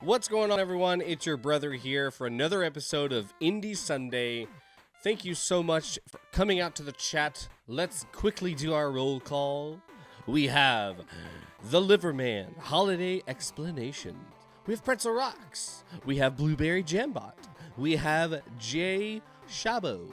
What's going on, everyone? It's your brother here for another episode of Indie Sunday. Thank you so much for coming out to the chat. Let's quickly do our roll call. We have the Liverman Holiday Explanation. We have Pretzel Rocks. We have Blueberry Jambot. We have J Shabo.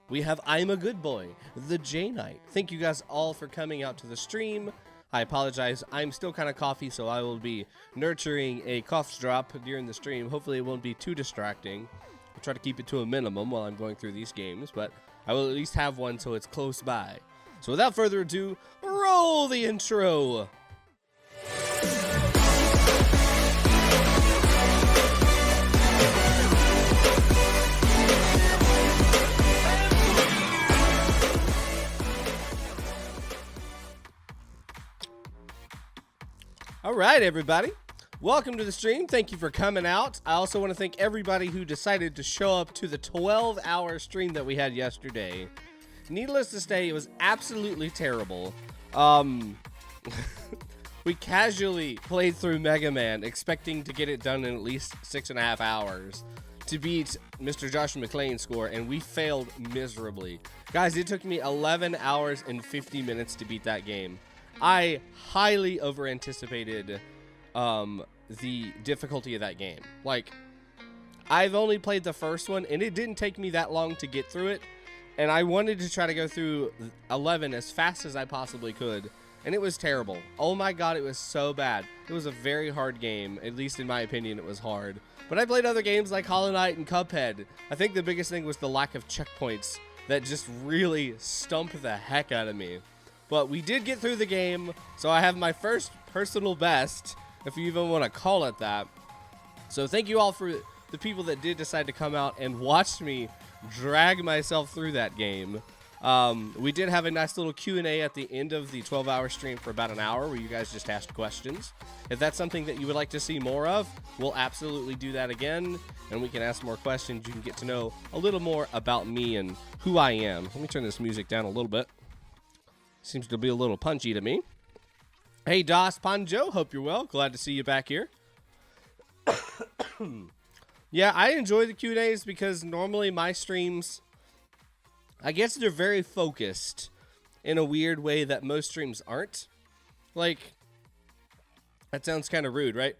We have I'm a Good Boy, the J Nite. Thank you guys all for coming out to the stream. I apologize, I'm still kind of coughy, so I will be nurturing a cough drop during the stream. Hopefully it won't be too distracting. I'll try to keep it to a minimum while I'm going through these games, but I will at least have one so it's close by. So without further ado, roll the intro! All right, everybody. Welcome to the stream. Thank you for coming out. I also want to thank everybody who decided to show up to the 12-hour stream that we had yesterday. Needless to say, it was absolutely terrible. We casually played through Mega Man, expecting to get it done in at least 6.5 hours to beat Mr. Josh McClane's score, and we failed miserably. Guys, it took me 11 hours and 50 minutes to beat that game. I highly over-anticipated the difficulty of that game. Like, I've only played the first one, and it didn't take me that long to get through it, and I wanted to try to go through 11 as fast as I possibly could, and it was terrible. Oh my god, it was so bad. It was a very hard game, at least in my opinion, it was hard. But I played other games like Hollow Knight and Cuphead. I think the biggest thing was the lack of checkpoints that just really stumped the heck out of me. But we did get through the game, so I have my first personal best, if you even want to call it that. So thank you all for the people that did decide to come out and watch me drag myself through that game. We did have a nice little Q&A at the end of the 12-hour stream for about an hour where you guys just asked questions. If that's something that you would like to see more of, we'll absolutely do that again, and we can ask more questions. You can get to know a little more about me and who I am. Let me turn this music down a little bit. Seems to be a little punchy to me. Hey, Das Panjo, hope you're well. Glad to see you back here. Yeah, I enjoy the Q&As because normally my streams, I guess they're very focused in a weird way that most streams aren't. Like, that sounds kind of rude, right?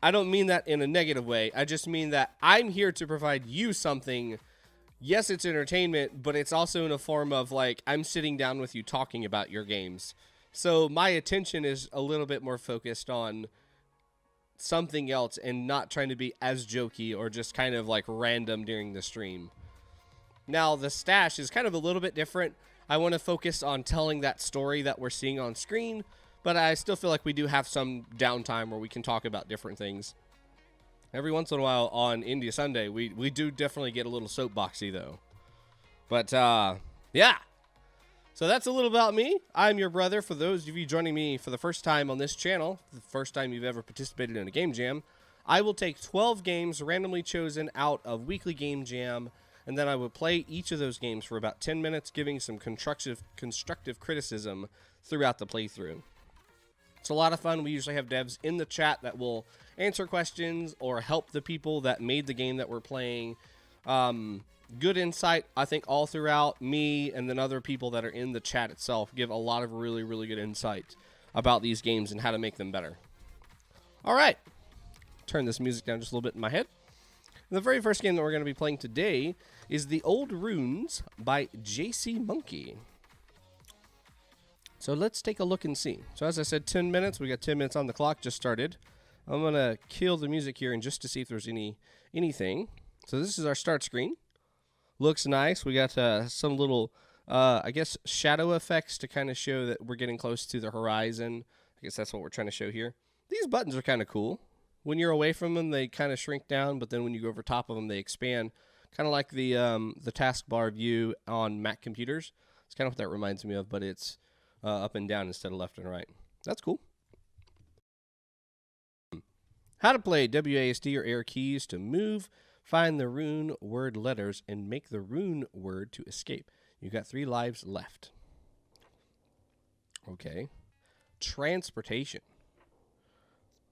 I don't mean that in a negative way. I just mean that I'm here to provide you something. Yes, it's entertainment, but it's also in a form of, like, I'm sitting down with you talking about your games. So my attention is a little bit more focused on something else and not trying to be as jokey or just kind of, like, random during the stream. Now, the stash is kind of a little bit different. I want to focus on telling that story that we're seeing on screen, but I still feel like we do have some downtime where we can talk about different things. Every once in a while on Indie Sunday, we do definitely get a little soapboxy, though. But, yeah. So that's a little about me. I'm your brother. For those of you joining me for the first time on this channel, the first time you've ever participated in a game jam, I will take 12 games randomly chosen out of Weekly Game Jam, and then I will play each of those games for about 10 minutes, giving some constructive criticism throughout the playthrough. It's a lot of fun. We usually have devs in the chat that will answer questions or help the people that made the game that we're playing. Good insight, I think, all throughout. Me and then other people that are in the chat itself give a lot of really, really good insight about these games and how to make them better. All right. Turn this music down just a little bit in my head. The very first game that we're going to be playing today is The Old Runes by jcmonkey. So let's take a look and see. So as I said, 10 minutes. We got 10 minutes on the clock. Just started. I'm going to kill the music here and just to see if there's anything. So this is our start screen. Looks nice. We got some little, I guess, shadow effects to kind of show that we're getting close to the horizon. I guess that's what we're trying to show here. These buttons are kind of cool. When you're away from them, they kind of shrink down, but then when you go over top of them, they expand. Kind of like the taskbar view on Mac computers. It's kind of what that reminds me of, but it's up and down instead of left and right. That's cool. How to play WASD or air keys to move, find the rune word letters, and make the rune word to escape. You got 3 lives left. Okay. Transportation.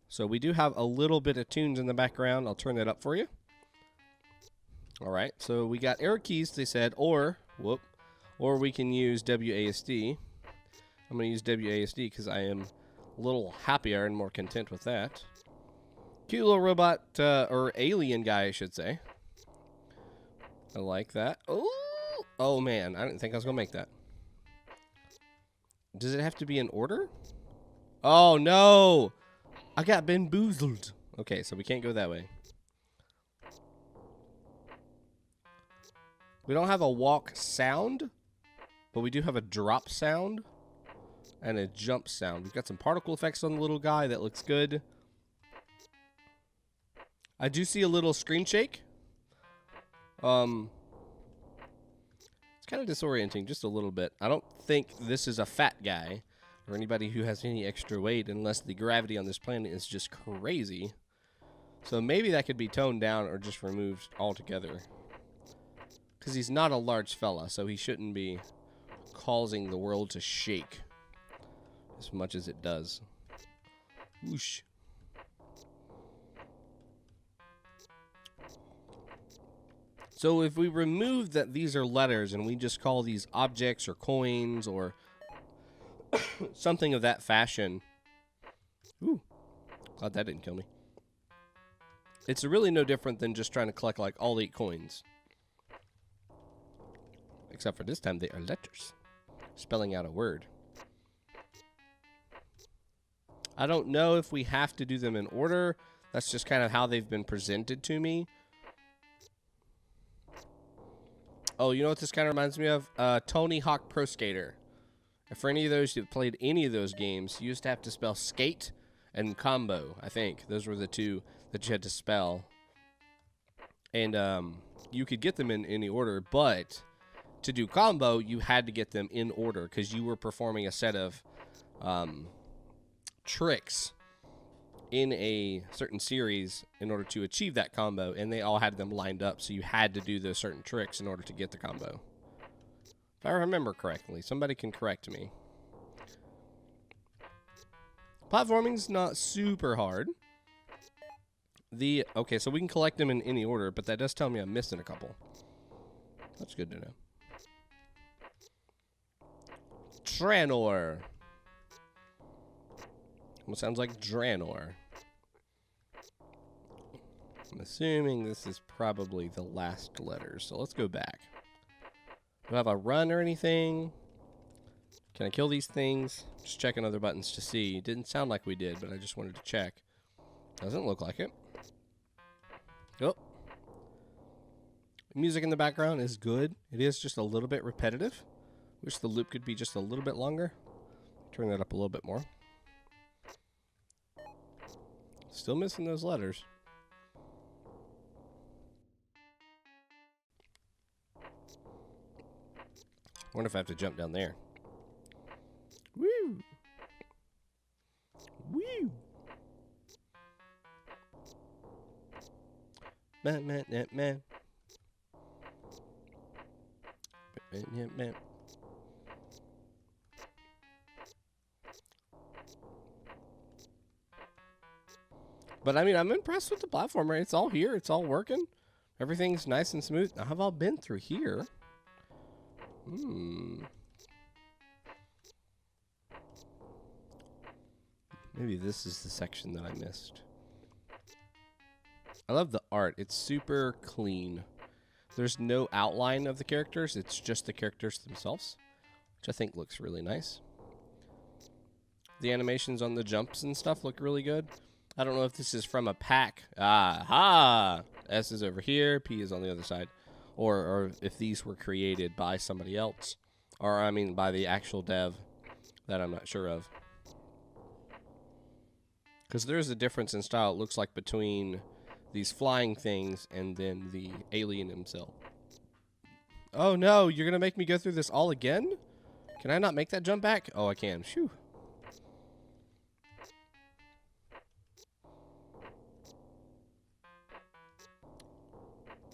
So we do have a little bit of tunes in the background. I'll turn that up for you. All right, so we got arrow keys, they said, or we can use WASD. I'm going to use WASD because I am a little happier and more content with that. Cute little robot, or alien guy, I should say. I like that. Oh man, I didn't think I was going to make that. Does it have to be in order? Oh no! I got bamboozled. Okay, so we can't go that way. We don't have a walk sound, but we do have a drop sound and a jump sound. We've got some particle effects on the little guy. That looks good. I do see a little screen shake. It's kind of disorienting, just a little bit. I don't think this is a fat guy or anybody who has any extra weight unless the gravity on this planet is just crazy. So maybe that could be toned down or just removed altogether. Because he's not a large fella, so he shouldn't be causing the world to shake as much as it does. Whoosh. So if we remove that these are letters and we just call these objects or coins or something of that fashion. Ooh, glad that didn't kill me. It's really no different than just trying to collect like all 8 coins. Except for this time they are letters. Spelling out a word. I don't know if we have to do them in order. That's just kind of how they've been presented to me. Oh, you know what this kind of reminds me of? Tony Hawk Pro Skater. And for any of those who played any of those games, you used to have to spell skate and combo, I think. Those were the 2 that you had to spell. And you could get them in any order, but to do combo, you had to get them in order because you were performing a set of tricks in a certain series in order to achieve that combo, and they all had them lined up, so you had to do those certain tricks in order to get the combo. If I remember correctly, somebody can correct me. Platforming's not super hard. Okay, so we can collect them in any order, but that does tell me I'm missing a couple. That's good to know. Tranor. Almost sounds like Dranor. I'm assuming this is probably the last letter, so let's go back. Do I have a run or anything? Can I kill these things? Just checking other buttons to see. Didn't sound like we did, but I just wanted to check. Doesn't look like it. Oh. Music in the background is good. It is just a little bit repetitive. Wish the loop could be just a little bit longer. Turn that up a little bit more. Still missing those letters. Wonder if I have to jump down there. Woo! Woo! Man, man, man, man. Man, man. But I mean, I'm impressed with the platformer. It's all here. It's all working. Everything's nice and smooth. Now, have I been through here? Maybe this is the section that I missed. I love the art. It's super clean. There's no outline of the characters. It's just the characters themselves, which I think looks really nice. The animations on the jumps and stuff look really good. I don't know if this is from a pack. Aha! S is over here. P is on the other side. Or if these were created by somebody else. Or, I mean, by the actual dev that I'm not sure of. Because there's a difference in style, it looks like, between these flying things and then the alien himself. Oh, no. You're going to make me go through this all again? Can I not make that jump back? Oh, I can. Phew.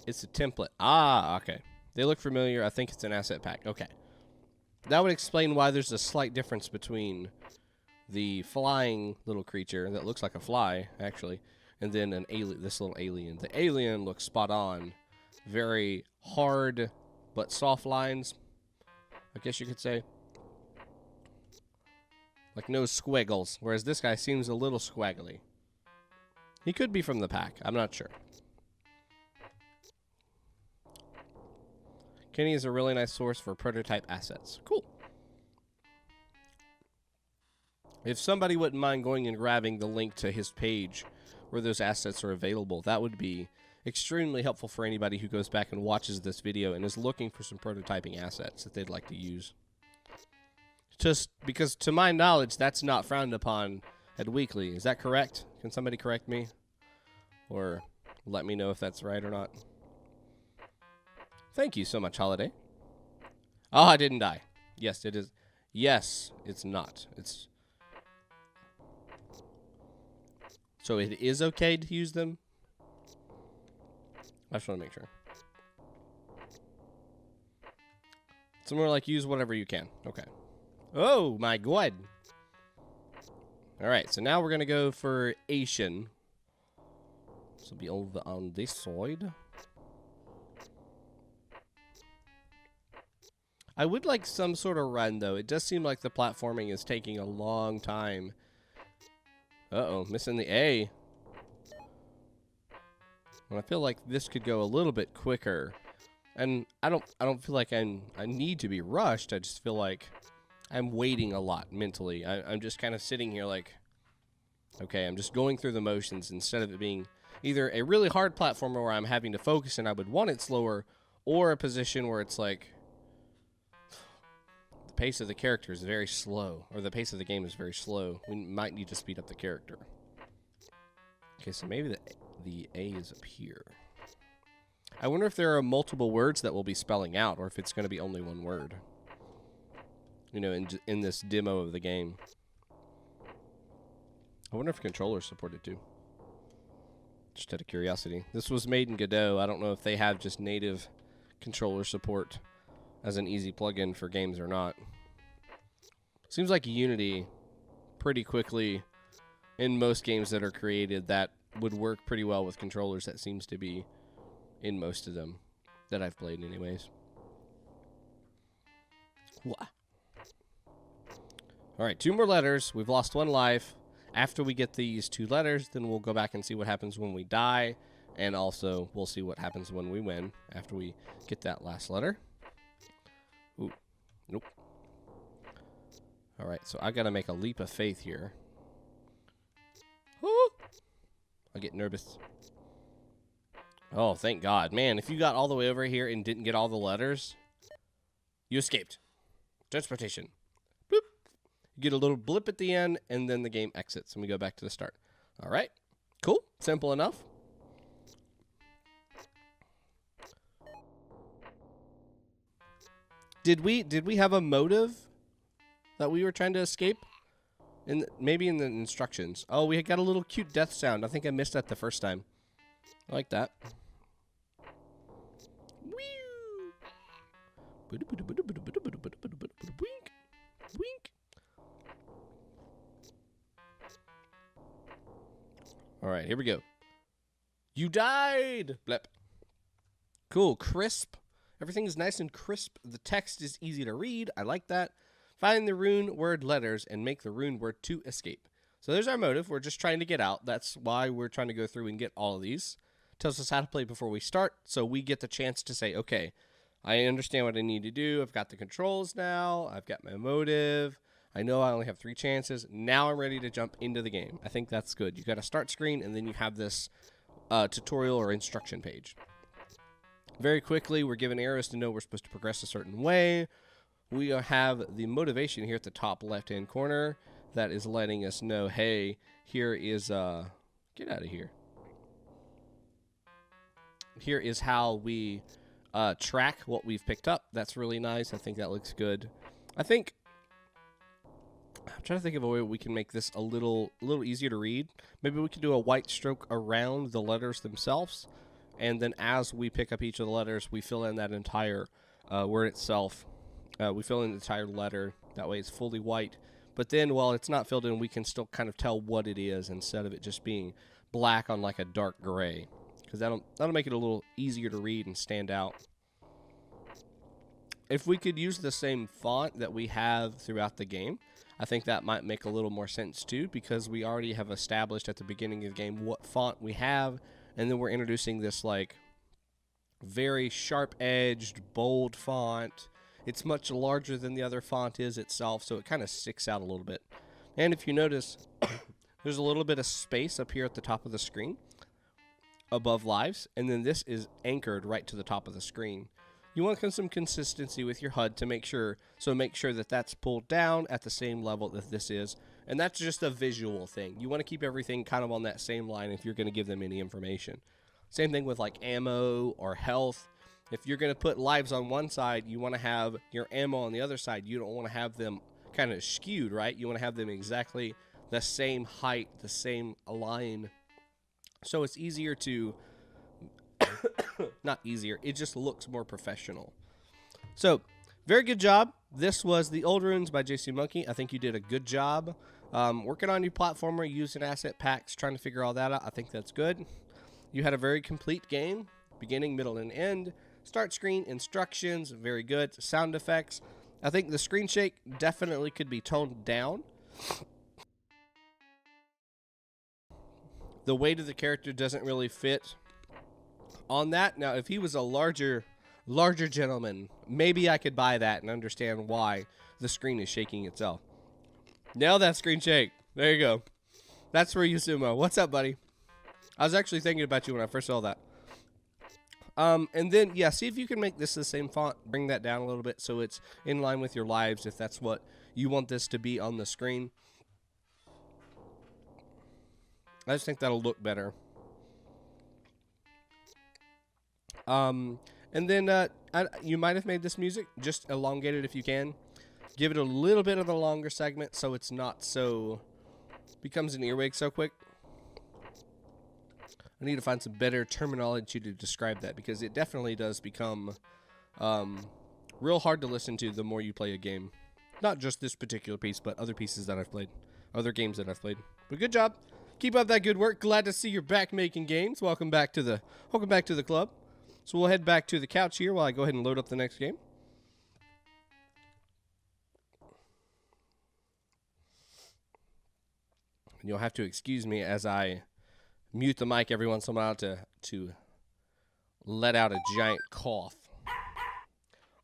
It's a template. Ah, okay. They look familiar. I think it's an asset pack. Okay. That would explain why there's a slight difference between the flying little creature that looks like a fly, actually, and then this little alien. The alien looks spot on. Very hard but soft lines, I guess you could say. Like no squiggles, whereas this guy seems a little squaggly. He could be from the pack. I'm not sure. Kenny is a really nice source for prototype assets. Cool. If somebody wouldn't mind going and grabbing the link to his page where those assets are available, that would be extremely helpful for anybody who goes back and watches this video and is looking for some prototyping assets that they'd like to use. Just because, to my knowledge, that's not frowned upon at Weekly. Is that correct? Can somebody correct me? Or let me know if that's right or not. Thank you so much, Holiday. Oh, I didn't die. Yes, it is. Yes, it's not. It's... So it is okay to use them? I just want to make sure. It's more like use whatever you can. Okay. Oh, my God. Alright, so now we're going to go for Asian. This will be over on this side. I would like some sort of run, though. It does seem like the platforming is taking a long time. Uh-oh, missing the A. And I feel like this could go a little bit quicker. And I don't feel like I need to be rushed. I just feel like I'm waiting a lot mentally. I'm just kind of sitting here like, okay, I'm just going through the motions instead of it being either a really hard platformer where I'm having to focus and I would want it slower, or a position where it's like the pace of the character is very slow, or the pace of the game is very slow. We might need to speed up the character. Okay, so maybe the A is up here. I wonder if there are multiple words that we'll be spelling out, or if it's going to be only one word. You know, in this demo of the game. I wonder if controllers support it too. Just out of curiosity. This was made in Godot. I don't know if they have just native controller support as an easy plugin for games or not. Seems like Unity pretty quickly in most games that are created that would work pretty well with controllers. That seems to be in most of them that I've played anyways. Wah. Alright, 2 more letters. We've lost 1 life. After we get these 2 letters, then we'll go back and see what happens when we die. And also, we'll see what happens when we win after we get that last letter. Ooh. Nope. Alright, so I gotta make a leap of faith here. Ooh. I get nervous. Oh, thank God. Man, if you got all the way over here and didn't get all the letters, you escaped. Transportation. Boop. You get a little blip at the end, and then the game exits, and we go back to the start. All right. Cool. Simple enough. Did we have a motive that we were trying to escape? Maybe in the instructions. Oh, we got a little cute death sound. I think I missed that the first time. I like that. Wink. All right, here we go. You died. Blep. Cool, crisp. Everything is nice and crisp. The text is easy to read. I like that. Find the rune word letters and make the rune word to escape. So there's our motive. We're just trying to get out. That's why we're trying to go through and get all of these. Tells us how to play before we start, so we get the chance to say, okay, I understand what I need to do. I've got the controls now. I've got my motive. I know I only have 3 chances. Now I'm ready to jump into the game. I think that's good. You got a start screen, and then you have this tutorial or instruction page. Very quickly, we're given arrows to know we're supposed to progress a certain way. We have the motivation here at the top left-hand corner that is letting us know, hey, here is, get out of here. Here is how we track what we've picked up. That's really nice. I think that looks good. I'm trying to think of a way we can make this a little easier to read. Maybe we can do a white stroke around the letters themselves, and then as we pick up each of the letters, we fill in that entire word itself. We fill in the entire letter. That way it's fully white. But then while it's not filled in, we can still kind of tell what it is instead of it just being black on like a dark gray. Because that'll make it a little easier to read and stand out. If we could use the same font that we have throughout the game, I think that might make a little more sense too, because we already have established at the beginning of the game what font we have, and then we're introducing this like very sharp-edged, bold font. It's much larger than the other font is itself, so it kind of sticks out a little bit. And if you notice, there's a little bit of space up here at the top of the screen above lives, and then this is anchored right to the top of the screen. You want some consistency with your HUD to make sure that that's pulled down at the same level that this is, and that's just a visual thing. You want to keep everything kind of on that same line if you're going to give them any information. Same thing with like ammo or health. If you're going to put lives on one side, you want to have your ammo on the other side. You don't want to have them kind of skewed, right? You want to have them exactly the same height, the same line. So it's easier to... not easier, it just looks more professional. So, very good job. This was The Old Runes by jcmonkey. I think you did a good job working on your platformer, using asset packs, trying to figure all that out. I think that's good. You had a very complete game, beginning, middle, and end. Start screen, instructions, very good. Sound effects. I think the screen shake definitely could be toned down. The weight of the character doesn't really fit on that. Now, if he was a larger gentleman, maybe I could buy that and understand why the screen is shaking itself. Nail that screen shake. There you go. That's for you, Sumo. What's up, buddy? I was actually thinking about you when I first saw that. And then, yeah, see if you can make this the same font. Bring that down a little bit so it's in line with your lives if that's what you want this to be on the screen. I just think that'll look better. And then you might have made this music, just elongate it if you can. Give it a little bit of a longer segment so it's not so... becomes an earwig so quick. I need to find some better terminology to describe that, because it definitely does become real hard to listen to the more you play a game. Not just this particular piece, but other pieces that I've played. Other games that I've played. But good job. Keep up that good work. Glad to see you're back making games. Welcome back to the club. So we'll head back to the couch here while I go ahead and load up the next game. And you'll have to excuse me as I mute the mic every once in a while to let out a giant cough.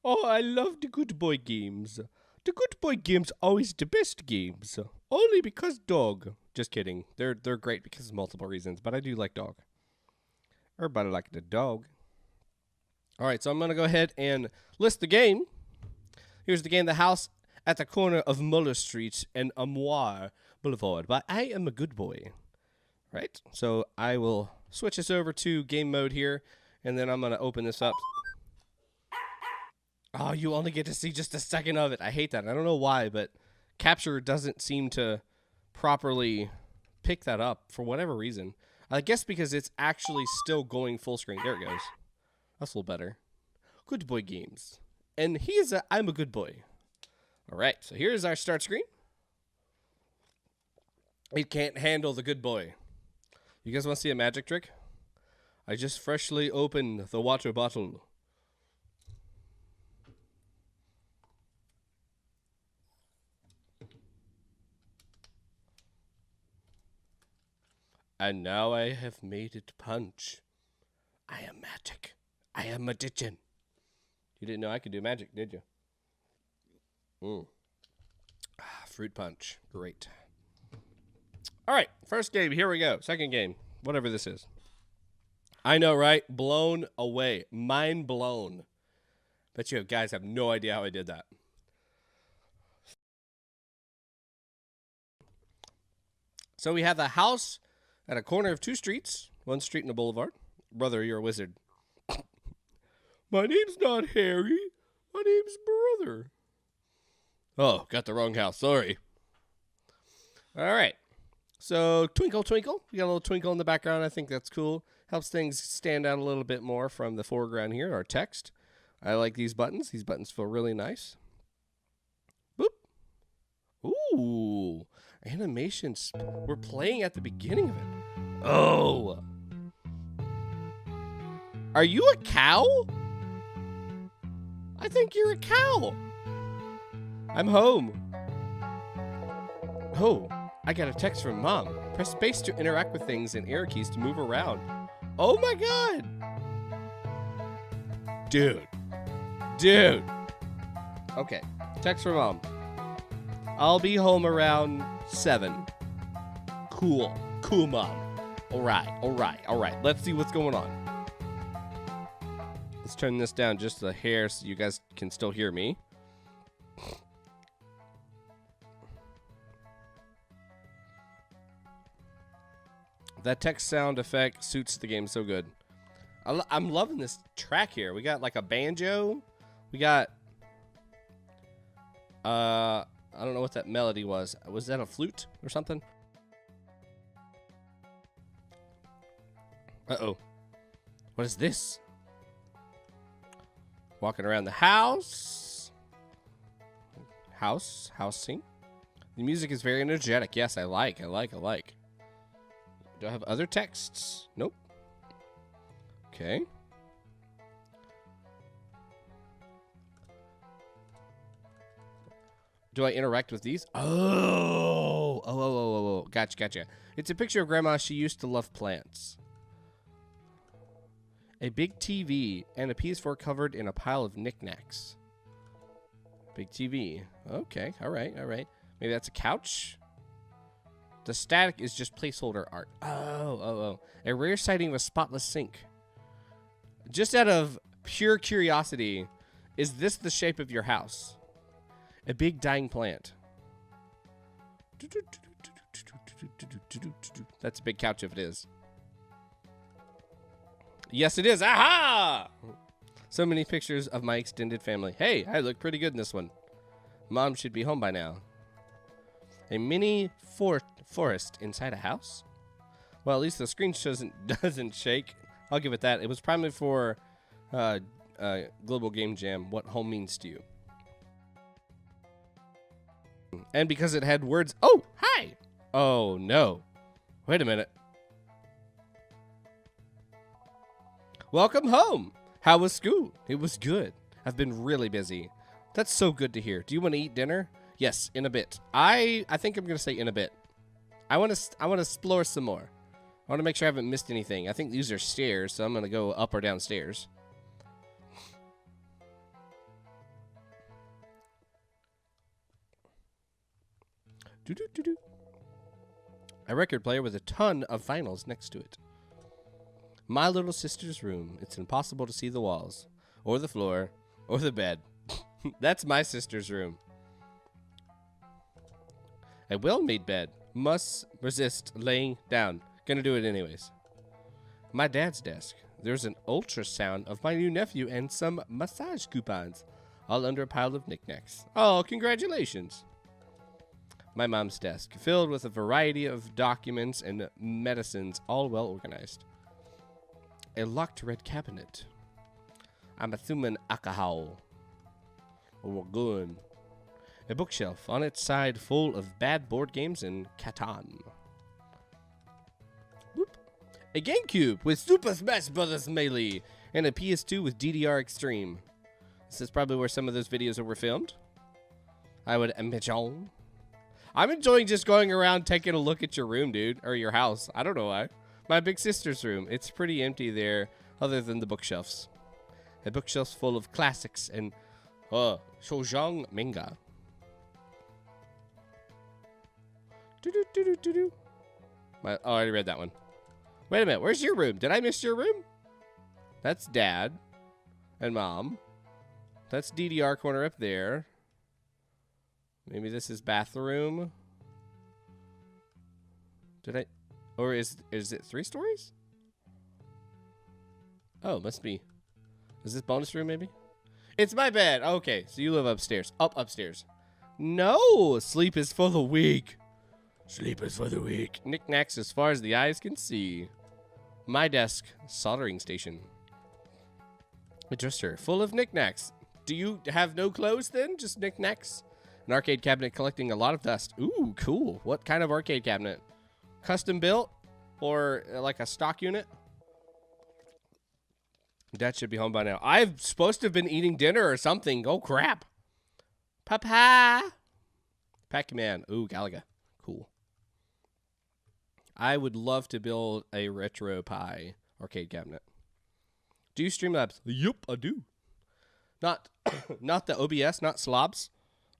Oh, I love the Good Boy games. The Good Boy games are always the best games. Only because dog. Just kidding. They're great because of multiple reasons, but I do like dog. Everybody likes the dog. All right, so I'm going to go ahead and list the game. Here's the game, The House at the Corner of Muller St and Amor Blvd by I Am a Good Boy. Right, so I will switch this over to game mode here, and then I'm going to open this up. Oh, you only get to see just a second of it. I hate that. I don't know why, but Capture doesn't seem to properly pick that up for whatever reason. I guess because it's actually still going full screen. There it goes. That's a little better. Good Boy games. And I'm a good boy. All right, so here's our start screen. It can't handle the good boy. You guys want to see a magic trick? I just freshly opened the water bottle. And now I have made it punch. I am magic. I am magician. You didn't know I could do magic, did you? Fruit punch. Great. All right, first game. Here we go. Second game. Whatever this is. I know, right? Blown away. Mind blown. Bet you guys have no idea how I did that. So we have the house at a corner of two streets. One street and a boulevard. Brother, you're a wizard. My name's not Harry. My name's Brother. Oh, got the wrong house. Sorry. All right. So, twinkle, twinkle. We got a little twinkle in the background. I think that's cool. Helps things stand out a little bit more from the foreground here, our text. I like these buttons. These buttons feel really nice. Boop. Ooh, animations. We're playing at the beginning of it. Oh. Are you a cow? I think you're a cow. I'm home. Oh, I got a text from Mom. Press space to interact with things and arrow keys to move around. Oh my god. Dude. Okay, text from Mom. I'll be home around 7. Cool, Mom. All right. Let's see what's going on. Let's turn this down just a hair so you guys can still hear me. That text sound effect suits the game so good. I'm loving this track here. We got like a banjo. We got... I don't know what that melody was. Was that a flute or something? Uh-oh. What is this? Walking around the house. Housing. The music is very energetic. Yes, I like. Do I have other texts? Nope. Okay. Do I interact with these? Oh. Gotcha. It's a picture of Grandma. She used to love plants. A big TV and a PS4 covered in a pile of knickknacks. Big TV. Okay, all right. Maybe that's a couch? The static is just placeholder art. Oh. A rare sighting of a spotless sink. Just out of pure curiosity, is this the shape of your house? A big dying plant. That's a big couch if it is. Yes, it is. Aha! So many pictures of my extended family. Hey, I look pretty good in this one. Mom should be home by now. A mini forest inside a house? Well, at least the screen doesn't shake. I'll give it that. It was primarily for Global Game Jam, What Home Means to You. And because it had words... Oh, hi! Oh, no. Wait a minute. Welcome home. How was school? It was good. I've been really busy. That's so good to hear. Do you want to eat dinner? Yes, in a bit. I think I'm going to say in a bit. I want to explore some more. I want to make sure I haven't missed anything. I think these are stairs, so I'm going to go up or downstairs. A record player with a ton of vinyls next to it. My little sister's room. It's impossible to see the walls, or the floor, or the bed. That's my sister's room. A well-made bed. Must resist laying down. Gonna do it anyways. My dad's desk. There's an ultrasound of my new nephew and some massage coupons, all under a pile of knickknacks. Oh, congratulations. My mom's desk, filled with a variety of documents and medicines, all well organized. A locked red cabinet. I'm assuming alcohol. Or good. A bookshelf on its side full of bad board games and Catan. Whoop. A GameCube with Super Smash Bros. Melee and a PS2 with DDR Extreme. This is probably where some of those videos were filmed. I would imagine. I'm enjoying just going around taking a look at your room, dude. Or your house. I don't know why. My big sister's room. It's pretty empty there, other than the bookshelves. A bookshelf full of classics and shoujang manga. I already read that one. Wait a minute. Where's your room? Did I miss your room? That's Dad and Mom. That's DDR corner up there. Maybe this is bathroom. Did I... Or is it 3 stories? Oh, must be. Is this bonus room maybe? It's my bed. Okay, so you live upstairs. Upstairs. No, sleep is for the weak. Sleep is for the weak. Knickknacks as far as the eyes can see. My desk, soldering station. A dresser full of knickknacks. Do you have no clothes then? Just knickknacks? An arcade cabinet collecting a lot of dust. Ooh, cool. What kind of arcade cabinet? Custom built or like a stock unit? Dad should be home by now. I'm supposed to have been eating dinner or something. Oh, crap. Papa. Pac-Man. Ooh, Galaga. Cool. I would love to build a retro pie arcade cabinet. Do you Streamlabs? Yup, I do. Not the OBS, not slobs.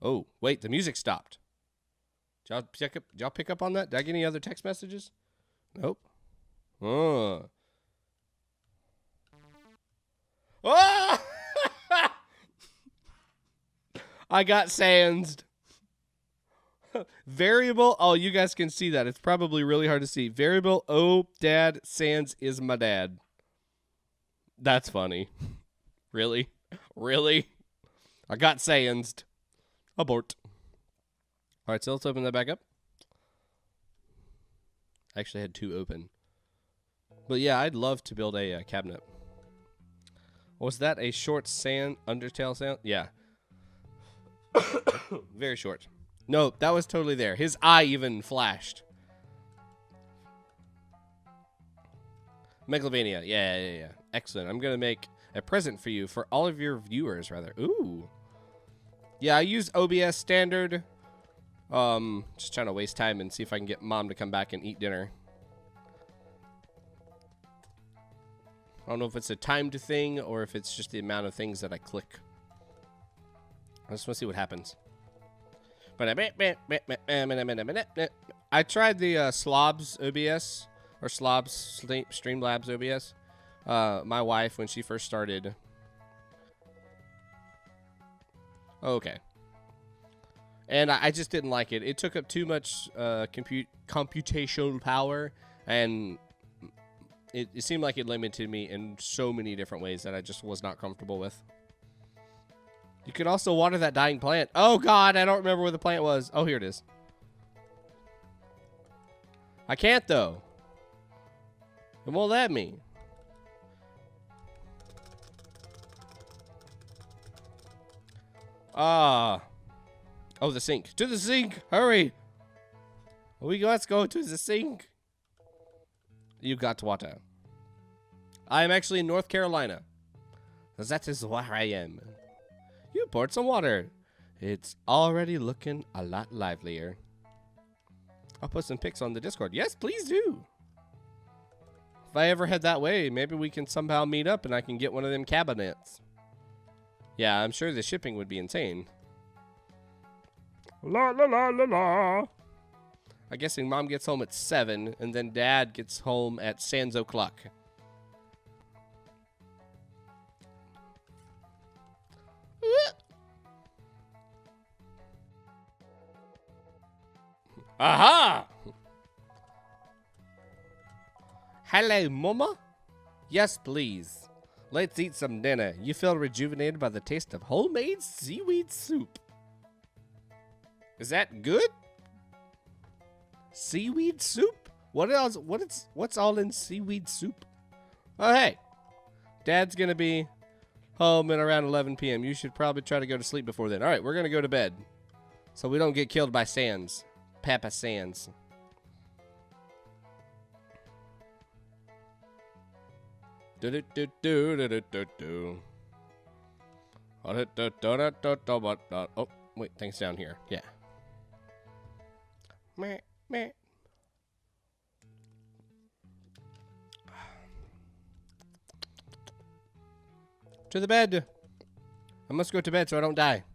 Oh, wait, the music stopped. Did y'all pick up on that? Did I get any other text messages? Nope. Oh. Oh! I got sansed. Variable. Oh, you guys can see that. It's probably really hard to see. Variable. Oh, dad. Sans is my dad. That's funny. Really? Really? I got sansed. Abort. All right, so let's open that back up. I actually had two open. But yeah, I'd love to build a cabinet. Was that a short sand Undertale sound? Yeah. Very short. No, that was totally there. His eye even flashed. Megalovania. Yeah. Excellent. I'm going to make a present for you, for all of your viewers, rather. Ooh. Yeah, I use OBS standard. Just trying to waste time and see if I can get Mom to come back and eat dinner. I don't know if it's a timed thing or if it's just the amount of things that I click. I just want to see what happens. I tried the Slobs OBS or Slobs Streamlabs OBS. My wife, when she first started. Okay. And I just didn't like it. It took up too much computational power, and it seemed like it limited me in so many different ways that I just was not comfortable with. You could also water that dying plant. Oh, God, I don't remember where the plant was. Oh, here it is. I can't, though. It won't let me. Oh, the sink. To the sink. Hurry. Let's go to the sink. You got water. I am actually in North Carolina. That is where I am. You poured some water. It's already looking a lot livelier. I'll put some pics on the Discord. Yes, please do. If I ever head that way, maybe we can somehow meet up and I can get one of them cabinets. Yeah, I'm sure the shipping would be insane. La la la la la. I'm guessing Mom gets home at 7 and then Dad gets home at sans o'clock. Aha! Hello, Mama? Yes, please. Let's eat some dinner. You feel rejuvenated by the taste of homemade seaweed soup. Is that good? Seaweed soup? What else? What's all in seaweed soup? Oh, hey. Dad's going to be home at around 11 p.m. You should probably try to go to sleep before then. All right, we're going to go to bed so we don't get killed by Sans. Papa Sans. Oh, wait, things down here. Yeah. Meh, meh. To the bed. I must go to bed so I don't die.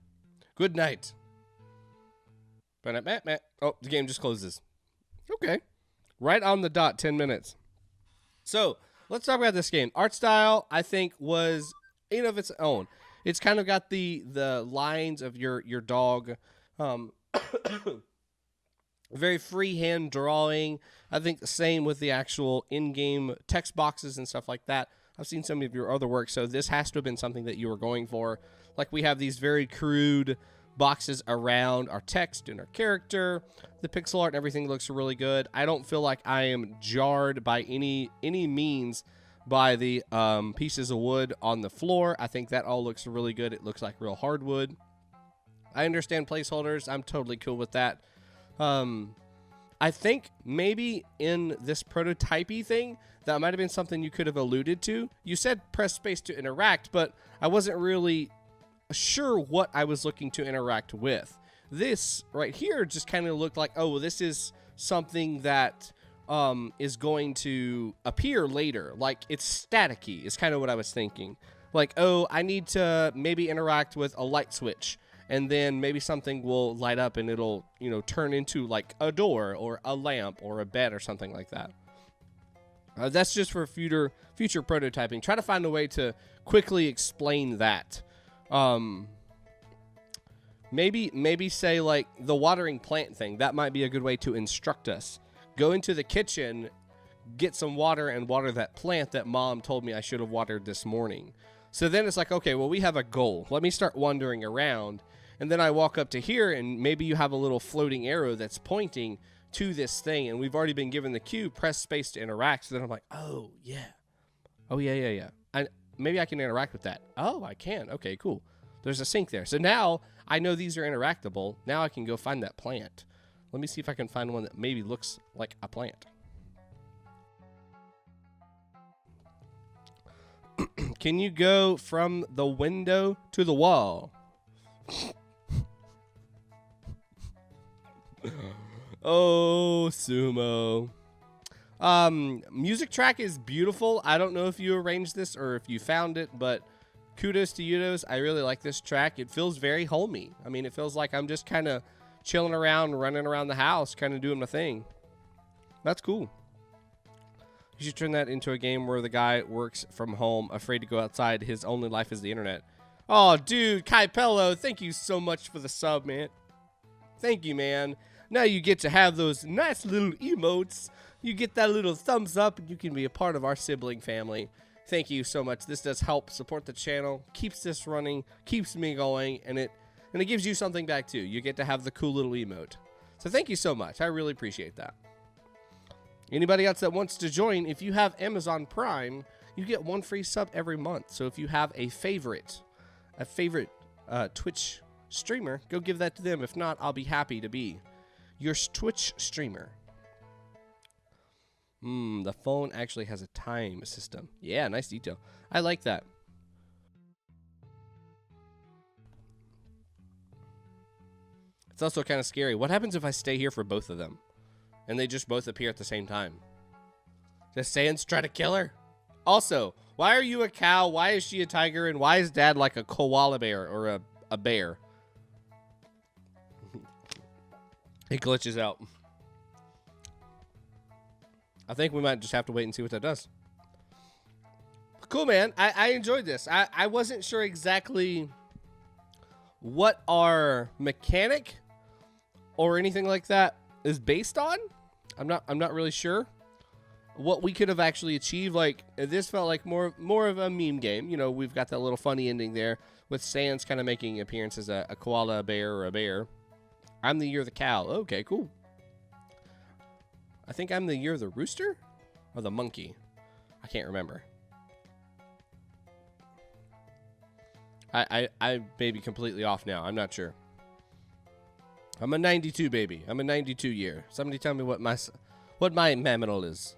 Good night. Oh, the game just closes. Okay. Right on the dot, 10 minutes. So, let's talk about this game. Art style, I think, was in of its own. It's kind of got the lines of your dog. Very freehand drawing. I think the same with the actual in-game text boxes and stuff like that. I've seen some of your other work, so this has to have been something that you were going for. Like, we have these very crude boxes around our text and our character. The pixel art and everything looks really good. I don't feel like I am jarred by any means by the pieces of wood on the floor. I think that all looks really good. It looks like real hardwood. I understand placeholders. I'm totally cool with that. I think maybe in this prototypey thing, that might have been something you could have alluded to. You said press space to interact, but I wasn't really sure what I was looking to interact with. This right here just kind of looked like, oh, well, this is something that is going to appear later. Like, it's staticky is kind of what I was thinking. Like, oh, I need to maybe interact with a light switch, and then maybe something will light up and it'll, you know, turn into like a door or a lamp or a bed or something like that. That's just for future prototyping. Try to find a way to quickly explain that. Maybe say like the watering plant thing. That might be a good way to instruct us. Go into the kitchen, get some water, and water that plant that Mom told me I should have watered this morning. So then it's like, okay, well, we have a goal. Let me start wandering around. And then I walk up to here, and maybe you have a little floating arrow that's pointing to this thing. And we've already been given the cue, press space to interact. So then I'm like, oh, yeah. Oh, yeah. Maybe I can interact with that. Oh, I can. Okay, cool. There's a sink there. So now I know these are interactable. Now I can go find that plant. Let me see if I can find one that maybe looks like a plant. Can you go from the window to the wall? Oh, Sumo. Music track is beautiful. I don't know if you arranged this or if you found it, but kudos to you. I really like this track. It feels very homey. I mean, it feels like I'm just kind of chilling around, running around the house, kind of doing my thing. That's cool. You should turn that into a game where the guy works from home, afraid to go outside. His only life is the internet. Oh, dude, Kai Pello, thank you so much for the sub, man. Thank you, man. Now you get to have those nice little emotes. You get that little thumbs up, and you can be a part of our sibling family. Thank you so much. This does help support the channel, keeps this running, keeps me going, and it gives you something back too. You get to have the cool little emote. So thank you so much. I really appreciate that. Anybody else that wants to join, if you have Amazon Prime, you get one free sub every month. So if you have a favorite Twitch streamer, go give that to them. If not, I'll be happy to be your Twitch streamer. The phone actually has a time system. Yeah, nice detail. I like that. It's also kind of scary. What happens if I stay here for both of them? And they just both appear at the same time? Does Sans try to kill her? Also, why are you a cow? Why is she a tiger? And why is Dad like a koala bear or a bear? It glitches out. I think we might just have to wait and see what that does. Cool, man. I enjoyed this. I wasn't sure exactly what our mechanic or anything like that is based on. I'm not really sure what we could have actually achieved. Like, this felt like more of a meme game. You know, we've got that little funny ending there with Sans kind of making an appearance as a koala, a bear, or a bear. I'm the year the cow. Okay, cool. I think I'm the year the rooster or the monkey. I can't remember. I may be completely off now. I'm not sure. I'm a 92 baby. I'm a 92 year. Somebody tell me what my mammal is.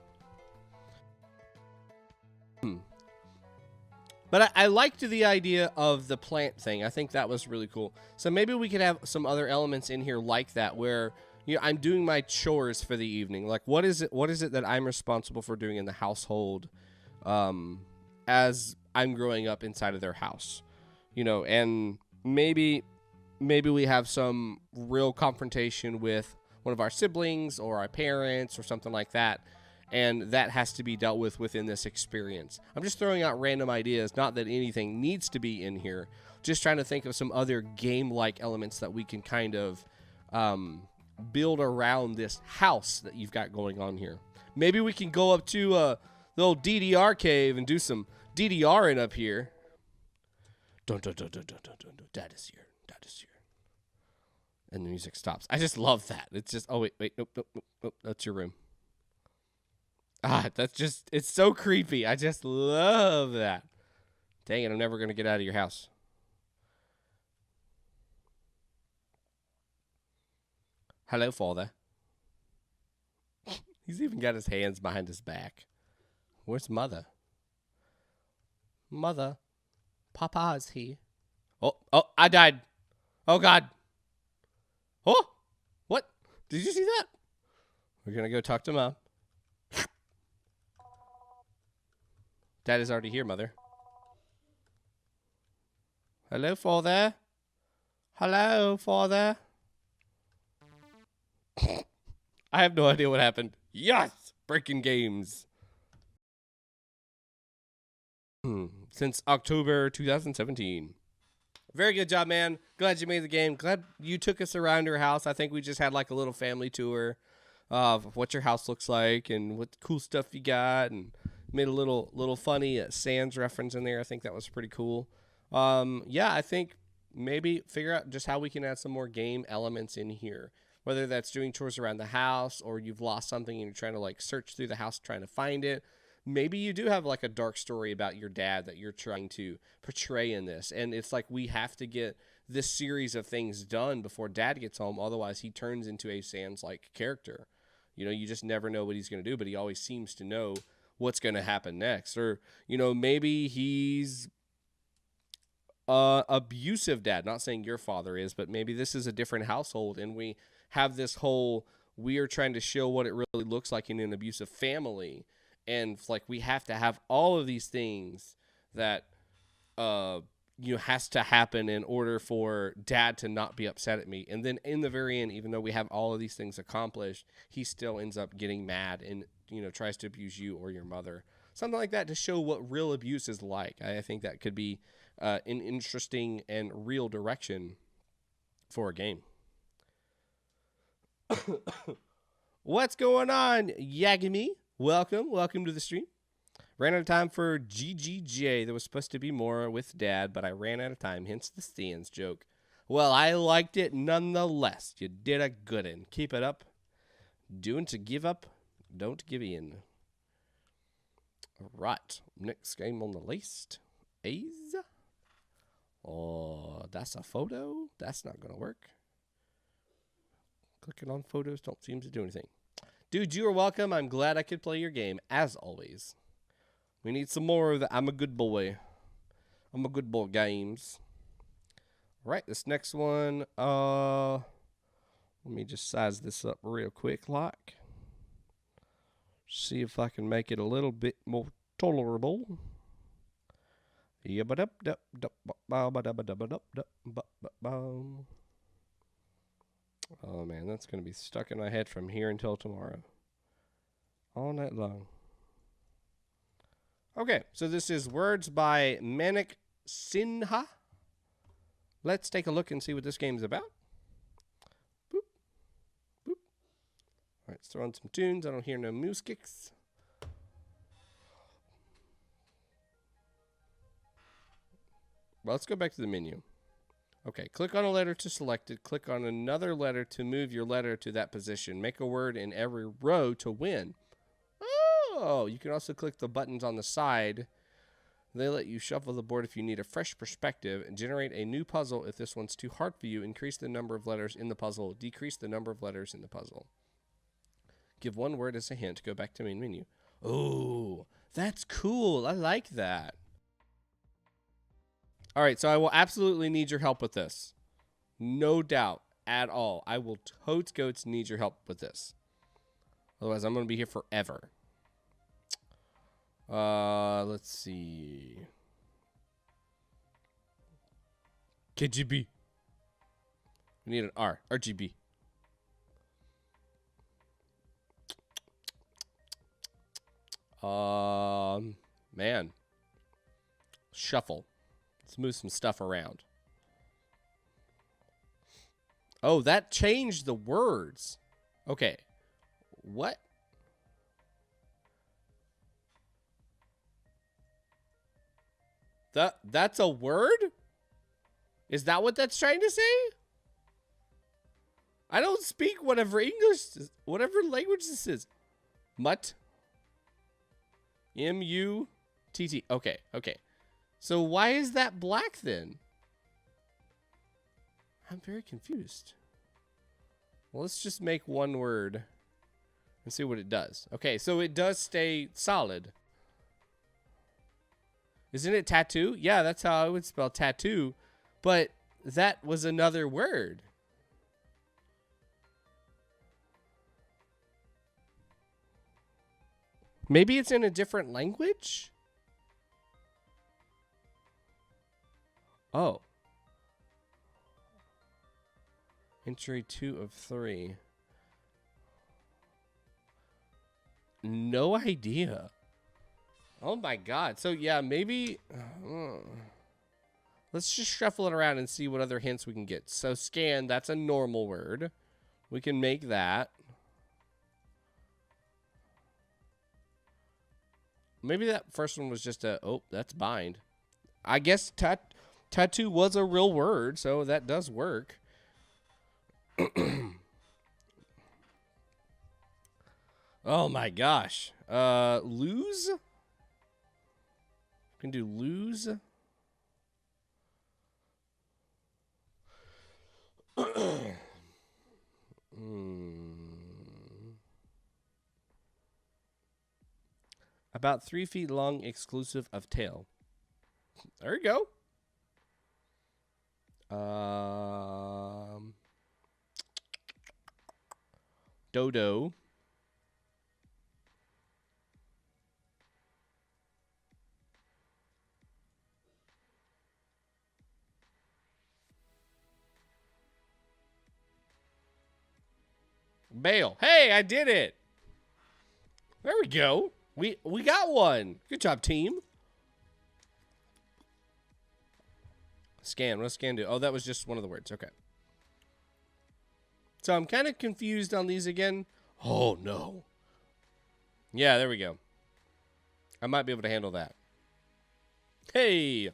But I liked the idea of the plant thing. I think that was really cool. So maybe we could have some other elements in here like that, where, you know, I'm doing my chores for the evening. Like, what is it that I'm responsible for doing in the household, as I'm growing up inside of their house, you know? And maybe we have some real confrontation with one of our siblings or our parents or something like that, and that has to be dealt with within this experience. I'm just throwing out random ideas, not that anything needs to be in here. Just trying to think of some other game-like elements that we can kind of build around this house that you've got going on here. Maybe we can go up to the old DDR cave and do some DDRing up here. Dun, dun, dun, dun, dun, dun, dun, dun. That is here. And the music stops. I just love that. It's just, oh, wait, nope, that's your room. That's just, it's so creepy. I just love that. Dang it, I'm never going to get out of your house. Hello, father. He's even got his hands behind his back. Where's mother? Mother. Papa's here. Oh, I died. Oh, God. Oh, what? Did you see that? We're going to go talk to Mom. Dad is already here, Mother. Hello, father. Hello, father. I have no idea what happened. Yes! Breaking games. Since October 2017. Very good job, man. Glad you made the game. Glad you took us around your house. I think we just had like a little family tour of what your house looks like and what cool stuff you got, and made a little funny Sans reference in there. I think that was pretty cool. Yeah, I think maybe figure out just how we can add some more game elements in here. Whether that's doing chores around the house, or you've lost something and you're trying to like search through the house trying to find it. Maybe you do have like a dark story about your dad that you're trying to portray in this. And it's like we have to get this series of things done before dad gets home. Otherwise, he turns into a Sans-like character. You know, you just never know what he's going to do, but he always seems to know what's going to happen next. Or, you know, maybe he's abusive dad. Not saying your father is, but maybe this is a different household, and we have this whole, we are trying to show what it really looks like in an abusive family. And like, we have to have all of these things that, you know, has to happen in order for dad to not be upset at me. And then in the very end, even though we have all of these things accomplished, he still ends up getting mad and, you know, tries to abuse you or your mother. Something like that to show what real abuse is like. I think that could be an interesting and real direction for a game. What's going on, Yagami? Welcome to the stream. Ran out of time for GGJ. There was supposed to be more with dad, but I ran out of time, hence the Sans joke. Well, I liked it nonetheless. You did a good one. Keep it up. Doing to give up, don't give in. All right, next game on the list is... Oh, that's a photo. That's not going to work. Clicking on photos don't seem to do anything. Dude, you are welcome. I'm glad I could play your game, as always. We need some more of the I'm a good boy. I'm a good boy games. All right, this next one. Let me just size this up real quick, like. See if I can make it a little bit more tolerable. Oh man, that's going to be stuck in my head from here until tomorrow. All night long. Okay, so this is words by Manik Sinha. Let's take a look and see what this game's about. Boop. Boop. All right, let's throw on some tunes. I don't hear no moose kicks. Well, let's go back to the menu. Okay, click on a letter to select it. Click on another letter to move your letter to that position. Make a word in every row to win. Oh, you can also click the buttons on the side. They let you shuffle the board if you need a fresh perspective, and generate a new puzzle if this one's too hard for you. Increase the number of letters in the puzzle. Decrease the number of letters in the puzzle. Give one word as a hint. Go back to main menu. Oh, that's cool. I like that. All right, so I will absolutely need your help with this. No doubt at all. I will totes need your help with this. Otherwise, I'm going to be here forever. Let's see. KGB. We need an R. RGB. Man. Shuffle. Let's move some stuff around. Oh, that changed the words. Okay. What? That's a word? Is that what that's trying to say? I don't speak whatever whatever language this is. Mutt. M-U-T-T. Okay, okay. So why is that black then? I'm very confused. Well, let's just make one word and see what it does. Okay, so it does stay solid. Isn't it tattoo? Yeah, that's how I would spell tattoo. But that was another word. Maybe it's in a different language? Oh. Entry 2 of 3. No idea. Oh my god. So yeah, maybe... let's just shuffle it around and see what other hints we can get. So scan, that's a normal word. We can make that. Maybe that first one was just a... Oh, that's bind. I guess tattoo was a real word, so that does work. Oh my gosh. Lose? We can do lose. About 3 feet long, exclusive of tail. There you go. Dodo. Bail. Hey, I did it. There we go. We got one. Good job, team. Scan. What does scan do? Oh, that was just one of the words. Okay. So I'm kind of confused on these again. Oh, no. Yeah, there we go. I might be able to handle that. Hey.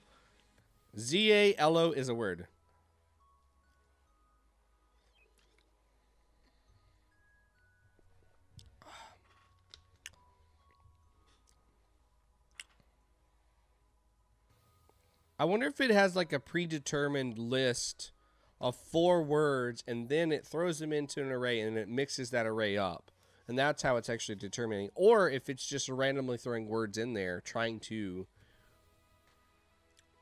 Z-A-L-O is a word. I wonder if it has like a predetermined list of 4 words and then it throws them into an array and it mixes that array up. And that's how it's actually determining. Or if it's just randomly throwing words in there trying to,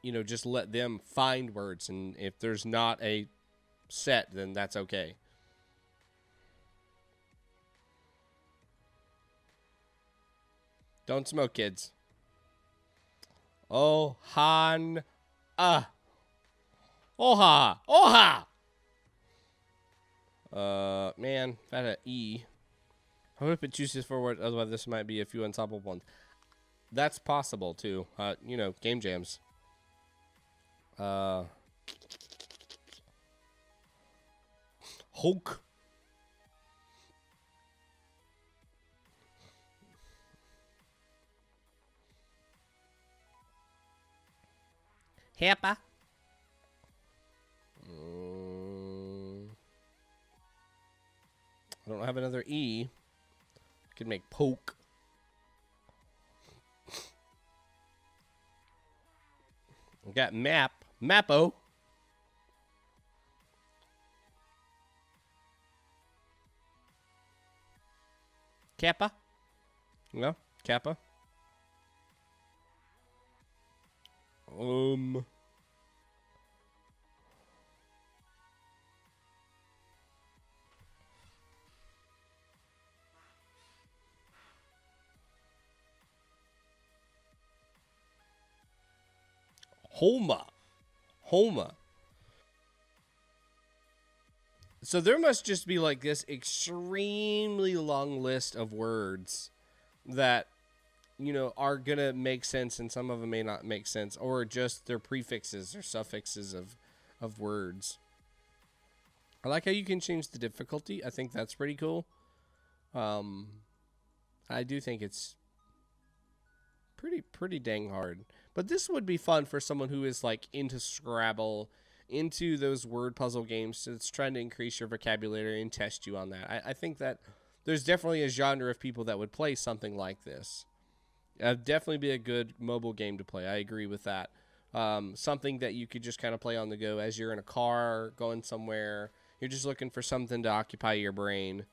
you know, just let them find words. And if there's not a set, then that's okay. Don't smoke, kids. Oh, Han. Oha. Oha. Man, if I had an E. I hope it chooses for word, otherwise this might be a few unstoppable ones. That's possible, too. You know, game jams. Hulk. Heppa. I don't have another E. I could make poke. We got map. Mappo. Kappa. No, Kappa. Homa. So there must just be like this extremely long list of words that, you know, are going to make sense and some of them may not make sense, or just their prefixes or suffixes of words. I like how you can change the difficulty. I think that's pretty cool. I do think it's pretty dang hard. But this would be fun for someone who is like into Scrabble, into those word puzzle games that's trying to increase your vocabulary and test you on that. I think that there's definitely a genre of people that would play something like this. It'd definitely be a good mobile game to play. I agree with that. Something that you could just kind of play on the go as you're in a car, going somewhere. You're just looking for something to occupy your brain.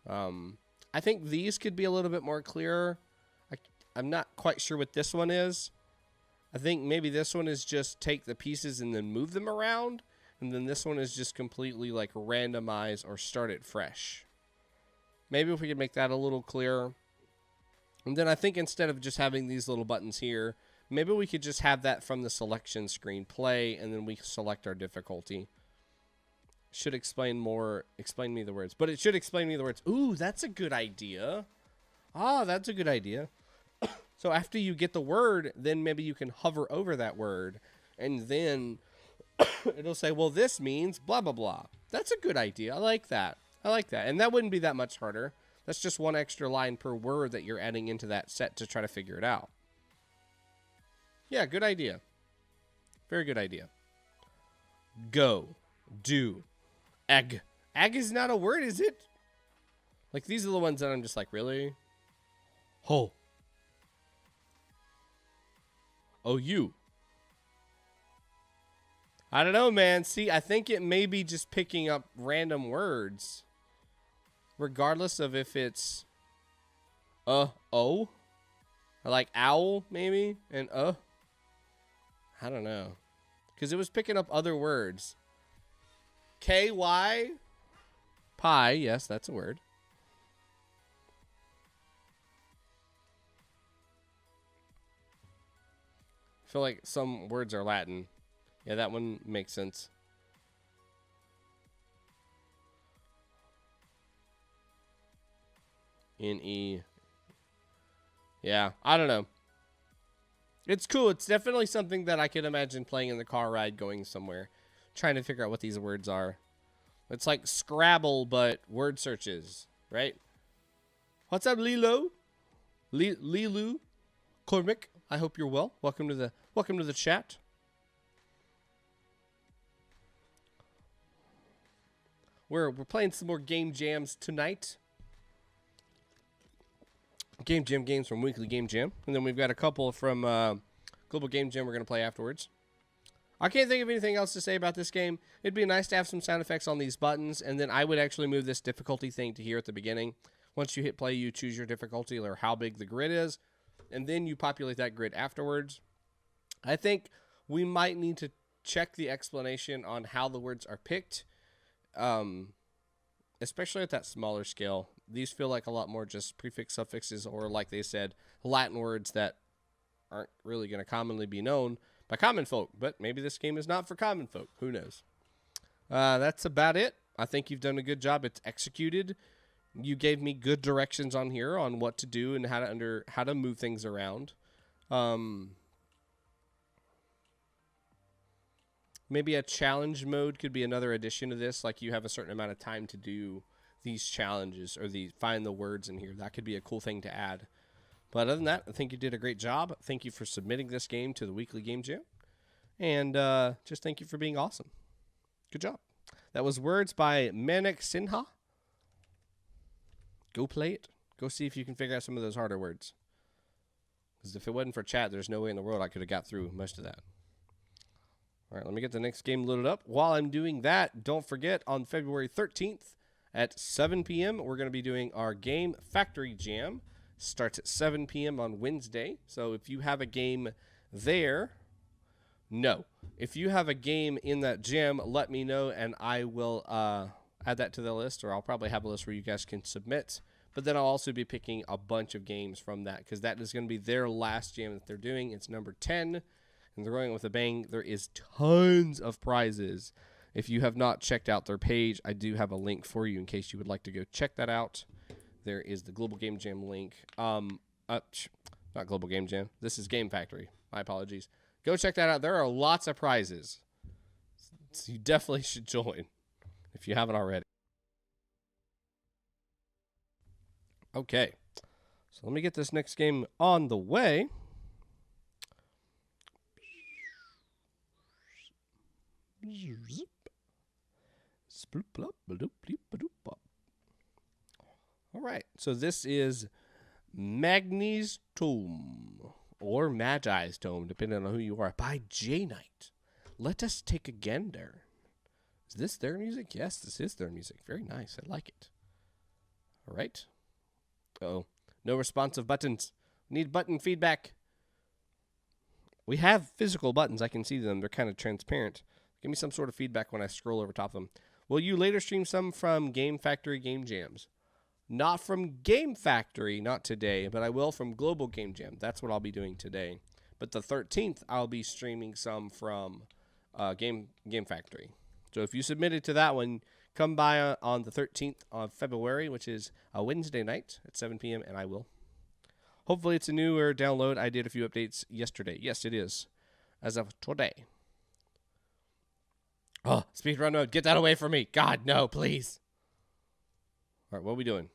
I think these could be a little bit more clearer. I'm not quite sure what this one is. I think maybe this one is just take the pieces and then move them around. And then this one is just completely like randomize or start it fresh. Maybe if we could make that a little clearer. And then I think instead of just having these little buttons here, maybe we could just have that from the selection screen play, and then we select our difficulty. Should explain me the words. But it should explain me the words. Ooh, that's a good idea. Ah, that's a good idea. So after you get the word, then maybe you can hover over that word, and then it'll say, well, this means blah, blah, blah. That's a good idea. I like that. I like that. And that wouldn't be that much harder. That's just one extra line per word that you're adding into that set to try to figure it out. Yeah, good idea. Very good idea. Go. Do. Egg. Egg is not a word, is it? Like, these are the ones that I'm just like, really? Ho. Oh, you. I don't know, man. See, I think it may be just picking up random words. Regardless of if it's oh. Or like owl, maybe? And I don't know. Because it was picking up other words. KY. Pie. Yes, that's a word. I feel like some words are Latin. Yeah, that one makes sense. NE. Yeah, I don't know. It's cool. It's definitely something that I could imagine playing in the car ride going somewhere. Trying to figure out what these words are. It's like Scrabble, but word searches, right? What's up, Lilo? Lilu? Cormick, I hope you're well. Welcome to the chat. We're playing some more game jams tonight. Game Jam games from Weekly Game Jam. And then we've got a couple from Global Game Jam we're going to play afterwards. I can't think of anything else to say about this game. It'd be nice to have some sound effects on these buttons, and then I would actually move this difficulty thing to here at the beginning. Once you hit play, you choose your difficulty or how big the grid is, and then you populate that grid afterwards. I think we might need to check the explanation on how the words are picked, especially at that smaller scale. These feel like a lot more just prefix, suffixes, or like they said, Latin words that aren't really going to commonly be known by common folk. But maybe this game is not for common folk. Who knows? That's about it. I think you've done a good job. It's executed. You gave me good directions on here on what to do and how to move things around. Maybe a challenge mode could be another addition to this. Like you have a certain amount of time to do these challenges or find the words in here. That could be a cool thing to add. But other than that, I think you did a great job. Thank you for submitting this game to the Weekly Game Jam. And just thank you for being awesome. Good job. That was words by Manik Sinha. Go play it. Go see if you can figure out some of those harder words. Because if it wasn't for chat, there's no way in the world I could have got through most of that. All right, let me get the next game loaded up. While I'm doing that, don't forget, on February 13th at 7 p.m., we're going to be doing our Game Factory Jam. Starts at 7 p.m. on Wednesday. So if you have a game there, no. If you have a game in that jam, let me know, and I will add that to the list, or I'll probably have a list where you guys can submit. But then I'll also be picking a bunch of games from that, because that is going to be their last jam that they're doing. It's number 10, and they're going with a bang. There is tons of prizes. If you have not checked out their page, I do have a link for you in case you would like to go check that out. There is the Global Game Jam link. Not Global Game Jam. This is Game Factory. My apologies. Go check that out. There are lots of prizes. So you definitely should join if you haven't already. Okay. So let me get this next game on the way. All right, so this is Magi's Tome, or Magi's Tome, depending on who you are, by Nite. Let us take a gander. Is this their music? Yes, this is their music. Very nice. I like it. All right. Uh-oh. No responsive buttons. Need button feedback. We have physical buttons. I can see them. They're kind of transparent. Give me some sort of feedback when I scroll over top of them. Will you later stream some from Game Factory Game Jams? Not from Game Factory, not today, but I will from Global Game Jam. That's what I'll be doing today. But the 13th, I'll be streaming some from Game Factory. So if you submitted to that one, come by on the 13th of February, which is a Wednesday night at 7 p.m., and I will. Hopefully it's a newer download. I did a few updates yesterday. Yes, it is. As of today. Oh, speedrun mode. Get that away from me. God, no, please. All right, what are we doing?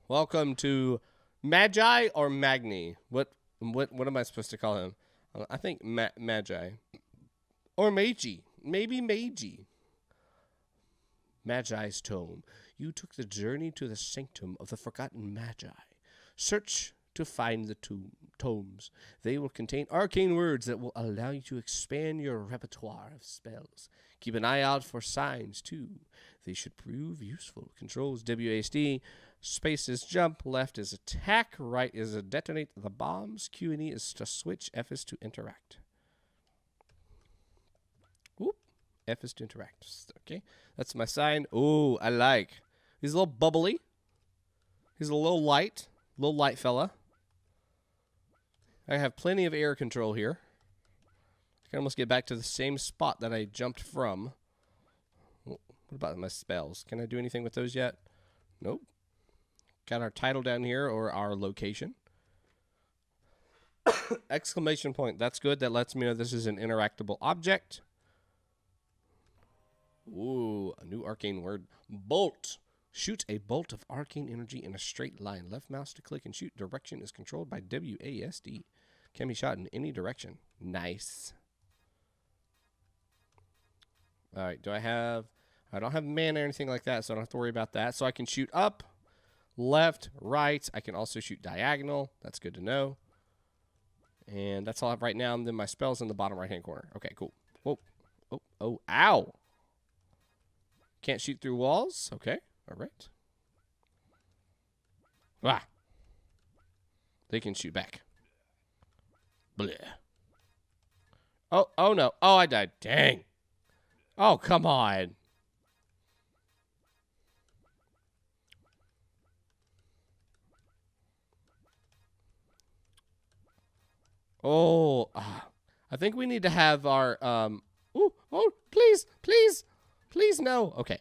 Welcome to Magi or Magni. What am I supposed to call him? I think Magi. Or Magi. Maybe Magi. Magi's Tome. You took the journey to the sanctum of the forgotten Magi. Search to find the tomes. They will contain arcane words that will allow you to expand your repertoire of spells. Keep an eye out for signs, too. They should prove useful. Controls WASD. Space is jump. Left is attack. Right is to detonate the bombs. Q and E is to switch. F is to interact. Whoop. F is to interact. Okay. That's my sign. Oh, I like. He's a little bubbly. He's a little light. Little light fella. I have plenty of air control here. I can almost get back to the same spot that I jumped from. What about my spells? Can I do anything with those yet? Nope. Got our title down here, or our location. Exclamation point. That's good. That lets me know this is an interactable object. Ooh, a new arcane word. Bolt. Shoot a bolt of arcane energy in a straight line. Left mouse to click and shoot. Direction is controlled by WASD. Can be shot in any direction. Nice. All right, I don't have mana or anything like that, so I don't have to worry about that. So I can shoot up, left, right. I can also shoot diagonal. That's good to know. And that's all I have right now. And then my spell's in the bottom right-hand corner. Okay, cool. Whoa. Oh, ow. Can't shoot through walls. Okay, all right. Ah. They can shoot back. Bleh. Oh no. Oh, I died. Dang. Oh, come on. Oh, I think we need to have our, please, no. Okay.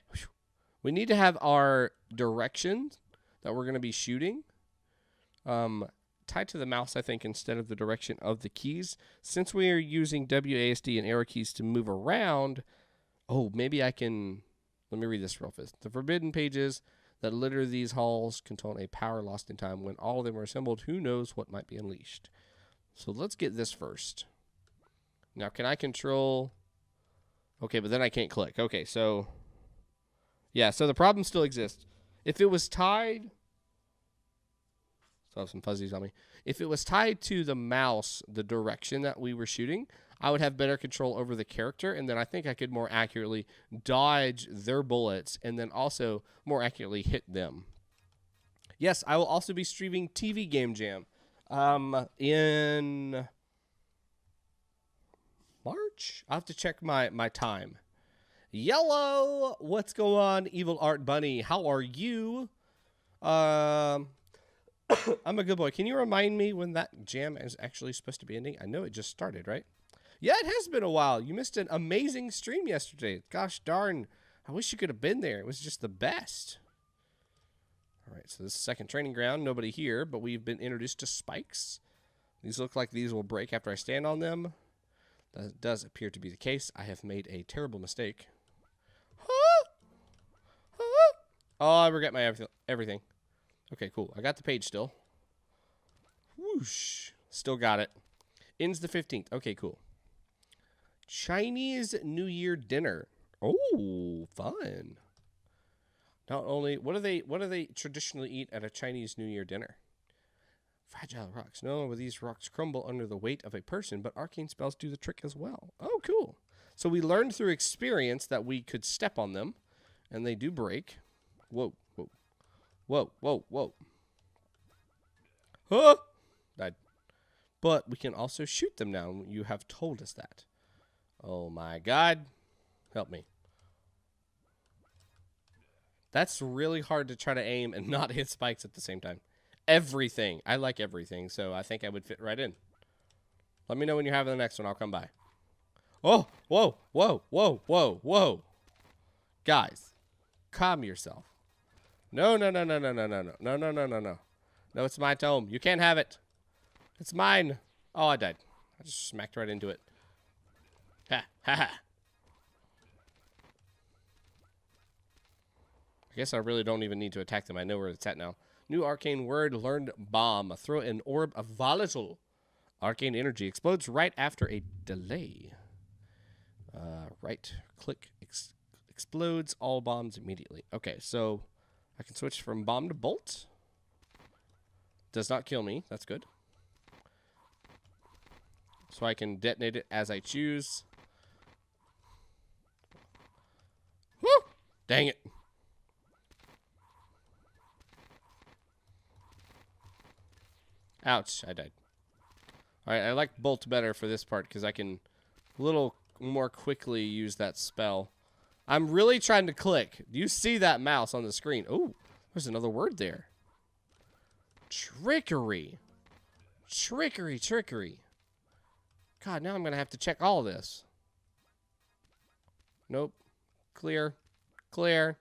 We need to have our directions that we're going to be shooting, tied to the mouse, I think, instead of the direction of the keys. Since we are using WASD and arrow keys to move around, maybe I can, let me read this real fast. The forbidden pages that litter these halls contain a power lost in time. When all of them are assembled, who knows what might be unleashed. So let's get this first. Now, can I control? Okay, but then I can't click. Okay, so, yeah, so the problem still exists. If it was tied, so I have some fuzzies on me. If it was tied to the mouse, the direction that we were shooting, I would have better control over the character, and then I think I could more accurately dodge their bullets and then also more accurately hit them. Yes, I will also be streaming TV Game Jam in March. I'll have to check my time. Yellow, what's going on? Evil Art Bunny, how are you? I'm a good boy. Can you remind me when that jam is actually supposed to be ending? I know it just started, right? Yeah, it has been a while. You missed an amazing stream yesterday. Gosh darn, I wish you could have been there. It was just the best. All right, so this is second training ground. Nobody here, but we've been introduced to spikes. These look like these will break after I stand on them. That does appear to be the case. I have made a terrible mistake. Oh, I regret my everything. Okay, cool. I got the page still. Whoosh. Still got it. Ends the 15th. Okay, cool. Chinese New Year dinner. Oh, fun. Not only, what do they traditionally eat at a Chinese New Year dinner? Fragile rocks. No, but these rocks crumble under the weight of a person, but arcane spells do the trick as well. Oh, cool. So we learned through experience that we could step on them, and they do break. Whoa, whoa, whoa, whoa, whoa. Huh! Died. But we can also shoot them now. You have told us that. Oh my God. Help me. That's really hard to try to aim and not hit spikes at the same time. Everything. I like everything, so I think I would fit right in. Let me know when you're having the next one. I'll come by. Oh, whoa, whoa, whoa, whoa, whoa. Guys, calm yourself. No, no, no, no, no, no, no, no, no, no, no, no, no. No, it's my tome. You can't have it. It's mine. Oh, I died. I just smacked right into it. Ha, ha, ha. I guess I really don't even need to attack them. I know where it's at now. New arcane word, learned bomb. Throw an orb of volatile arcane energy. Explodes right after a delay. Right click. Explodes all bombs immediately. Okay, so I can switch from bomb to bolt. Does not kill me. That's good. So I can detonate it as I choose. Woo! Dang it. Ouch, I died. Alright, I like bolt better for this part because I can a little more quickly use that spell. I'm really trying to click. You see that mouse on the screen. Oh, there's another word there. Trickery. Trickery, trickery. God, now I'm going to have to check all this. Nope. Clear. Clear.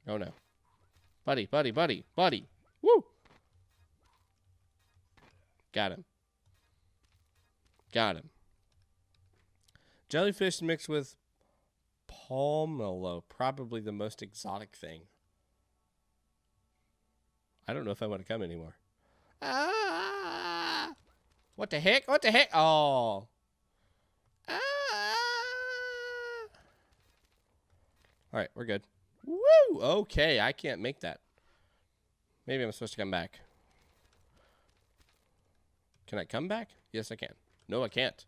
Oh, no. Buddy, buddy, buddy, buddy. Woo! Got him. Got him. Jellyfish mixed with pomelo. Probably the most exotic thing. I don't know if I want to come anymore. Ah! What the heck? What the heck? Oh. Ah! Alright, we're good. Woo! Okay, I can't make that. Maybe I'm supposed to come back. Can I come back? Yes, I can. No, I can't.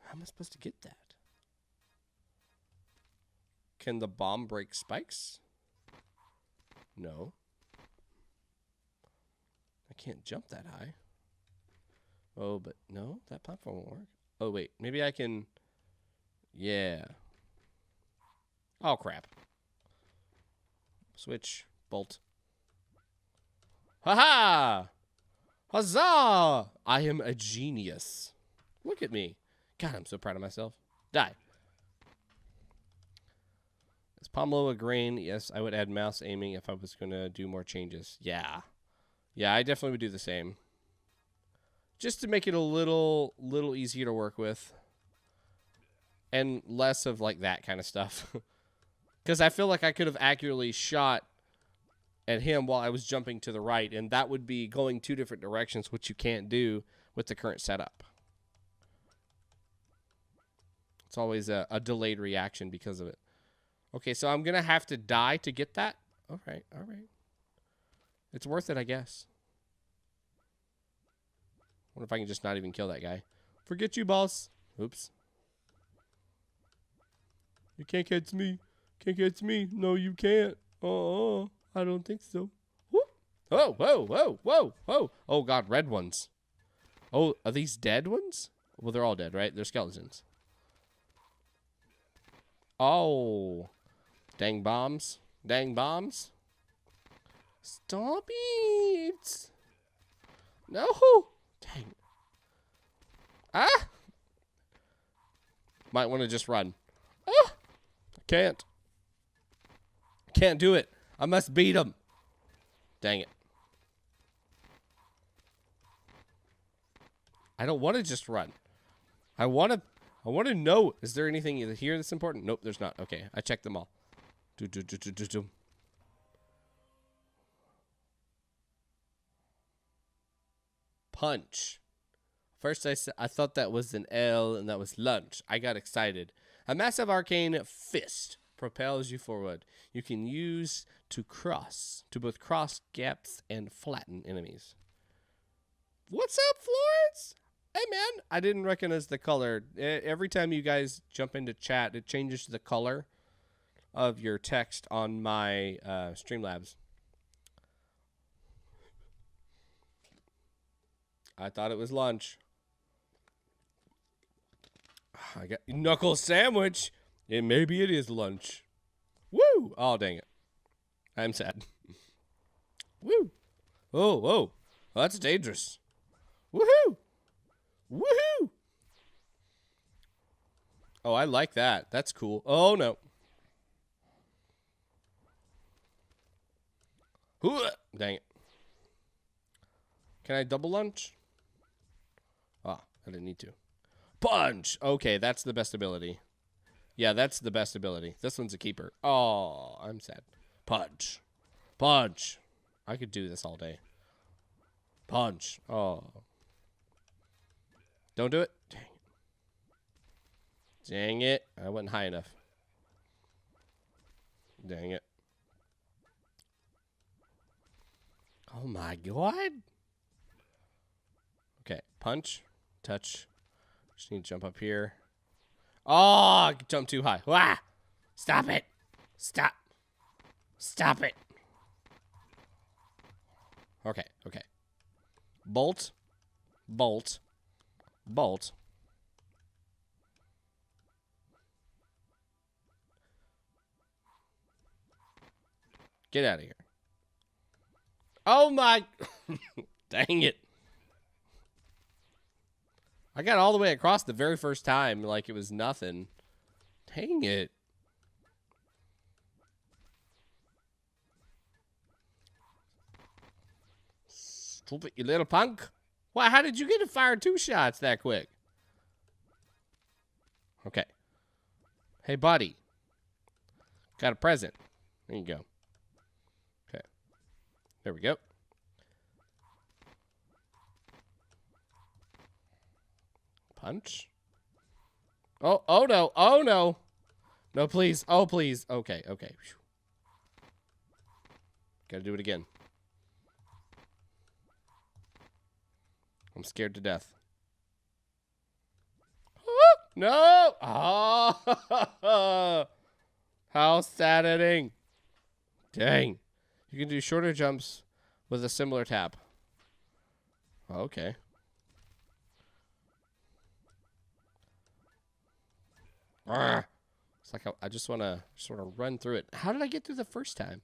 How am I supposed to get that? Can the bomb break spikes? No. I can't jump that high. Oh, but no, that platform won't work. Oh, wait. Maybe I can... Yeah. Oh, crap. Switch. Bolt. Ha-ha! Huzzah! I am a genius. Look at me. God, I'm so proud of myself. Die. Is pomelo a grain? Yes, I would add mouse aiming if I was going to do more changes. Yeah. Yeah, I definitely would do the same. Just to make it a little easier to work with. And less of, like, that kind of stuff. Because I feel like I could have accurately shot at him while I was jumping to the right, and that would be going two different directions, which you can't do with the current setup. It's always a delayed reaction because of it. Okay, so I'm going to have to die to get that? All right, all right. It's worth it, I guess. Wonder if I can just not even kill that guy. Forget you, boss. Oops. You can't catch me. Can't catch me. No, you can't. I don't think so. Whoop. Whoa, whoa, whoa, whoa, whoa. Oh, God, red ones. Oh, are these dead ones? Well, they're all dead, right? They're skeletons. Oh. Dang bombs. Dang bombs. Stop it. No. Dang. Ah. Might want to just run. Ah. I can't. I can't do it. I must beat him. Dang it. I don't want to just run. I want to know. Is there anything here that's important? Nope, there's not. Okay, I checked them all. Punch. First I thought that was an L and that was lunch. I got excited. A massive arcane fist propels you forward. You can use to both cross gaps and flatten enemies. What's up, Florence? Hey, man, I didn't recognize the color. Every time you guys jump into chat, it changes the color of your text on my Streamlabs. I thought it was lunch. I got knuckle sandwich. And maybe it is lunch. Woo! Oh, dang it. I'm sad. Woo! Oh, whoa. Oh, that's dangerous. Woohoo! Woohoo! Oh, I like that. That's cool. Oh, no. Dang it. Can I double lunge? Ah, I didn't need to. Punch! Okay, that's the best ability. Yeah, that's the best ability. This one's a keeper. Oh, I'm sad. Punch. Punch. I could do this all day. Punch. Oh. Don't do it. Dang it. Dang it. I wasn't high enough. Dang it. Oh my god. Okay. Punch. Touch. Just need to jump up here. Oh, I jumped too high. Wah! Stop it. Stop. Stop it. Okay. Okay. Bolt. Bolt. Bolt. Get out of here. Oh my. Dang it. I got all the way across the very first time like it was nothing. Dang it. Stupid, you little punk. Why, how did you get to fire 2 shots that quick? Okay. Hey, buddy. Got a present. There you go. Okay. There we go. Punch. Oh, oh no. Oh no. No, please. Oh, please. Okay, okay. Whew. Gotta do it again. I'm scared to death. No. Oh. How saddening. Dang. You can do shorter jumps with a similar tap. Okay. It's like I just want to sort of run through it. How did I get through the first time?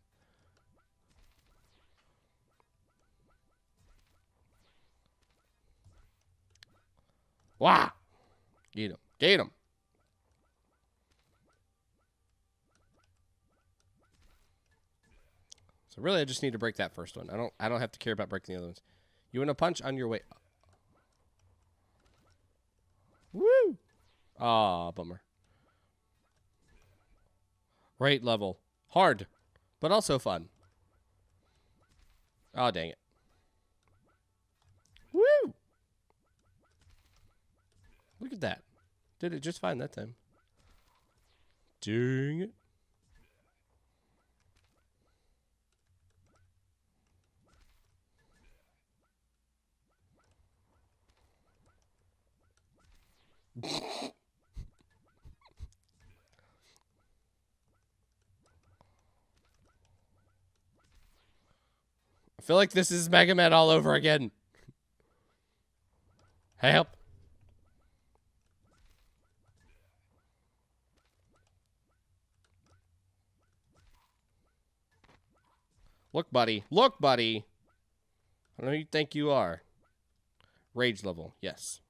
Wow. Get him. Get him. So really I just need to break that first one. I don't have to care about breaking the other ones. You want to punch on your way. Woo. Ah, bummer. Right level. Hard, but also fun. Oh, dang it. Woo! Look at that. Did it just fine that time. Dang it. I feel like this is Mega Man all over again. Help. Look, buddy. Look, buddy. I don't know who you think you are. Rage level. Yes.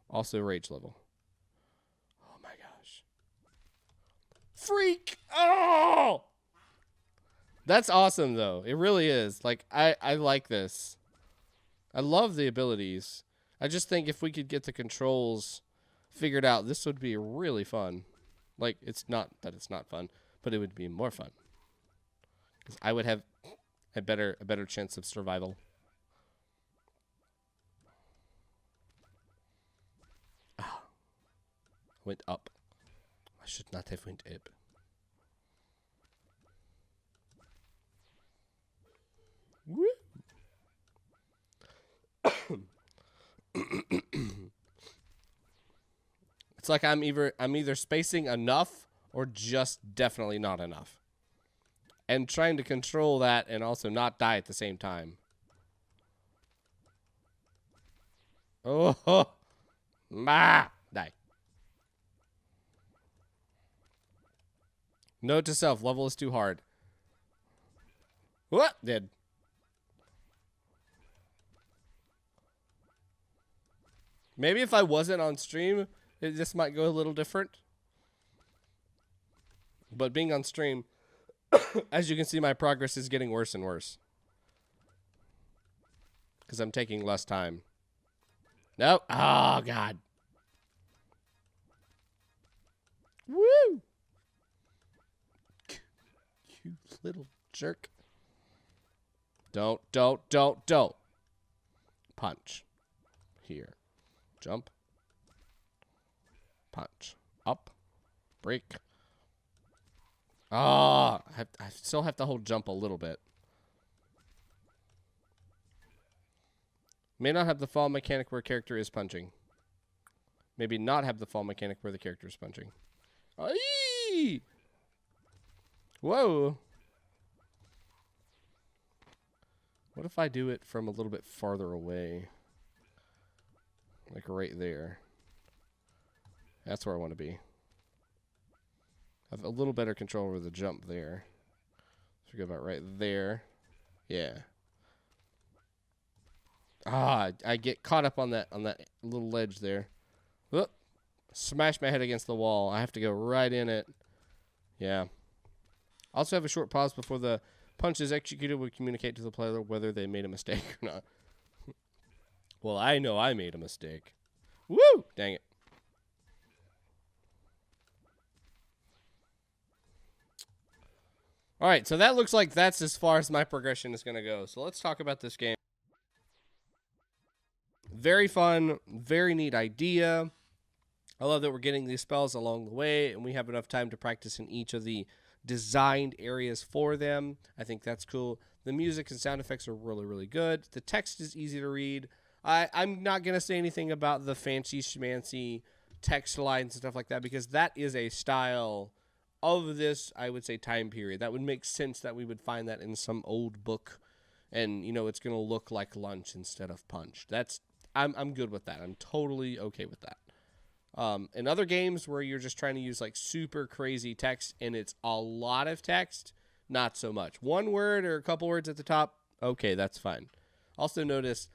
Also rage level. Oh, my gosh. Freak. Oh! That's awesome, though. It really is. Like, I like this. I love the abilities. I just think if we could get the controls figured out, this would be really fun. Like, it's not that it's not fun, but it would be more fun. Because I would have a better chance of survival. Ah. Went up. I should not have went up. Woo! It's like I'm either spacing enough or just definitely not enough. And trying to control that and also not die at the same time. Oh, die. Note to self, level is too hard. What? Did. Maybe if I wasn't on stream, this might go a little different. But being on stream, as you can see, my progress is getting worse and worse. Because I'm taking less time. Nope. Oh, God. Woo! You little jerk. Don't. Punch. Here. Jump. Punch. Up. Break. Ah, I still have to hold jump a little bit. May not have the fall mechanic where character is punching. Maybe not have the fall mechanic where the character is punching. Aye! Whoa. What if I do it from a little bit farther away? Like right there. That's where I want to be. I have a little better control over the jump there. So we go about right there. Yeah. Ah, I get caught up on that little ledge there. Whoop. Smash my head against the wall. I have to go right in it. Yeah. Also have a short pause before the punch is executed. Would communicate to the player whether they made a mistake or not. Well, I know I made a mistake. Woo! Dang it. All right, so that looks like that's as far as my progression is going to go. So let's talk about this game. Very fun, very neat idea. I love that we're getting these spells along the way, and we have enough time to practice in each of the designed areas for them. I think that's cool. The music and sound effects are really, really good. The text is easy to read. I'm not going to say anything about the fancy schmancy text lines and stuff like that, because that is a style of this, I would say, time period. That would make sense that we would find that in some old book, and, you know, it's going to look like lunch instead of punch. I'm good with that. I'm totally okay with that. In other games where you're just trying to use like super crazy text and it's a lot of text, not so much. One word or a couple words at the top, okay, that's fine. Also notice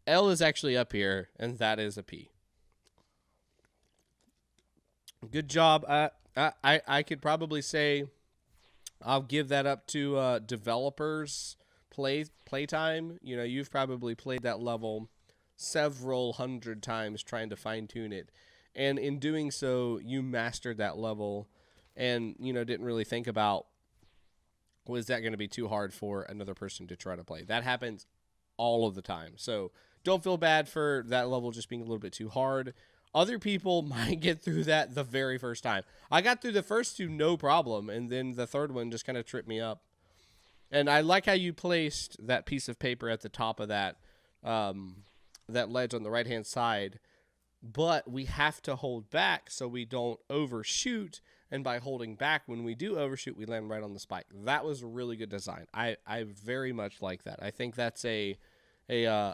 L is actually up here, and that is a P. Good job. I could probably say I'll give that up to developers' playtime. You know, you've probably played that level several hundred times trying to fine-tune it. And in doing so, you mastered that level and, you know, didn't really think about, was that going to be too hard for another person to try to play? That happens all of the time. So don't feel bad for that level just being a little bit too hard. Other people might get through that the very first time. I got through the first two no problem, and then the third one just kind of tripped me up. And I like how you placed that piece of paper at the top of that that ledge on the right-hand side. But we have to hold back so we don't overshoot. And by holding back, when we do overshoot, we land right on the spike. That was a really good design. I very much like that. I think that's a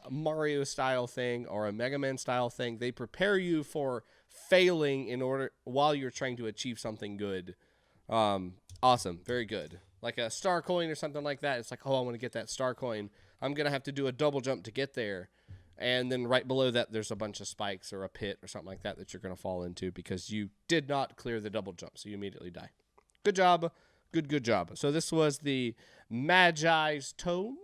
Mario-style thing or a Mega Man-style thing. They prepare you for failing in order while you're trying to achieve something good. Awesome. Very good. Like a star coin or something like that. It's like, oh, I want to get that star coin. I'm going to have to do a double jump to get there. And then right below that, there's a bunch of spikes or a pit or something like that you're going to fall into because you did not clear the double jump, so you immediately die. Good job. Good job. So this was the Magi's Tome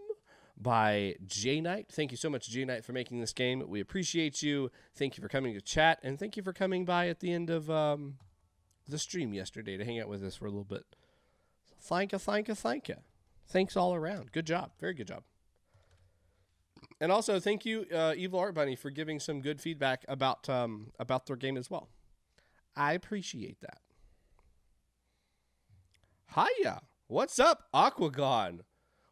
by Nite. Thank you so much, Nite, for making this game. We appreciate you. Thank you for coming to chat, and thank you for coming by at the end of the stream yesterday to hang out with us for a little bit. Thank you. Thanks all around. Good job. Very good job. And also, thank you, Evil Art Bunny, for giving some good feedback about their game as well. I appreciate that. Hiya. What's up, Aquagon?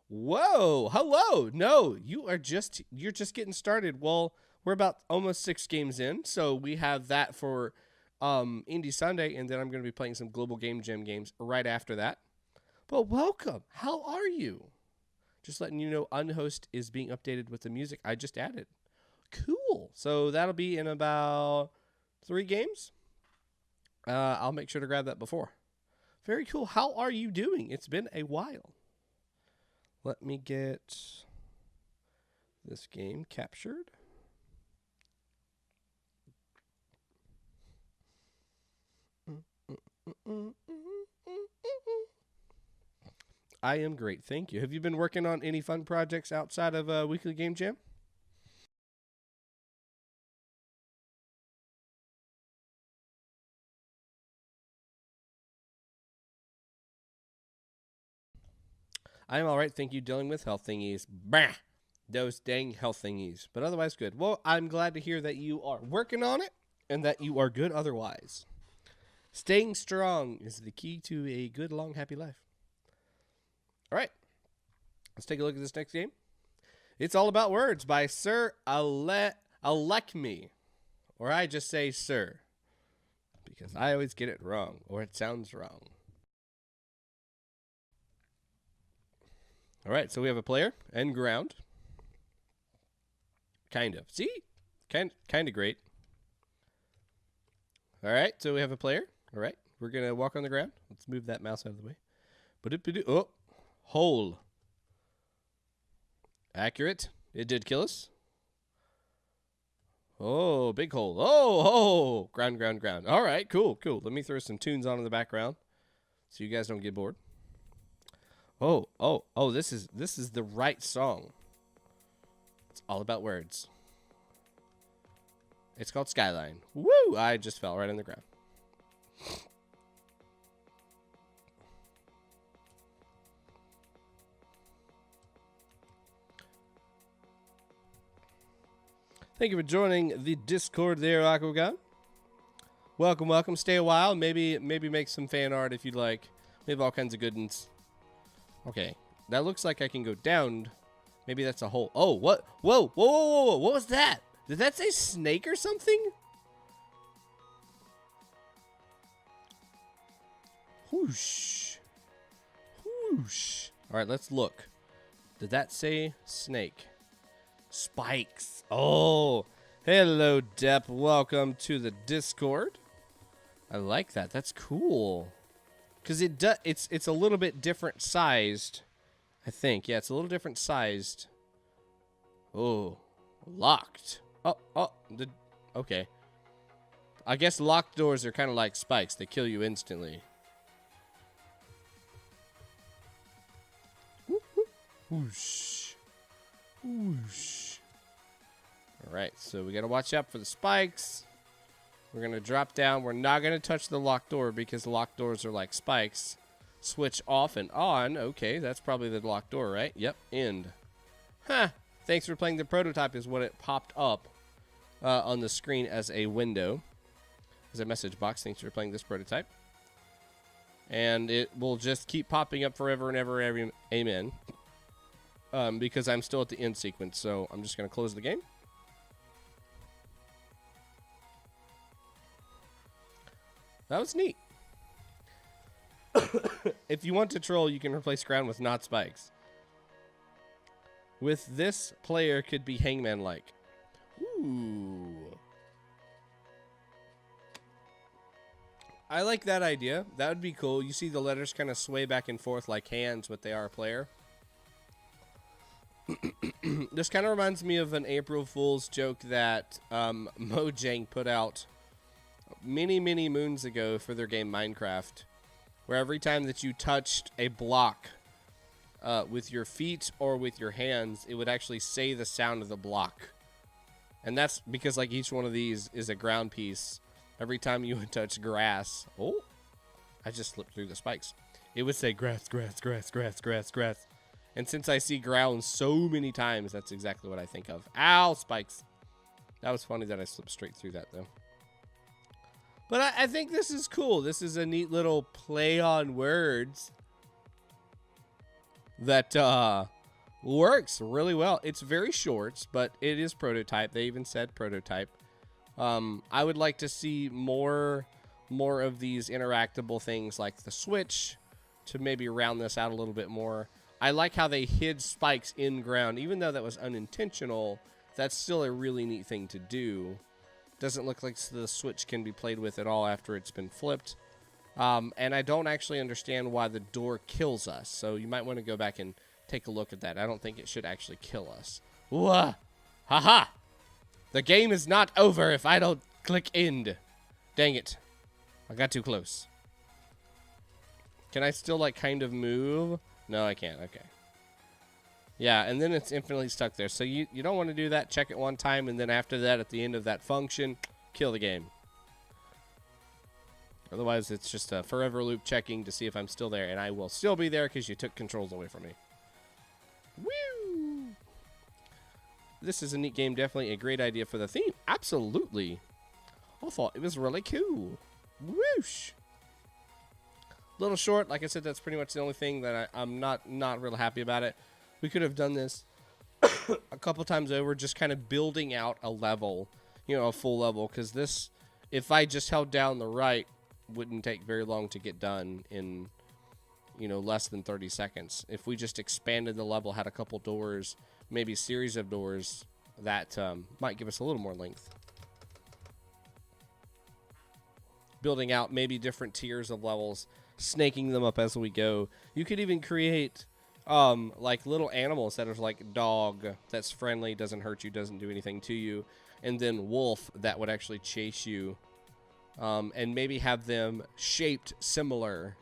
Whoa. Hello. No, you're just getting started. Well, we're about almost 6 games in, so we have that for Indie Sunday, and then I'm going to be playing some Global Game Jam games right after that. But welcome. How are you? Just letting you know, Unhost is being updated with the music I just added. Cool. So that'll be in about 3 games. I'll make sure to grab that before. Very cool. How are you doing? It's been a while. Let me get this game captured. I am great, thank you. Have you been working on any fun projects outside of Weekly Game Jam? I am all right, thank you. Dealing with health thingies. Bah! Those dang health thingies. But otherwise good. Well, I'm glad to hear that you are working on it and that you are good otherwise. Staying strong is the key to a good, long, happy life. All right. Let's take a look at this next game. It's All About Words by SirAlechmi. Or I just say Sir, because I always get it wrong, or it sounds wrong. All right, so we have a player and ground. Kind of. See? Kind of great. All right, so we have a player. All right, we're going to walk on the ground. Let's move that mouse out of the way. Oh, hole. Accurate. It did kill us. Oh, big hole. Oh, ground. All right, cool. Let me throw some tunes on in the background so you guys don't get bored. Oh, this is the right song. It's all about words. It's called Skyline. Woo! I just fell right on the ground. Thank you for joining the Discord there, Aquagon. Welcome. Stay a while. Maybe make some fan art if you'd like. We have all kinds of good ones. Okay, that looks like I can go down. Maybe that's a hole. Oh, what? Whoa. What was that? Did that say snake or something? Whoosh. All right, let's look. Did that say snake? Spikes. Oh, hello, Depp. Welcome to the Discord. I like that. That's cool. Because it's a little bit different sized, I think. Yeah, it's a little different sized. Oh, locked. Okay. I guess locked doors are kind of like spikes. They kill you instantly. Whoosh. All right, so we got to watch out for the spikes. We're going to drop down. We're not going to touch the locked door because locked doors are like spikes. Switch off and on. Okay, that's probably the locked door, right? Yep, end. Huh. Thanks for playing the prototype is what it popped up on the screen as a window. As a message box. Thanks for playing this prototype. And it will just keep popping up forever and ever. Amen. Because I'm still at the end sequence. So I'm just going to close the game. That was neat. If you want to troll, you can replace ground with not spikes. With this, player could be Hangman-like. Ooh. I like that idea. That would be cool. You see the letters kind of sway back and forth like hands, but they are a player. This kind of reminds me of an April Fool's joke that Mojang put out many moons ago for their game Minecraft, where every time that you touched a block with your feet or with your hands, it would actually say the sound of the block. And that's because like each one of these is a ground piece. Every time you would touch grass, oh, I just slipped through the spikes. It would say grass. And since I see ground so many times, that's exactly what I think of. Ow, spikes. That was funny that I slipped straight through that though. But I think this is cool. This is a neat little play on words that works really well. It's very short, but it is prototype. They even said prototype. I would like to see more of these interactable things like the switch to maybe round this out a little bit more. I like how they hid spikes in ground. Even though that was unintentional, that's still a really neat thing to do. Doesn't look like the switch can be played with at all after it's been flipped. And I don't actually understand why the door kills us. So you might want to go back and take a look at that. I don't think it should actually kill us. Wah! Haha! The game is not over if I don't click end. Dang it. I got too close. Can I still, like, kind of move? No, I can't. Okay. Yeah, and then it's infinitely stuck there. So you don't want to do that. Check it one time, and then after that, at the end of that function, kill the game. Otherwise, it's just a forever loop checking to see if I'm still there, and I will still be there because you took controls away from me. Woo! This is a neat game. Definitely a great idea for the theme. Absolutely. I thought it was really cool. Whoosh! Little short. Like I said, that's pretty much the only thing that I'm not real happy about it. We could have done this a couple times over, just kind of building out a level, you know, a full level. Because this, if I just held down the right, wouldn't take very long to get done in, you know, less than 30 seconds. If we just expanded the level, had a couple doors, maybe a series of doors, that might give us a little more length. Building out maybe different tiers of levels, snaking them up as we go. You could even create like little animals that are like dog, that's friendly, doesn't hurt you, doesn't do anything to you, and then wolf that would actually chase you, and maybe have them shaped similar,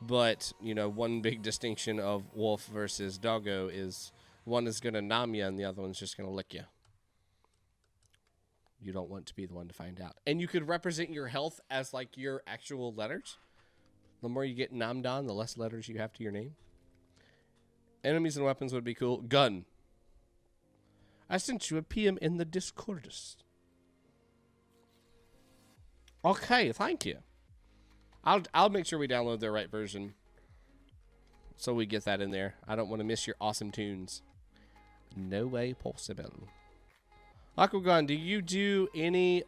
but you know, one big distinction of wolf versus doggo is one is gonna nom you and the other one's just gonna lick you. You don't want to be the one to find out. And you could represent your health as like your actual letters. The more you get nommed on, the less letters you have to your name. Enemies and weapons would be cool. Gun. I sent you a PM in the Discordist. Okay, thank you. I'll make sure we download the right version so we get that in there. I don't want to miss your awesome tunes. No way possible. Aquagon, do you do any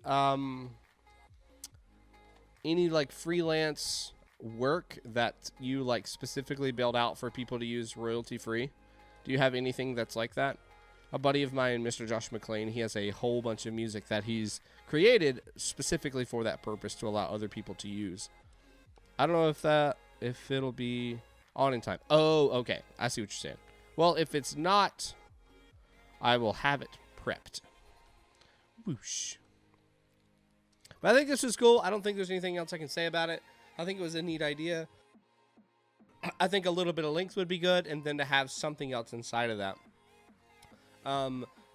like freelance work that you like specifically build out for people to use royalty free? Do you have anything that's like that? A buddy of mine, Mr. Josh McLean, he has a whole bunch of music that he's created specifically for that purpose to allow other people to use. I don't know if it'll be on in time. Oh, okay. I see what you're saying. Well, if it's not, I will have it prepped. Whoosh. But I think this was cool. I don't think there's anything else I can say about it. I think it was a neat idea. I think a little bit of length would be good, and then to have something else inside of that.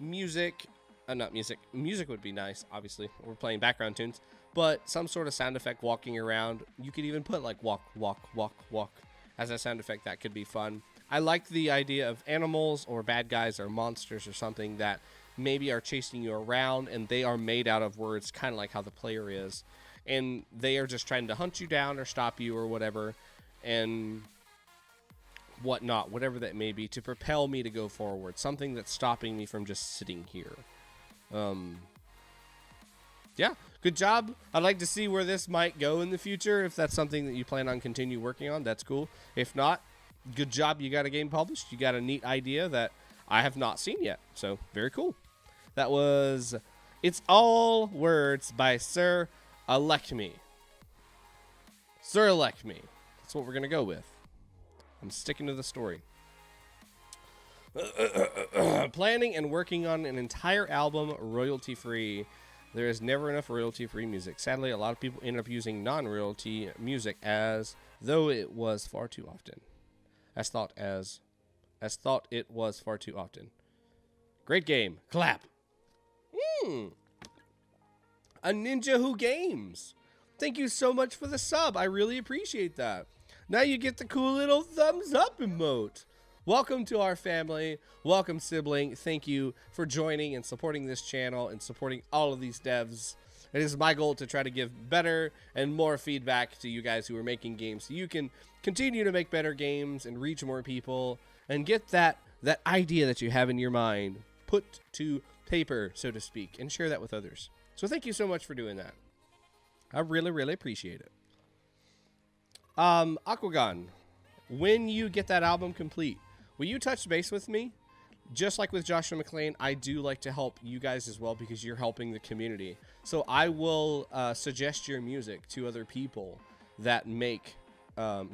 Music would be nice, obviously. We're playing background tunes. But some sort of sound effect walking around. You could even put like walk, walk, walk, walk as a sound effect. That could be fun. I like the idea of animals or bad guys or monsters or something that maybe are chasing you around, and they are made out of words, kind of like how the player is, and they are just trying to hunt you down or stop you or whatever and whatnot, whatever that may be, to propel me to go forward, something that's stopping me from just sitting here. Yeah, good job. I'd like to see where this might go in the future. If that's something that you plan on continue working on, that's cool. If not, good job, you got a game published. You got a neat idea that I have not seen yet, so very cool. That was It's All Words by SirAlechmi. SirAlechmi. That's what we're going to go with. I'm sticking to the story. Planning and working on an entire album royalty-free. There is never enough royalty-free music. Sadly, a lot of people end up using non-royalty music as though it was far too often. As thought it was far too often. Great game. Clap. A Ninja Who Games. Thank you so much for the sub. I really appreciate that. Now you get the cool little thumbs up emote. Welcome to our family. Welcome, sibling. Thank you for joining and supporting this channel and supporting all of these devs. It is my goal to try to give better and more feedback to you guys who are making games, so you can continue to make better games and reach more people and get that idea that you have in your mind put to paper, so to speak, and share that with others. So thank you so much for doing that. I really, really appreciate it. Aquagon, when you get that album complete, will you touch base with me? Just like with Joshua McClain, I do like to help you guys as well because you're helping the community. So I will suggest your music to other people that make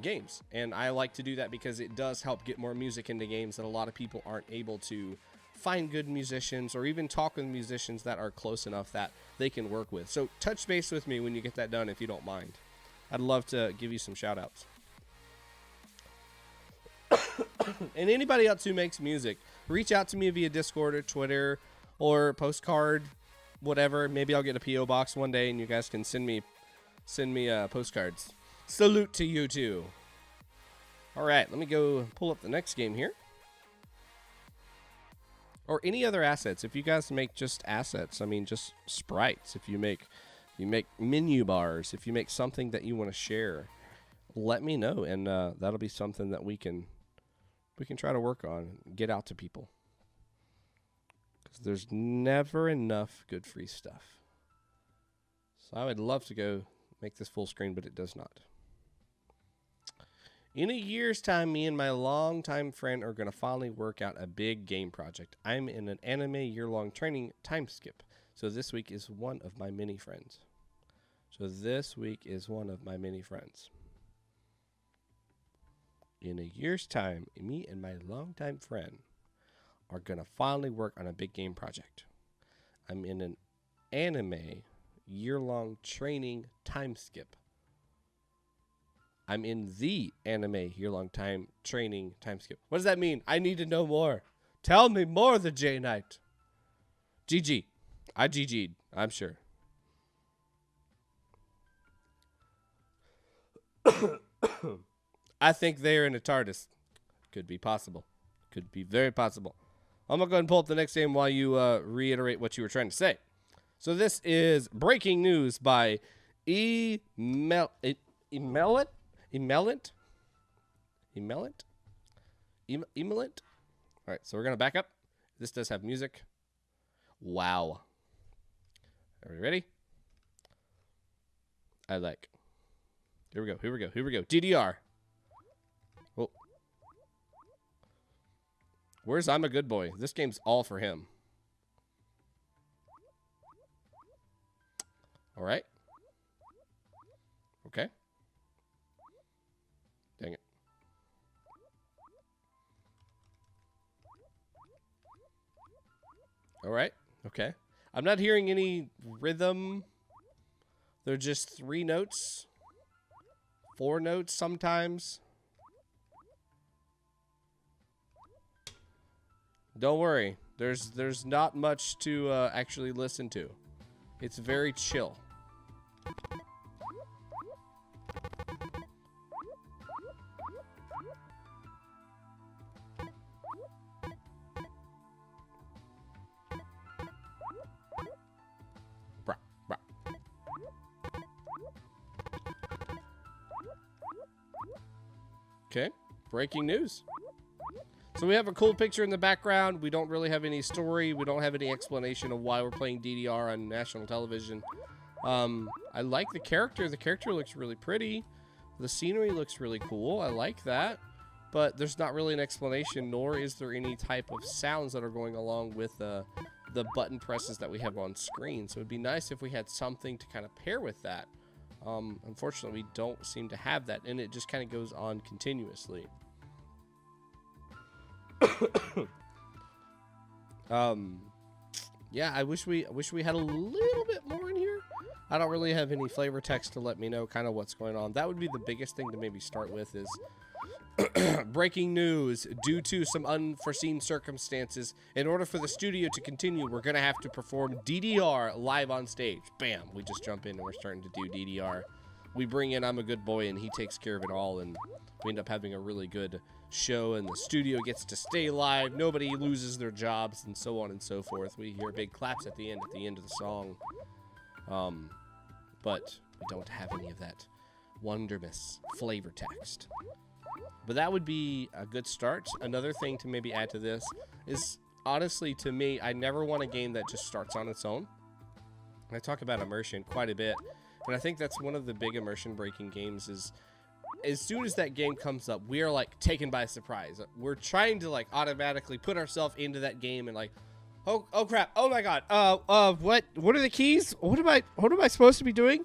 games. And I like to do that because it does help get more music into games that a lot of people aren't able to find good musicians or even talk with musicians that are close enough that they can work with. So touch base with me when you get that done if you don't mind. I'd love to give you some shout outs. And anybody else who makes music, reach out to me via Discord or Twitter or postcard, whatever. Maybe I'll get a P.O. box one day and you guys can send me postcards. Salute to you too. All right, let me go pull up the next game here. Or any other assets. If you guys make just assets, I mean just sprites. If you make menu bars, if you make something that you want to share, let me know, and that'll be something that we can try to work on, get out to people. Because there's never enough good free stuff. So I would love to go make this full screen, but it does not. In a year's time, me and my longtime friend are going to finally work out a big game project. I'm in an anime year-long training time skip. So this week is one of my many friends. In a year's time, me and my longtime friend are going to finally work on a big game project. I'm in an anime year-long training time skip. I'm in the anime year-long training time skip. What does that mean? I need to know more. Tell me more, the J Knight. GG. I GG'd, I'm sure. I think they're in a TARDIS. Could be possible. Could be very possible. I'm going to go ahead and pull up the next game while you reiterate what you were trying to say. So this is breaking news by emelent. All right, so we're going to back up. This does have music. Wow. Are we ready? I like. Here we go. DDR. Oh. Where's I'm a Good Boy? This game's all for him. All right. Okay. Dang it. All right. Okay. I'm not hearing any rhythm. They're just 3 notes. 4 notes sometimes. Don't worry. There's not much to actually listen to. It's very chill. Okay, breaking news. So we have a cool picture in the background. We don't really have any story. We don't have any explanation of why we're playing DDR on national television. I like the character. The character looks really pretty. The scenery looks really cool. I like that. But there's not really an explanation, nor is there any type of sounds that are going along with the button presses that we have on screen. So it'd be nice if we had something to kind of pair with that. Unfortunately, we don't seem to have that, and it just kind of goes on continuously. Yeah, I wish we had a little bit more in here. I don't really have any flavor text to let me know kind of what's going on. That would be the biggest thing to maybe start with is breaking news. Due to some unforeseen circumstances, in order for the studio to continue, we're going to have to perform DDR live on stage. Bam, we just jump in and we're starting to do DDR. We bring in I'm a Good Boy and he takes care of it all, and we end up having a really good show, and the studio gets to stay live. Nobody loses their jobs, and so on and so forth. We hear big claps at the end of the song. But we don't have any of that wonderous flavor text. But that would be a good start. Another thing to maybe add to this is, honestly, to me, I never want a game that just starts on its own. I talk about immersion quite a bit, and I think that's one of the big immersion breaking games is as soon as that game comes up, we are like taken by surprise. We're trying to like automatically put ourselves into that game and like, oh crap, oh my god, what are the keys? What am I supposed to be doing?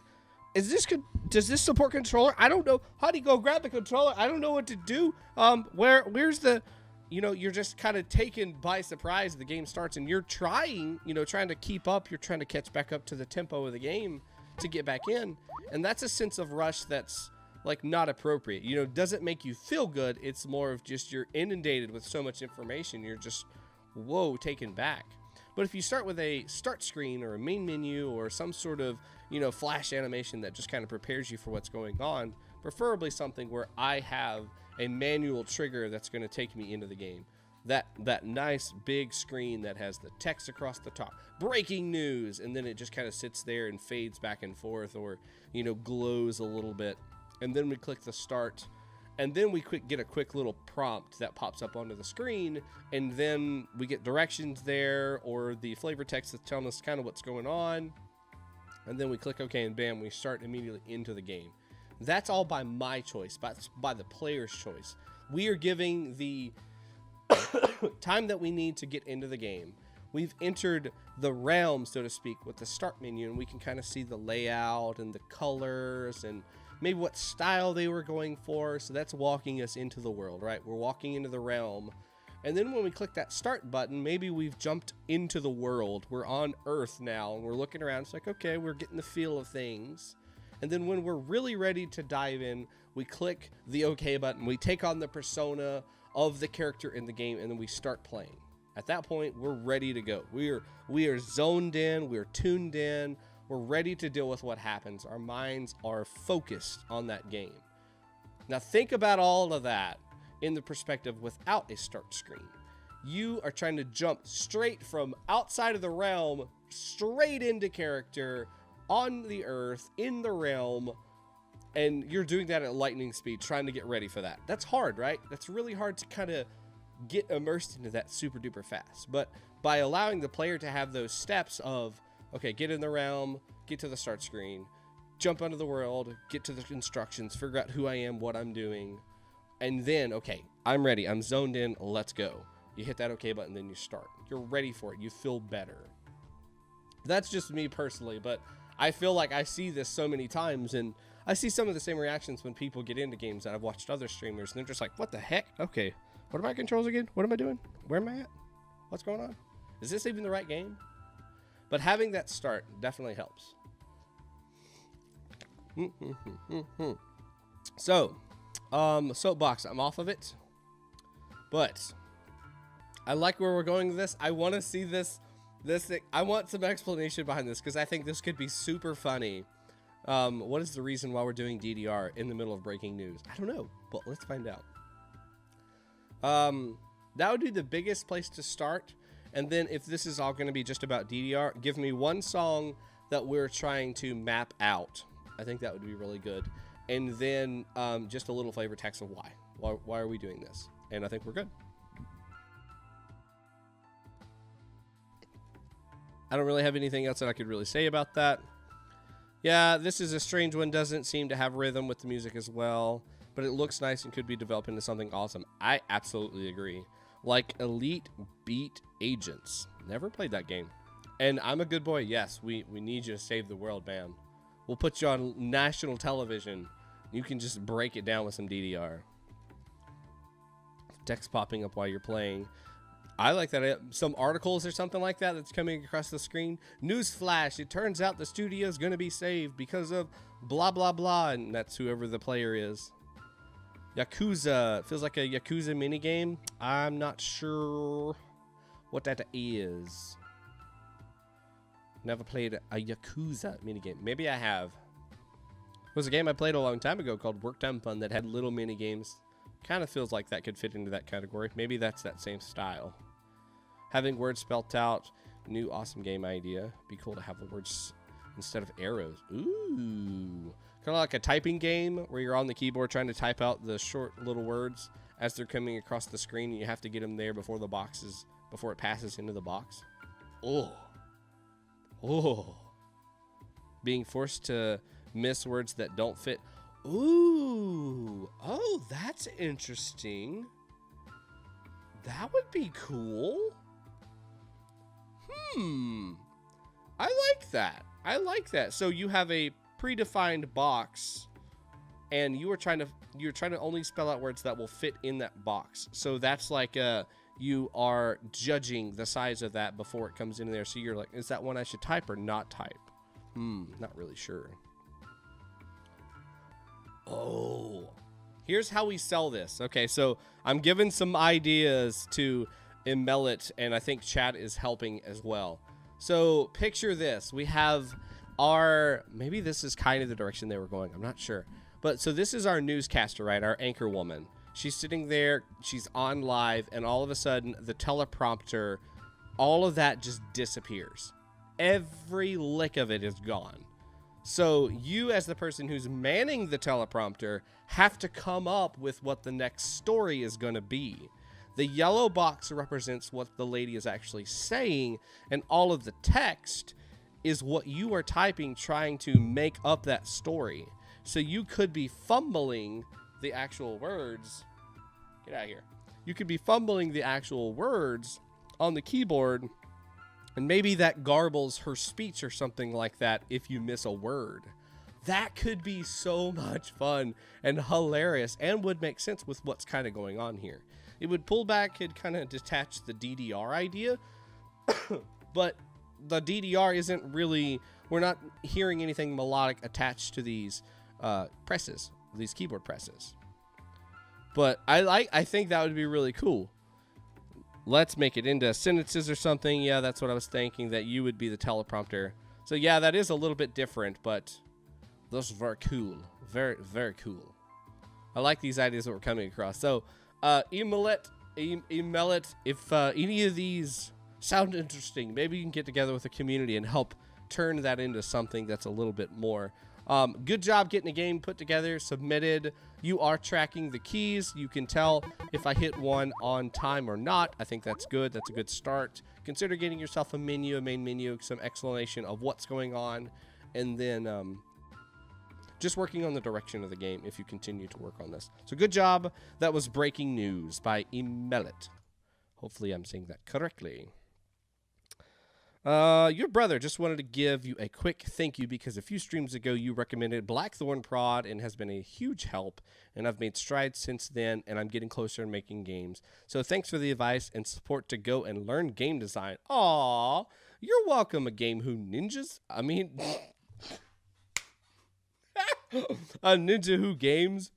Does this support controller? I don't know. How do you go grab the controller? I don't know what to do. Where's the, you're just kind of taken by surprise. The game starts and you're trying to keep up. You're trying to catch back up to the tempo of the game to get back in. And that's a sense of rush that's like not appropriate. Doesn't make you feel good. It's more of just you're inundated with so much information. You're just, whoa, taken back. But if you start with a start screen or a main menu or some sort of, flash animation that just kind of prepares you for what's going on, preferably something where I have a manual trigger that's going to take me into the game. That nice big screen that has the text across the top, breaking news, and then it just kind of sits there and fades back and forth or, glows a little bit. And then we click the start, and then we get a quick little prompt that pops up onto the screen, and then we get directions there or the flavor text that's telling us kind of what's going on. And then we click OK, and bam, we start immediately into the game. That's all by my choice, by the player's choice. We are giving the time that we need to get into the game. We've entered the realm, so to speak, with the start menu, and we can kind of see the layout and the colors and maybe what style they were going for. So that's walking us into the world, right? We're walking into the realm. And then when we click that start button, maybe we've jumped into the world. We're on Earth now, and we're looking around. It's like, okay, we're getting the feel of things. And then when we're really ready to dive in, we click the OK button. We take on the persona of the character in the game, and then we start playing. At that point, we're ready to go. We are zoned in. We're tuned in. We're ready to deal with what happens. Our minds are focused on that game. Now think about all of that in the perspective without a start screen. You are trying to jump straight from outside of the realm, straight into character, on the earth, in the realm, and you're doing that at lightning speed, trying to get ready for that. That's hard, right? That's really hard to kind of get immersed into that super duper fast. But by allowing the player to have those steps of, okay, get in the realm, get to the start screen, jump onto the world, get to the instructions, figure out who I am, what I'm doing, and then, okay, I'm ready. I'm zoned in. Let's go. You hit that OK button, then you start. You're ready for it. You feel better. That's just me personally, but I feel like I see this so many times, and I see some of the same reactions when people get into games that I've watched other streamers, and they're just like, what the heck? Okay, what are my controls again? What am I doing? Where am I at? What's going on? Is this even the right game? But having that start definitely helps. So, soapbox, I'm off of it, but I like where we're going with this. I want to see this thing. I want some explanation behind this because I think this could be super funny. What is the reason why we're doing DDR in the middle of breaking news? I don't know, but let's find out. That would be the biggest place to start. And then if this is all going to be just about DDR, give me one song that we're trying to map out. I think that would be really good. And then just a little flavor text of why. Why are we doing this? And I think we're good. I don't really have anything else that I could really say about that. Yeah, this is a strange one. Doesn't seem to have rhythm with the music as well. But it looks nice and could be developed into something awesome. I absolutely agree. Like Elite Beat Agents. Never played that game. And I'm a good boy. Yes, we need you to save the world, man. We'll put you on national television. You can just break it down with some DDR. Text popping up while you're playing. I like that. Some articles or something like that that's coming across the screen. Newsflash, it turns out the studio is going to be saved because of blah, blah, blah. And that's whoever the player is. Yakuza. It feels like a Yakuza minigame. I'm not sure what that is. Never played a Yakuza minigame. Maybe I have. It was a game I played a long time ago called Work Time Fun that had little minigames. Kind of feels like that could fit into that category. Maybe that's that same style. Having words spelt out. New awesome game idea. Be cool to have the words instead of arrows. Ooh. Kind of like a typing game where you're on the keyboard trying to type out the short little words as they're coming across the screen. And you have to get them there before it passes into the box. Oh. Oh. being forced to miss words that don't fit. Ooh. Oh, that's interesting. That would be cool. I like that. I like that. So you have a predefined box, and you're trying to only spell out words that will fit in that box. So that's like you are judging the size of that before it comes in there. So you're like, is that one I should type or not type? Not really sure. Oh, here's how we sell this. Okay, so I'm giving some ideas to emelent, and I think chat is helping as well. So picture this. We have maybe this is kind of the direction they were going. I'm not sure. But so this is our newscaster, right? Our anchor woman. She's sitting there. She's on live. And all of a sudden, the teleprompter, all of that just disappears. Every lick of it is gone. So you, as the person who's manning the teleprompter, have to come up with what the next story is going to be. The yellow box represents what the lady is actually saying, and all of the text is what you are typing, trying to make up that story. So you could be fumbling the actual words. Get out of here. You could be fumbling the actual words on the keyboard, and maybe that garbles her speech or something like that if you miss a word. That could be so much fun and hilarious, and would make sense with what's kind of going on here. It would pull back and kind of detach the DDR idea, but the DDR isn't really, we're not hearing anything melodic attached to these presses, these keyboard presses. But I think that would be really cool. Let's make it into sentences or something. Yeah, that's what I was thinking, that you would be the teleprompter. So yeah, that is a little bit different, but those are very cool. Very, very cool. I like these ideas that we're coming across. So emelent, if any of these sound interesting, maybe you can get together with the community and help turn that into something that's a little bit more. Good job getting a game put together, submitted. You are tracking the keys. You can tell if I hit one on time or not. I think that's good. That's a good start. Consider getting yourself a menu, a main menu, some explanation of what's going on, and then just working on the direction of the game if you continue to work on this. So good job. That was breaking news by emelent. Hopefully I'm saying that correctly. Your brother just wanted to give you a quick thank you because a few streams ago you recommended Blackthorn Prod and has been a huge help, and I've made strides since then, and I'm getting closer to making games. So thanks for the advice and support to go and learn game design. Aw, you're welcome, a game who ninjas. I mean, a Ninja Who Games.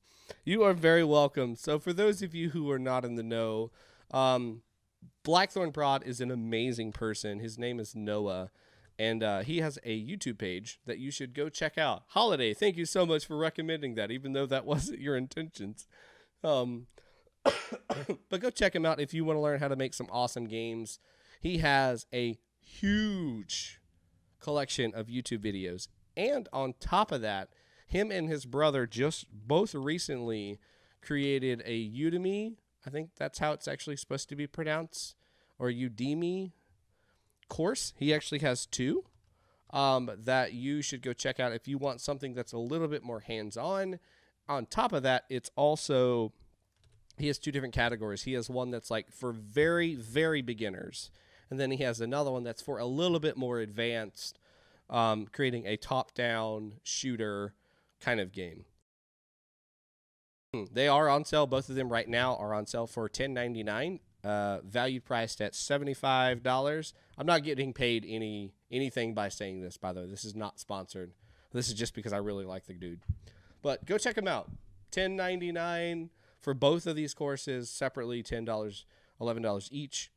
You are very welcome. So for those of you who are not in the know, Blackthorn Prod is an amazing person. His name is Noah, and he has a YouTube page that you should go check out. Holiday, thank you so much for recommending that, even though that wasn't your intentions. But go check him out if you want to learn how to make some awesome games. He has a huge collection of YouTube videos, and on top of that, him and his brother just both recently created a Udemy, I think that's how it's actually supposed to be pronounced, or Udemy course. He actually has two that you should go check out if you want something that's a little bit more hands-on. On top of that, it's also, he has two different categories. He has one that's like for very, very beginners, and then he has another one that's for a little bit more advanced, creating a top-down shooter kind of game. They are on sale. Both of them right now are on sale for $10.99, value priced at $75. I'm not getting paid anything by saying this, by the way. This is not sponsored. This is just because I really like the dude. But go check him out. $10.99 for both of these courses separately, $10, $11 each.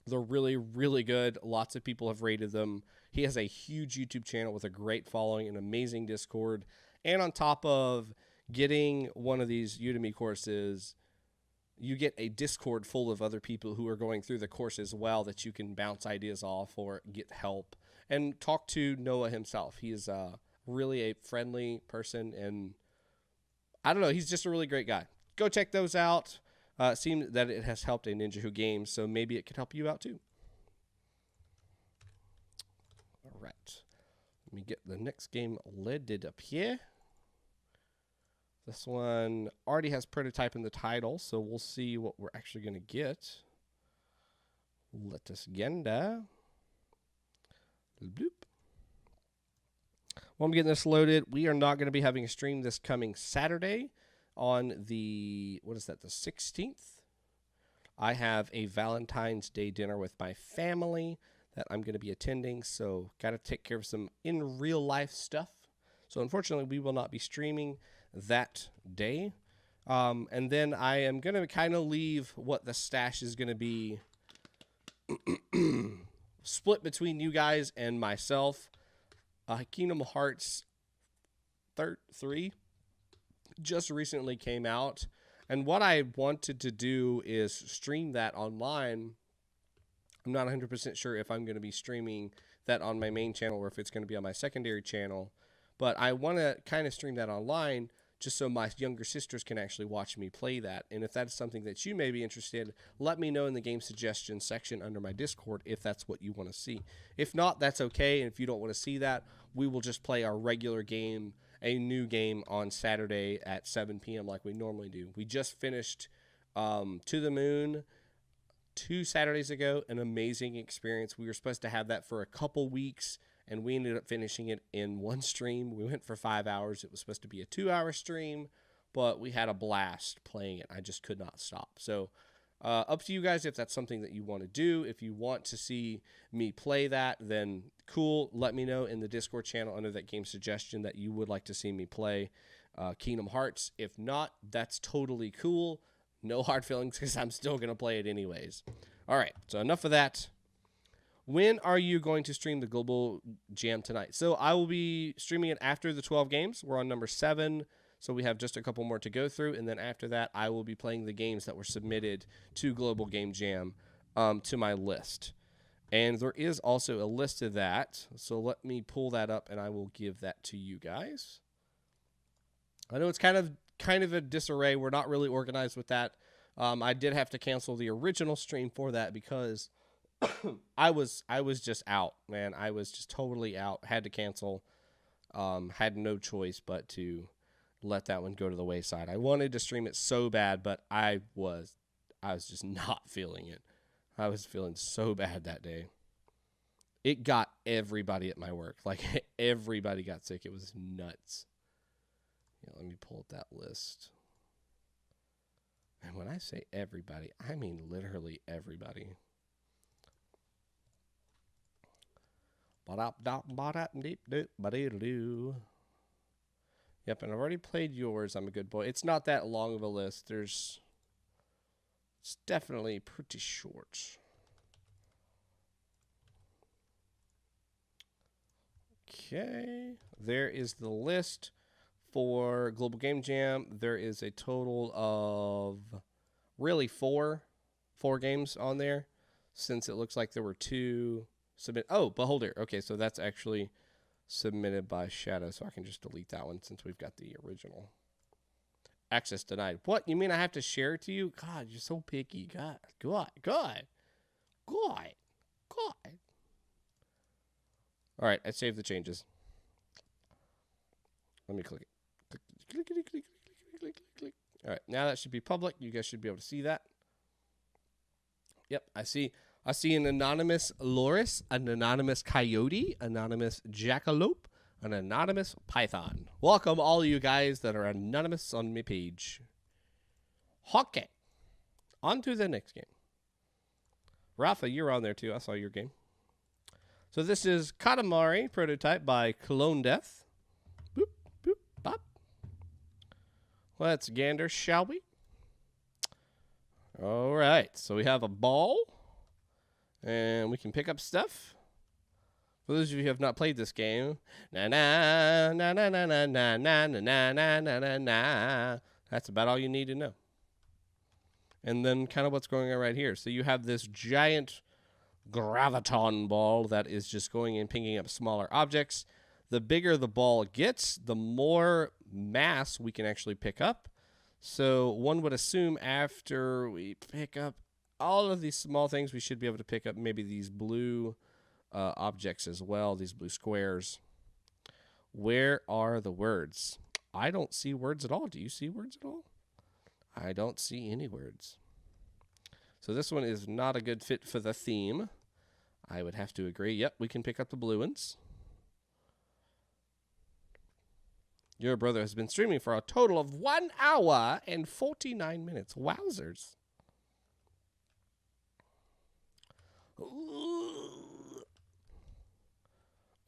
They're really, really good. Lots of people have rated them. He has a huge YouTube channel with a great following, an amazing Discord. And on top of getting one of these Udemy courses, you get a Discord full of other people who are going through the course as well that you can bounce ideas off or get help and talk to Noah himself. He is really a friendly person, and I don't know, he's just a really great guy. Go check those out. It seems that it has helped a Ninja Who Games, so maybe it could help you out too. All right. Let me get the next game loaded up here. This one already has prototype in the title, so we'll see what we're actually going to get. Let us get there. Bloop. While I'm getting this loaded, we are not going to be having a stream this coming Saturday on the, what is that, the 16th? I have a Valentine's Day dinner with my family that I'm going to be attending, so got to take care of some in real life stuff. So unfortunately, we will not be streaming that day. And then I am going to kind of leave what the stash is going to be split between you guys and myself. Kingdom Hearts 3 just recently came out. And what I wanted to do is stream that online. I'm not 100% sure if I'm going to be streaming that on my main channel or if it's going to be on my secondary channel. But I want to kind of stream that online just so my younger sisters can actually watch me play that. And if that is something that you may be interested in, let me know in the game suggestions section under my Discord if that's what you want to see. If not, that's okay. And if you don't want to see that, we will just play our regular game, a new game on Saturday at 7 p.m. like we normally do. We just finished To the Moon 2 Saturdays ago, an amazing experience. We were supposed to have that for a couple weeks, and we ended up finishing it in one stream. We went for 5 hours. It was supposed to be a 2-hour stream, but we had a blast playing it. I just could not stop. So up to you guys if that's something that you want to do. If you want to see me play that, then cool. Let me know in the Discord channel under that game suggestion that you would like to see me play Kingdom Hearts. If not, that's totally cool. No hard feelings because I'm still going to play it anyways. All right, so enough of that. When are you going to stream the Global Jam tonight? So I will be streaming it after the 12 games. We're on number 7, so we have just a couple more to go through. And then after that, I will be playing the games that were submitted to Global Game Jam to my list. And there is also a list of that. So let me pull that up, and I will give that to you guys. I know it's kind of a disarray. We're not really organized with that. I did have to cancel the original stream for that because I was just out, man. I was just totally out. Had to cancel. Had no choice but to let that one go to the wayside. I wanted to stream it so bad, but I was just not feeling it. I was feeling so bad that day. It got everybody at my work. Like, everybody got sick. It was nuts. Yeah, let me pull up that list. And when I say everybody, I mean literally everybody. Yep, and I've already played yours. I'm a good boy. It's not that long of a list. It's definitely pretty short. Okay, there is the list for Global Game Jam. There is a total of really four games on there, since it looks like there were 2 submit. Oh, Behoarder. Okay, so that's actually submitted by Shadow, so I can just delete that one since we've got the original. Access denied. What? You mean I have to share it to you? God, you're so picky. God. All right, I saved the changes. Let me click it. Click. All right, now that should be public. You guys should be able to see that. Yep, I see an anonymous loris, an anonymous coyote, anonymous jackalope, an anonymous python. Welcome all of you guys that are anonymous on my page. Okay, on to the next game. Rafa, you're on there too. I saw your game. So this is Katamari, prototype by CloneDeath. Boop, boop, bop. Let's gander, shall we? All right, so we have a ball, and we can pick up stuff. For those of you who have not played this game, na na na na na na na na na na na na. That's about all you need to know. And then kind of what's going on right here. So you have this giant graviton ball that is just going and picking up smaller objects. The bigger the ball gets, the more mass we can actually pick up. So one would assume after we pick up all of these small things, we should be able to pick up maybe these blue objects as well, these blue squares. Where are the words? I don't see words at all. Do you see words at all? I don't see any words. So this one is not a good fit for the theme. I would have to agree. Yep, we can pick up the blue ones. Your brother has been streaming for a total of 1 hour and 49 minutes. Wowzers.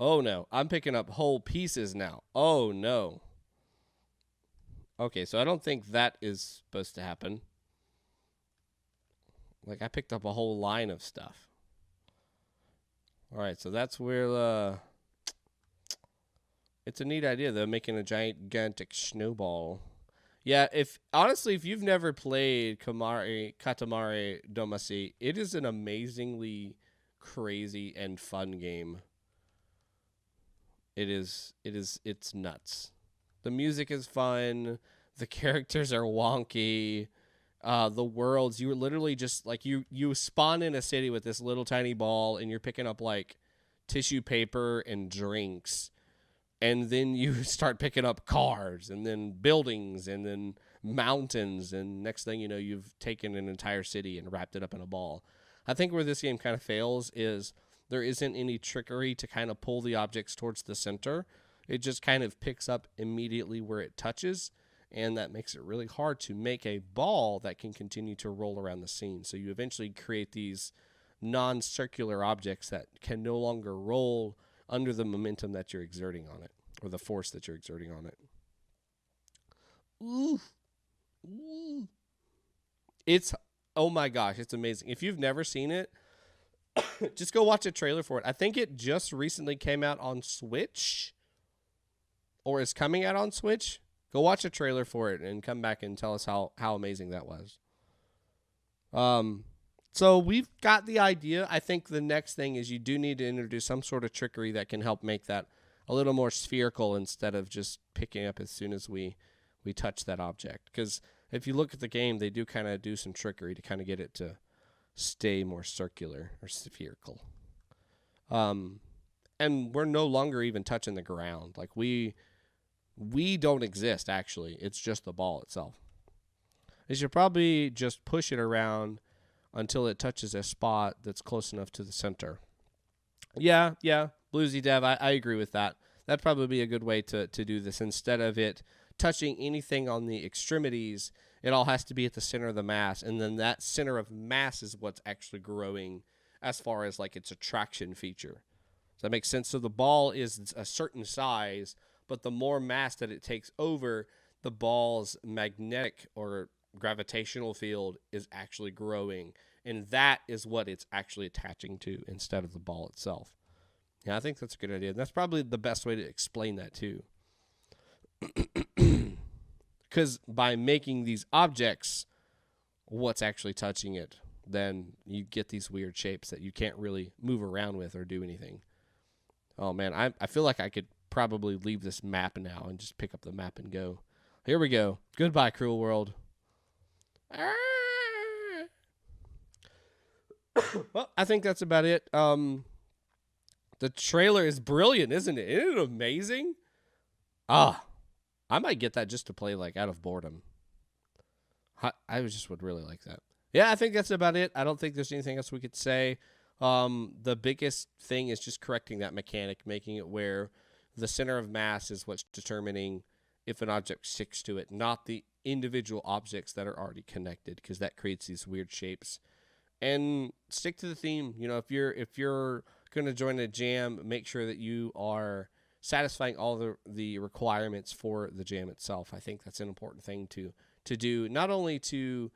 Oh, no. I'm picking up whole pieces now. Oh, no. Okay, so I don't think that is supposed to happen. Like, I picked up a whole line of stuff. All right, so that's where it's a neat idea, though, making a gigantic snowball. Yeah, honestly, if you've never played Katamari Damacy, it is an amazingly crazy and fun game. It's nuts. The music is fun. The characters are wonky. The worlds, you were literally just like you spawn in a city with this little tiny ball, and you're picking up like tissue paper and drinks, and then you start picking up cars, and then buildings, and then mountains, and next thing you know, you've taken an entire city and wrapped it up in a ball. I think where this game kind of fails is there isn't any trickery to kind of pull the objects towards the center. It just kind of picks up immediately where it touches, and that makes it really hard to make a ball that can continue to roll around the scene. So you eventually create these non-circular objects that can no longer roll under the momentum that you're exerting on it, or the force that you're exerting on it. Ooh. Ooh. Oh my gosh, it's amazing. If you've never seen it, just go watch a trailer for it. I think it just recently came out on Switch, or is coming out on Switch. Go watch a trailer for it and come back and tell us how amazing that was. So we've got the idea. I think the next thing is you do need to introduce some sort of trickery that can help make that a little more spherical instead of just picking up as soon as we touch that object. Because if you look at the game, they do kind of do some trickery to kind of get it to stay more circular or spherical. And we're no longer even touching the ground. Like we don't exist, actually. It's just the ball itself. You should probably just push it around until it touches a spot that's close enough to the center. Yeah, Bluesy Dev, I agree with that. That'd probably be a good way to do this. Instead of it touching anything on the extremities, it all has to be at the center of the mass, and then that center of mass is what's actually growing as far as like its attraction feature. Does that make sense? So the ball is a certain size, but the more mass that it takes over, the ball's magnetic or gravitational field is actually growing, and that is what it's actually attaching to instead of the ball itself. Yeah, I think that's a good idea. That's probably the best way to explain that too. Because by making these objects what's actually touching it, then you get these weird shapes that you can't really move around with or do anything. Oh man, I feel like I could probably leave this map now and just pick up the map and go. Here we go. Goodbye, cruel world. Well, I think that's about it. The trailer is brilliant, isn't it? Isn't it amazing? I might get that just to play like out of boredom. I just would really like that. Yeah, I think that's about it. I don't think there's anything else we could say. The biggest thing is just correcting that mechanic, making it where the center of mass is what's determining if an object sticks to it, not the individual objects that are already connected, because that creates these weird shapes. And stick to the theme. You know, if you're going to join a jam, make sure that you are satisfying all the requirements for the jam itself. I think that's an important thing to do, not only to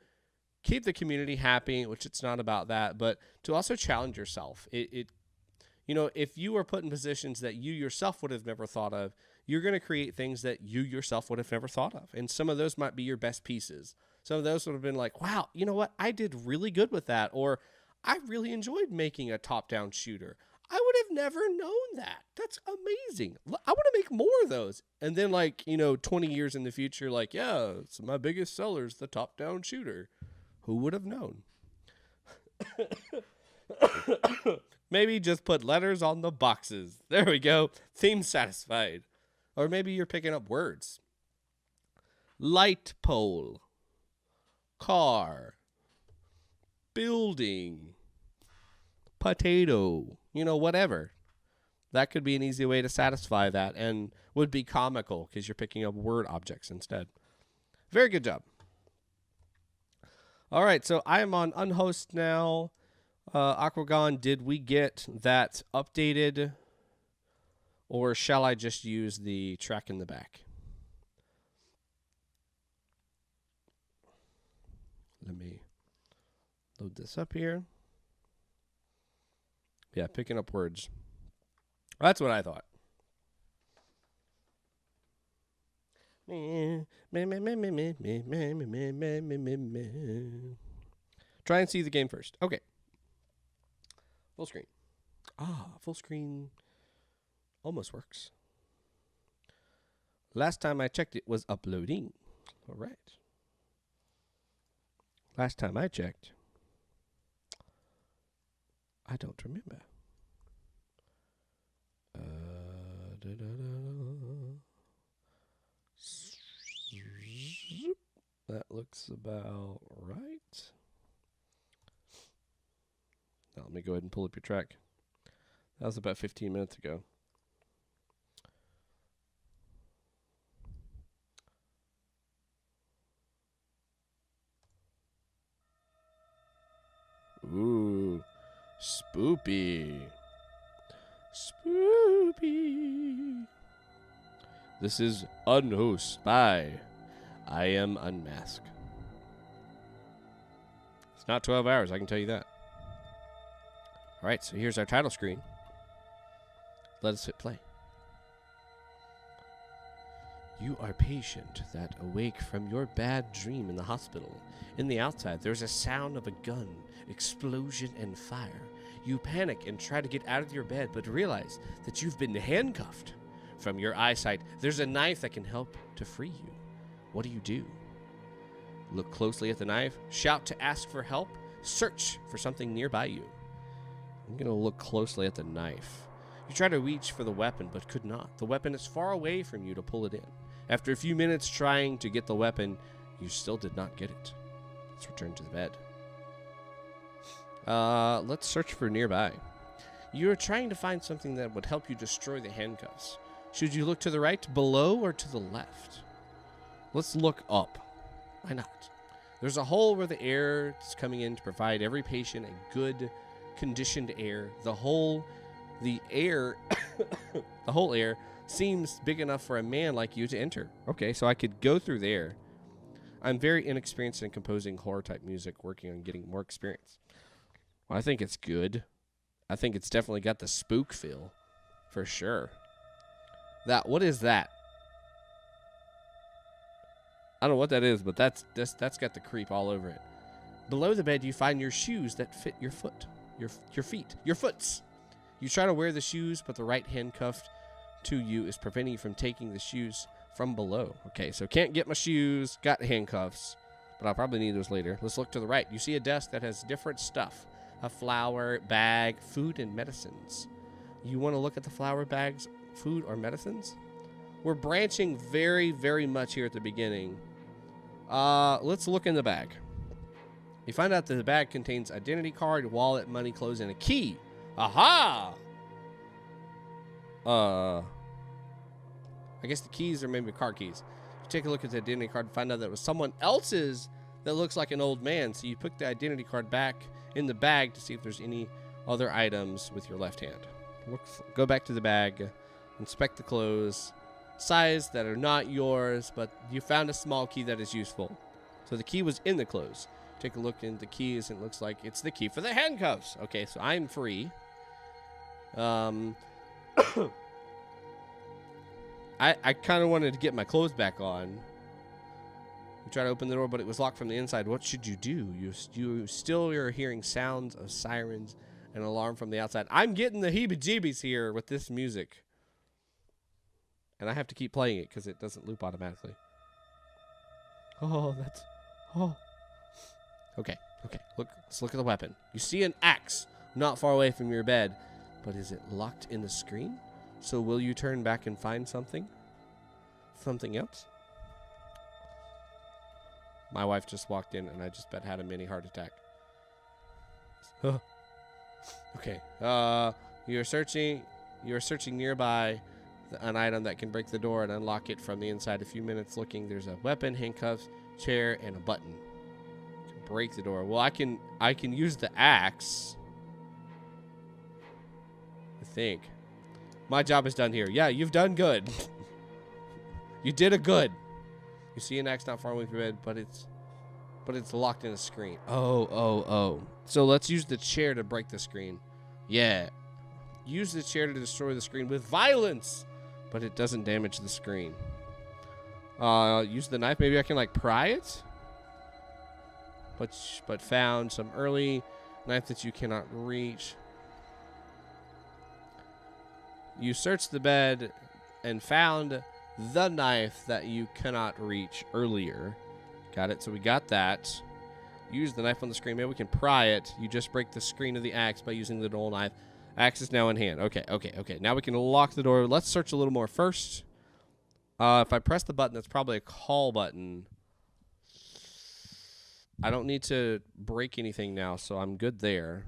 keep the community happy, which it's not about that, but to also challenge yourself. You know, if you are put in positions that you yourself would have never thought of, you're going to create things that you yourself would have never thought of. And some of those might be your best pieces. Some of those would have been like, wow, you know what? I did really good with that. Or I really enjoyed making a top-down shooter. I would have never known that. That's amazing. I want to make more of those. And then 20 years in the future, so my biggest seller is the top-down shooter. Who would have known? Maybe just put letters on the boxes. There we go. Theme satisfied. Or maybe you're picking up words. Light pole. Car. Building. Potato. You know, whatever. That could be an easy way to satisfy that and would be comical because you're picking up word objects instead. Very good job. All right, so I am on Unhost now. Aquagon, did we get that updated? Or shall I just use the track in the back? Let me load this up here. Yeah, picking up words. That's what I thought. Try and see the game first. Okay. Full screen. Full screen almost works. Last time I checked, it was uploading. All right. Last time I checked, I don't remember. That looks about right. Now let me go ahead and pull up your track. That was about 15 minutes ago. Ooh, spoopy. Spoopy. This is Unhost by I Am Unmasked. It's not 12 hours, I can tell you that. All right, so here's our title screen. Let us hit play. You are patient that awake from your bad dream in the hospital. In the outside, there's a sound of a gun, explosion, and fire. You panic and try to get out of your bed, but realize that you've been handcuffed. From your eyesight, there's a knife that can help to free you. What do? Look closely at the knife, shout to ask for help, search for something nearby you. I'm going to look closely at the knife. You try to reach for the weapon, but could not. The weapon is far away from you to pull it in. After a few minutes trying to get the weapon, you still did not get it. Let's return to the bed. Let's search for nearby. You are trying to find something that would help you destroy the handcuffs. Should you look to the right, below, or to the left? Let's look up. Why not? There's a hole where the air is coming in to provide every patient a good conditioned air. The whole air seems big enough for a man like you to enter. Okay, so I could go through there. I'm very inexperienced in composing horror-type music, working on getting more experience. Well, I think it's good. I think it's definitely got the spook feel, for sure. What is that? I don't know what that is, but that's got the creep all over it. Below the bed, you find your shoes that fit your foot, your feet, your foots. You try to wear the shoes, but the right handcuff to you is preventing you from taking the shoes from below. Okay, so can't get my shoes, got handcuffs, but I'll probably need those later. Let's look to the right. You see a desk that has different stuff. A flour, bag, food, and medicines. You want to look at the flour, bags, food, or medicines? We're branching very, very much here at the beginning. Let's look in the bag. You find out that the bag contains identity card, wallet, money, clothes, and a key. Aha! I guess the keys are maybe car keys. You take a look at the identity card and find out that it was someone else's that looks like an old man. So you put the identity card back in the bag to see if there's any other items with your left hand. Go back to the bag, inspect the clothes, size that are not yours, but you found a small key that is useful. So the key was in the clothes. Take a look in the keys, and it looks like it's the key for the handcuffs. Okay, so I'm free. I kind of wanted to get my clothes back on. You try to open the door, but it was locked from the inside. What should you do? You still are hearing sounds of sirens and alarm from the outside. I'm getting the heebie-jeebies here with this music. And I have to keep playing it because it doesn't loop automatically. Okay. Let's look at the weapon. You see an axe not far away from your bed, but is it locked in the screen? So will you turn back and find something? something else? My wife just walked in, and I just bet had a mini heart attack. Okay. You're searching nearby an item that can break the door and unlock it from the inside. A few minutes looking, there's a weapon, handcuffs, chair, and a button. To break the door. Well, I can use the axe. I think. My job is done here. Yeah, you've done good. You did a good. You see an axe not far away from your bed, but it's locked in a screen. Oh. So let's use the chair to break the screen. Yeah. Use the chair to destroy the screen with violence, but it doesn't damage the screen. Use the knife. Maybe I can like pry it. But found some early knife that you cannot reach. You searched the bed and found the knife that you cannot reach earlier. Got it. So we got that. Use the knife on the screen. Maybe we can pry it. You just break the screen of the axe by using the dull knife. Axe is now in hand. Okay. Now we can lock the door. Let's search a little more first. If I press the button, that's probably a call button. I don't need to break anything now, so I'm good there.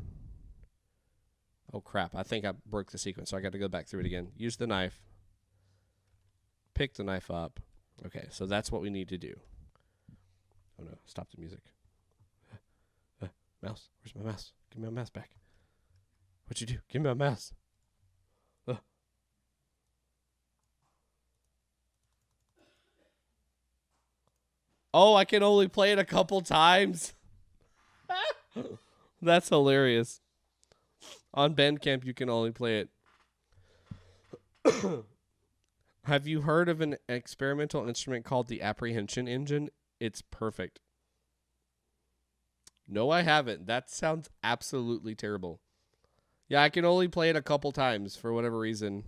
Oh, crap. I think I broke the sequence, so I got to go back through it again. Use the knife. Pick the knife up. Okay, so that's what we need to do. Oh, no. Stop the music. Mouse. Where's my mouse? Give me my mouse back. What'd you do? Give me my mouse. Oh, I can only play it a couple times. That's hilarious. On Bandcamp, you can only play it. Have you heard of an experimental instrument called the Apprehension Engine? It's perfect. No, I haven't. That sounds absolutely terrible. Yeah, I can only play it a couple times for whatever reason.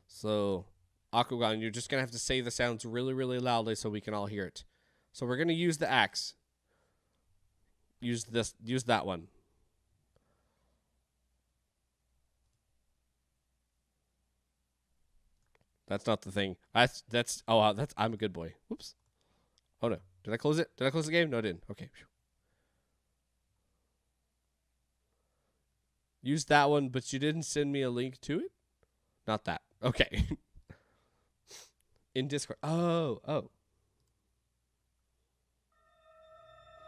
So, Akugan, you're just going to have to say the sounds really, really loudly so we can all hear it. So we're going to use the axe. Use that one. That's not the thing. I'm a good boy. Whoops. Oh no. Did I close it? Did I close the game? No, I didn't. Okay. Use that one, but you didn't send me a link to it? Not that. Okay. In Discord. Oh.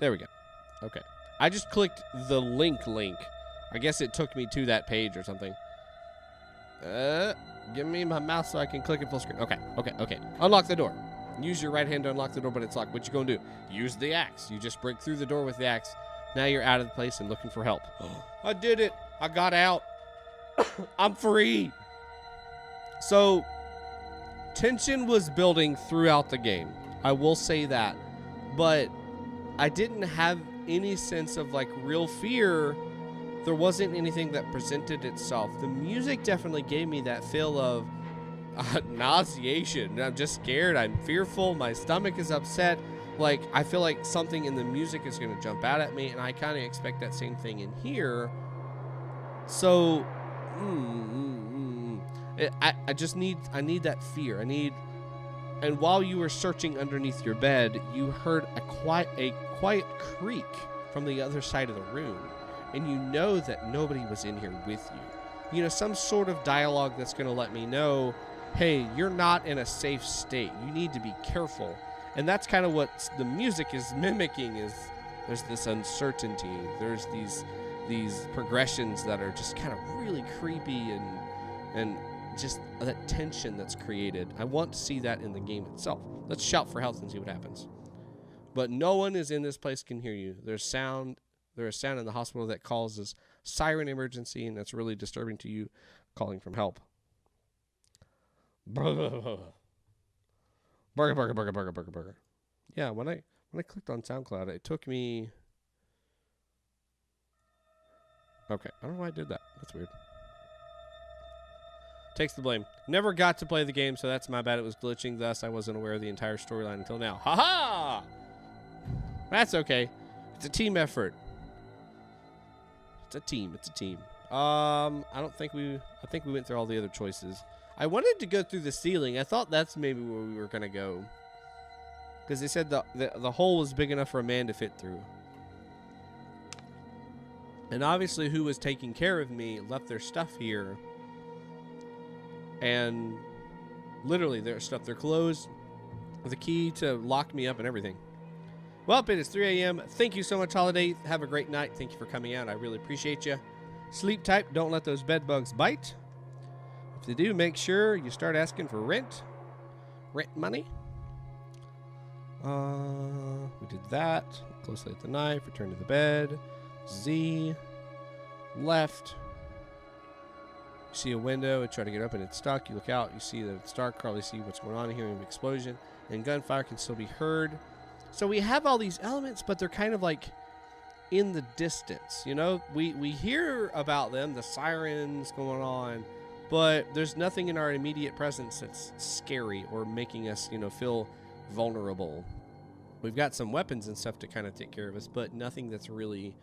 There we go. Okay. I just clicked the link. I guess it took me to that page or something. Give me my mouse so I can click it full screen. Okay. Unlock the door. Use your right hand to unlock the door, but it's locked. What you gonna do? Use the axe. You just break through the door with the axe. Now you're out of the place and looking for help. I did it. I got out. I'm free. So, tension was building throughout the game. I will say that. But I didn't have any sense of like real fear. There wasn't anything that presented itself. The music definitely gave me that feel of nauseation. I'm just scared. I'm fearful. My stomach is upset. Like, I feel like something in the music is going to jump out at me, and I kind of expect that same thing in here. So, I need that fear. And while you were searching underneath your bed, you heard a quiet creak from the other side of the room. And you know that nobody was in here with you. You know, some sort of dialogue that's going to let me know, hey, you're not in a safe state. You need to be careful. And that's kind of what the music is mimicking, is there's this uncertainty. There's these progressions that are just kind of really creepy and just that tension that's created. I want to see that in the game itself. Let's shout for help and see what happens. But no one is in this place can hear you. There's sound in the hospital that causes siren emergency, and that's really disturbing to you, calling from help. Burger. Yeah, when I clicked on SoundCloud, it took me... Okay, I don't know why I did that. That's weird. Takes the blame. Never got to play the game, so that's my bad. It was glitching, thus I wasn't aware of the entire storyline until now. Ha-ha! That's okay. It's a team effort. It's a team. I think we went through all the other choices. I wanted to go through the ceiling. I thought that's maybe where we were going to go. Because they said the hole was big enough for a man to fit through. And obviously who was taking care of me left their stuff here. And literally their stuff, their clothes, the key to lock me up and everything. Well, it is 3 a.m. Thank you so much, Holiday. Have a great night. Thank you for coming out. I really appreciate you. Sleep tight. Don't let those bed bugs bite. If they do, make sure you start asking for rent. Rent money. We did that. Closely at the knife. Return to the bed. Z. Left. You see a window. You try to get open. It's stuck. You look out. You see that it's dark. Probably see what's going on here. An explosion. And gunfire can still be heard. So we have all these elements, but they're kind of like in the distance. You know, we hear about them, the sirens going on, but there's nothing in our immediate presence that's scary or making us, you know, feel vulnerable. We've got some weapons and stuff to kind of take care of us, but nothing that's really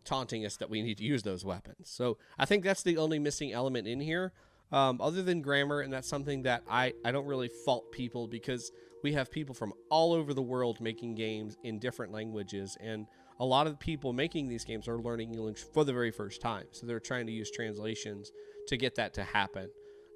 taunting us that we need to use those weapons. So I think that's the only missing element in here, other than grammar, and that's something that I don't really fault people, because we have people from all over the world making games in different languages, and a lot of the people making these games are learning English for the very first time, so they're trying to use translations to get that to happen.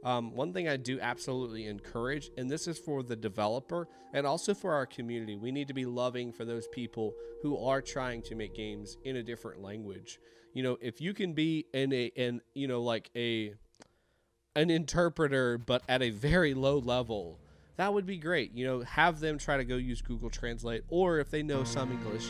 One thing I do absolutely encourage, and this is for the developer and also for our community, we need to be loving for those people who are trying to make games in a different language. You know, if you can be an interpreter, but at a very low level, that would be great. You know, have them try to go use Google Translate, or if they know some English.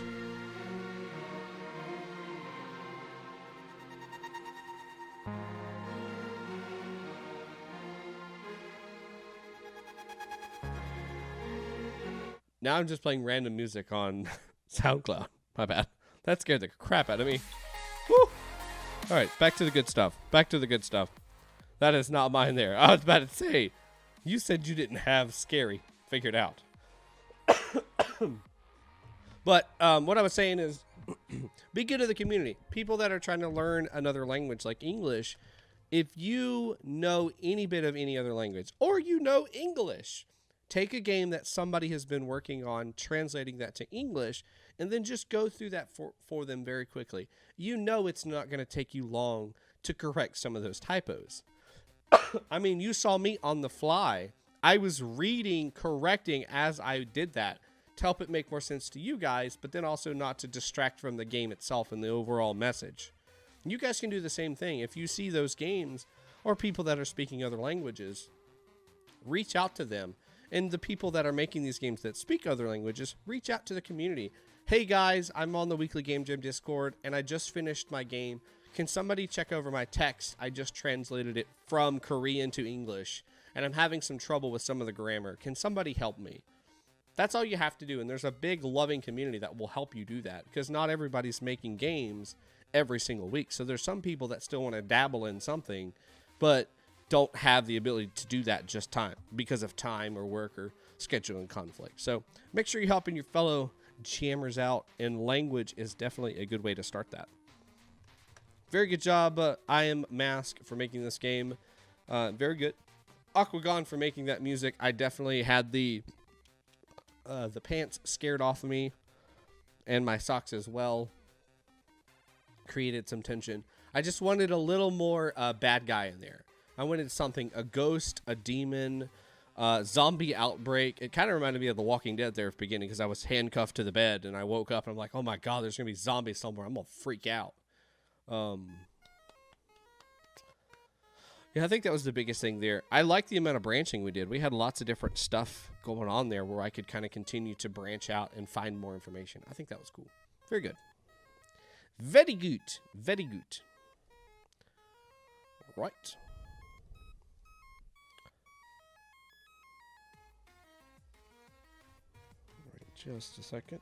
Now I'm just playing random music on SoundCloud. My bad. That scared the crap out of me. Woo! All right, back to the good stuff. Back to the good stuff. That is not mine there. I was about to say, you said you didn't have scary figured out. But what I was saying is, be good to the community. People that are trying to learn another language like English, if you know any bit of any other language, or you know English, take a game that somebody has been working on, translating that to English, and then just go through that for them very quickly. You know it's not going to take you long to correct some of those typos. I mean, you saw me on the fly. I was reading, correcting as I did that to help it make more sense to you guys, but then also not to distract from the game itself and the overall message. You guys can do the same thing. If you see those games or people that are speaking other languages, reach out to them. And the people that are making these games that speak other languages, reach out to the community. Hey guys, I'm on the Weekly Game Jam Discord, and I just finished my game. Can somebody check over my text? I just translated it from Korean to English, and I'm having some trouble with some of the grammar. Can somebody help me? That's all you have to do, and there's a big loving community that will help you do that, because not everybody's making games every single week. So there's some people that still want to dabble in something, but don't have the ability to do that just because of time or work or scheduling conflict. So make sure you're helping your fellow jammers out, and language is definitely a good way to start that. Very good job, I Am Mask, for making this game. Very good. Aquagon for making that music. I definitely had the pants scared off of me, and my socks as well. Created some tension. I just wanted a little more bad guy in there. I wanted something, a ghost, a demon, zombie outbreak. It kind of reminded me of The Walking Dead there at the beginning, because I was handcuffed to the bed and I woke up and I'm like, oh my God, there's going to be zombies somewhere. I'm going to freak out. Yeah, I think that was the biggest thing there. I like the amount of branching we did. We had lots of different stuff going on there where I could kind of continue to branch out and find more information. I think that was cool. Very good. Very good. Very good. Right. Just a second.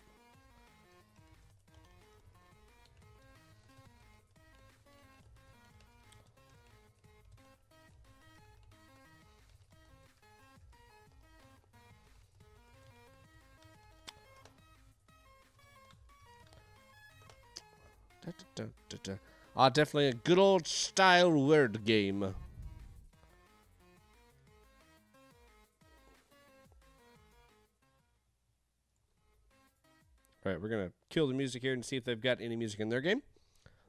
Definitely a good old style word game. All right, we're going to kill the music here and see if they've got any music in their game.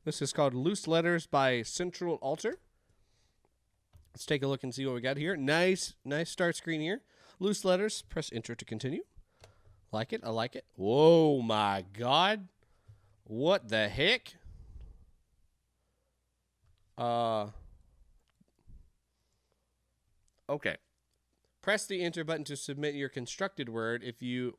This is called Loose Letters by CentralAltar. Let's take a look and see what we got here. Nice start screen here. Loose letters. Press enter to continue. Like it. I like it. Whoa, my God. What the heck? Okay. Press the enter button to submit your constructed word. If you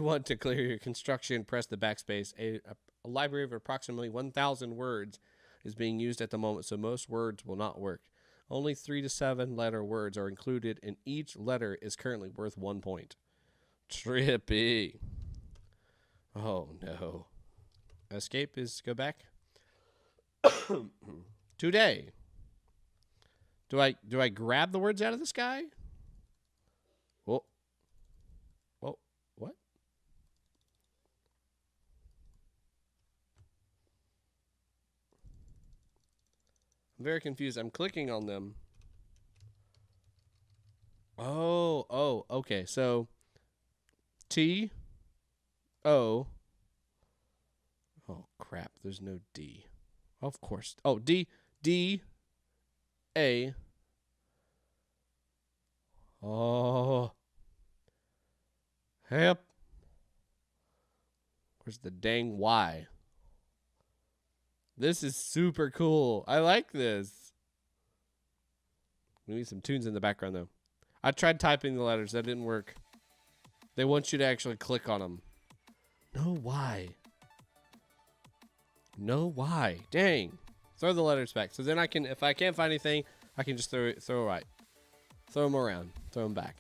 want to clear your construction, press the backspace. A library of approximately 1,000 words is being used at the moment, so most words will not work. Only 3 to 7 letter words are included, and each letter is currently worth 1 point. Trippy. Oh, no. Escape is go back. Today. Do I grab the words out of the sky? Whoa. Whoa. What? I'm very confused. I'm clicking on them. Oh, okay. So T O. Oh crap, there's no D. Of course. Oh, D A. Oh. Help. Where's the dang Y? This is super cool. I like this. We need some tunes in the background, though. I tried typing the letters. That didn't work. They want you to actually click on them. No Y. No Y. Dang. Throw the letters back. So then I can, if I can't find anything, I can just throw right. Throw them around. Throw them back.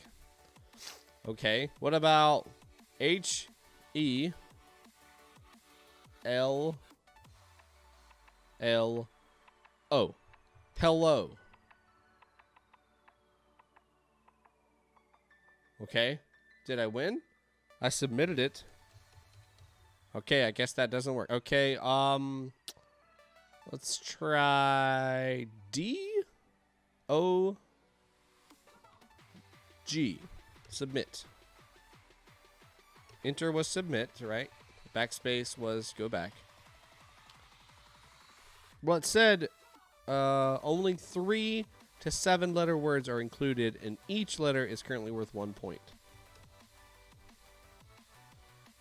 Okay. What about H-E-L-L-O? Hello. Okay. Did I win? I submitted it. Okay, I guess that doesn't work. Okay, let's try D-O-G. Submit. Enter was submit, right? Backspace was go back. Well, it said only 3 to 7 letter words are included, and each letter is currently worth 1 point.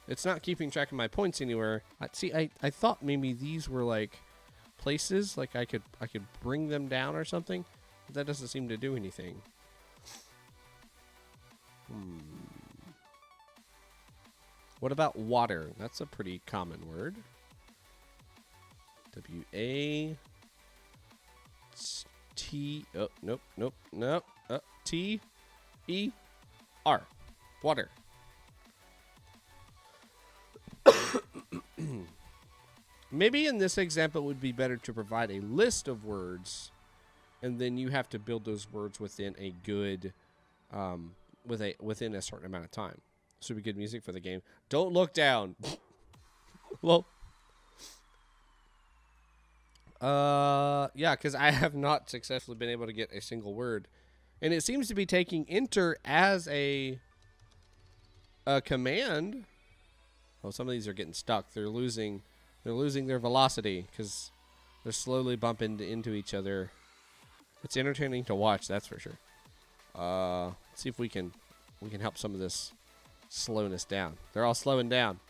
It's not keeping track of my points anywhere. See, I thought maybe these were like places, like I could bring them down or something. But that doesn't seem to do anything. What about water? That's a pretty common word. W-A-T. Oh, nope. T-E-R. Water. Maybe in this example it would be better to provide a list of words, and then you have to build those words within a good, within a certain amount of time. This would be good music for the game. Don't look down. Well, yeah, because I have not successfully been able to get a single word, and it seems to be taking enter as a command. Oh, some of these are getting stuck. They're losing their velocity because they're slowly bumping into each other. It's entertaining to watch, that's for sure. Let's see if we can help some of this slowness down. They're all slowing down.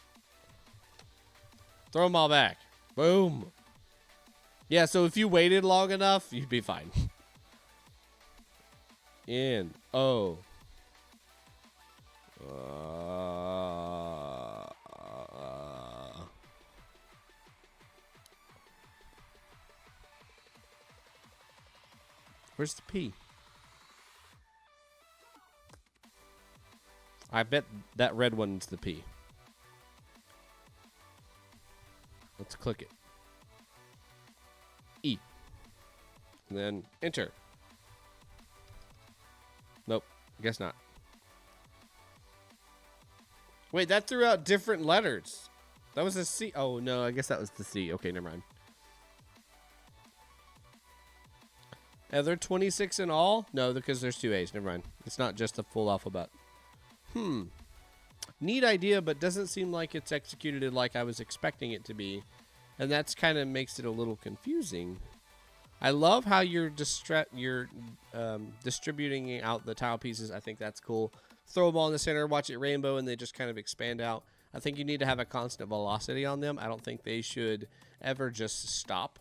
Throw them all back. Boom. Yeah, so if you waited long enough, you'd be fine. N-O. Where's the P? I bet that red one's the P. Let's click it. E. And then enter. Nope. Guess not. Wait, that threw out different letters. That was a C. Oh, no. I guess that was the C. Okay, never mind. Are there 26 in all? No, because there's 2 A's. Never mind. It's not just the full alphabet. neat idea, but doesn't seem like it's executed like I was expecting it to be. And that's kind of makes it a little confusing. I love how you're distributing out the tile pieces. I think that's cool. Throw them all in the center, watch it rainbow, and they just kind of expand out. I think you need to have a constant velocity on them. I don't think they should ever just stop.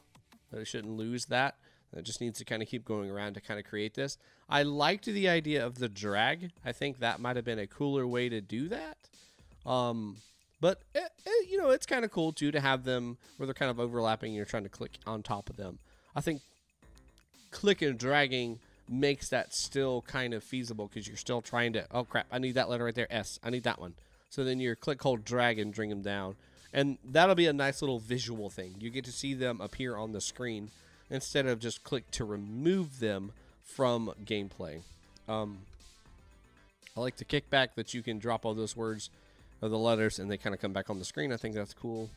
They shouldn't lose that. It just needs to kind of keep going around to kind of create this. I liked the idea of the drag. I think that might have been a cooler way to do that. But, you know, it's kind of cool, too, to have them where they're kind of overlapping and you're trying to click on top of them. I think click and dragging makes that still kind of feasible because you're still trying to, oh, crap, I need that letter right there, S. I need that one. So then you're click, hold, drag, and bring them down. And that'll be a nice little visual thing. You get to see them appear on the screen instead of just click to remove them from gameplay. I like the kickback that you can drop all those words or the letters and they kind of come back on the screen. I think that's cool.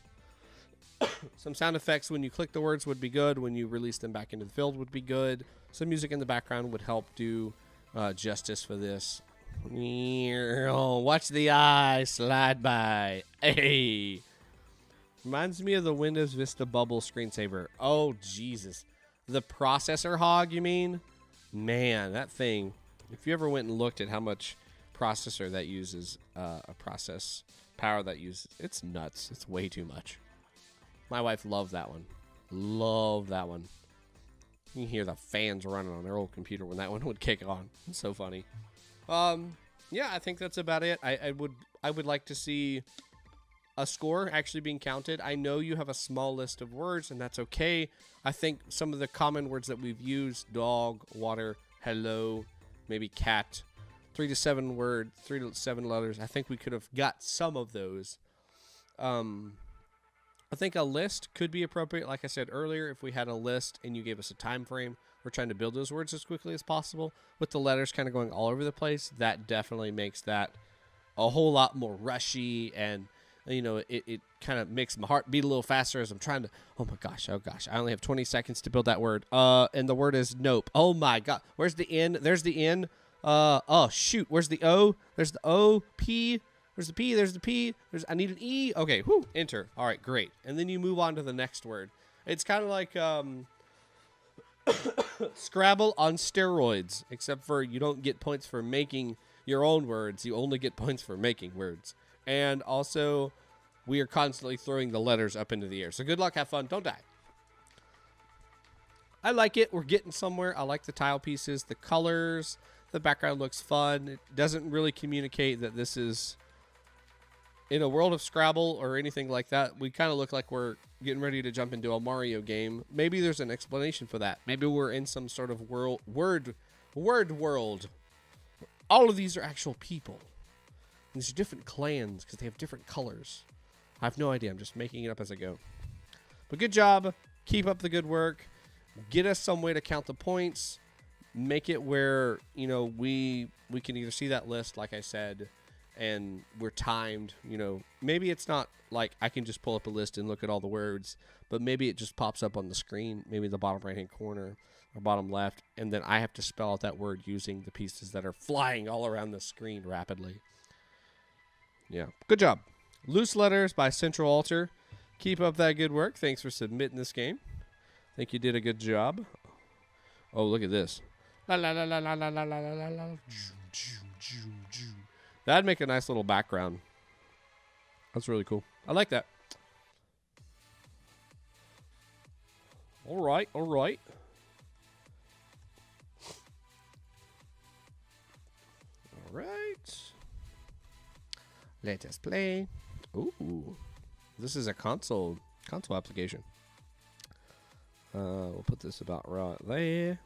Some sound effects when you click the words would be good. When you release them back into the field would be good. Some music in the background would help do justice for this. Watch the eye slide by. Hey. Reminds me of the Windows Vista bubble screensaver. Oh, Jesus. The processor hog, you mean? Man, that thing. If you ever went and looked at how much processor that uses, a process power that uses, it's nuts. It's way too much. My wife loved that one. Love that one. You can hear the fans running on their old computer when that one would kick on. It's so funny. Yeah, I think that's about it. I would like to see a score actually being counted. I know you have a small list of words, and that's okay. I think some of the common words that we've used, dog, water, hello, maybe cat, 3 to 7 words, 3 to 7 letters. I think we could have got some of those. I think a list could be appropriate. Like I said earlier, if we had a list and you gave us a time frame, we're trying to build those words as quickly as possible. With the letters kind of going all over the place, that definitely makes that a whole lot more rushy, and you know, it kind of makes my heart beat a little faster as I'm trying to, oh gosh, I only have 20 seconds to build that word. And the word is nope. Oh my God. Where's the N? There's the N. Oh shoot. Where's the O? There's the O, P. Where's the P? There's the P. I need an E. Okay, whoo, enter. All right, great. And then you move on to the next word. It's kind of like Scrabble on steroids, except for you don't get points for making your own words. You only get points for making words. And also, we are constantly throwing the letters up into the air. So good luck, have fun, don't die. I like it. We're getting somewhere. I like the tile pieces, the colors. The background looks fun. It doesn't really communicate that this is in a world of Scrabble or anything like that. We kind of look like we're getting ready to jump into a Mario game. Maybe there's an explanation for that. Maybe we're in some sort of word world. All of these are actual people. These are different clans because they have different colors. I have no idea. I'm just making it up as I go. But good job. Keep up the good work. Get us some way to count the points. Make it where, you know, we can either see that list, like I said, and we're timed. You know, maybe it's not like I can just pull up a list and look at all the words, but maybe it just pops up on the screen, maybe the bottom right-hand corner or bottom left, and then I have to spell out that word using the pieces that are flying all around the screen rapidly. Yeah, good job. Loose Letters by CentralAltar. Keep up that good work. Thanks for submitting this game. I think you did a good job. Oh, look at this. La la la la la la la la la la. That'd make a nice little background. That's really cool. I like that. All right, all right. All right. Let us play. Ooh, this is a console application. We'll put this about right there.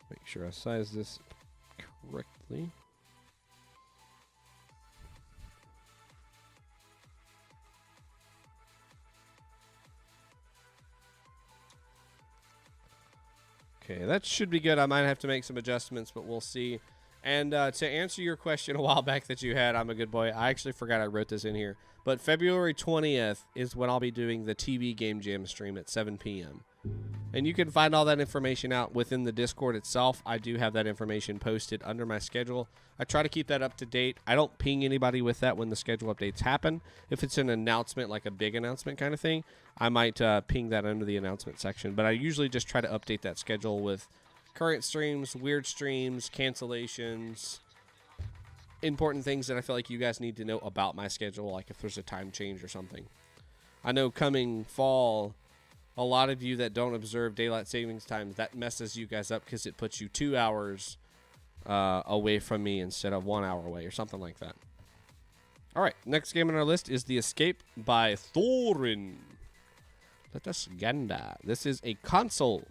Make sure I size this correctly. Okay, that should be good. I might have to make some adjustments, but we'll see. And to answer your question a while back that you had, I'm a good boy. I actually forgot I wrote this in here. But February 20th is when I'll be doing the TV Game Jam stream at 7 p.m. And you can find all that information out within the Discord itself. I do have that information posted under my schedule. I try to keep that up to date. I don't ping anybody with that when the schedule updates happen. If it's an announcement, like a big announcement kind of thing, I might ping that under the announcement section. But I usually just try to update that schedule with current streams, weird streams, cancellations, important things that I feel like you guys need to know about my schedule, like if there's a time change or something. I know coming fall, a lot of you that don't observe daylight savings times, that messes you guys up because it puts you 2 hours away from me instead of 1 hour away or something like that. All right, next game on our list is The Escape by thoorin. Let us ganda. This is a console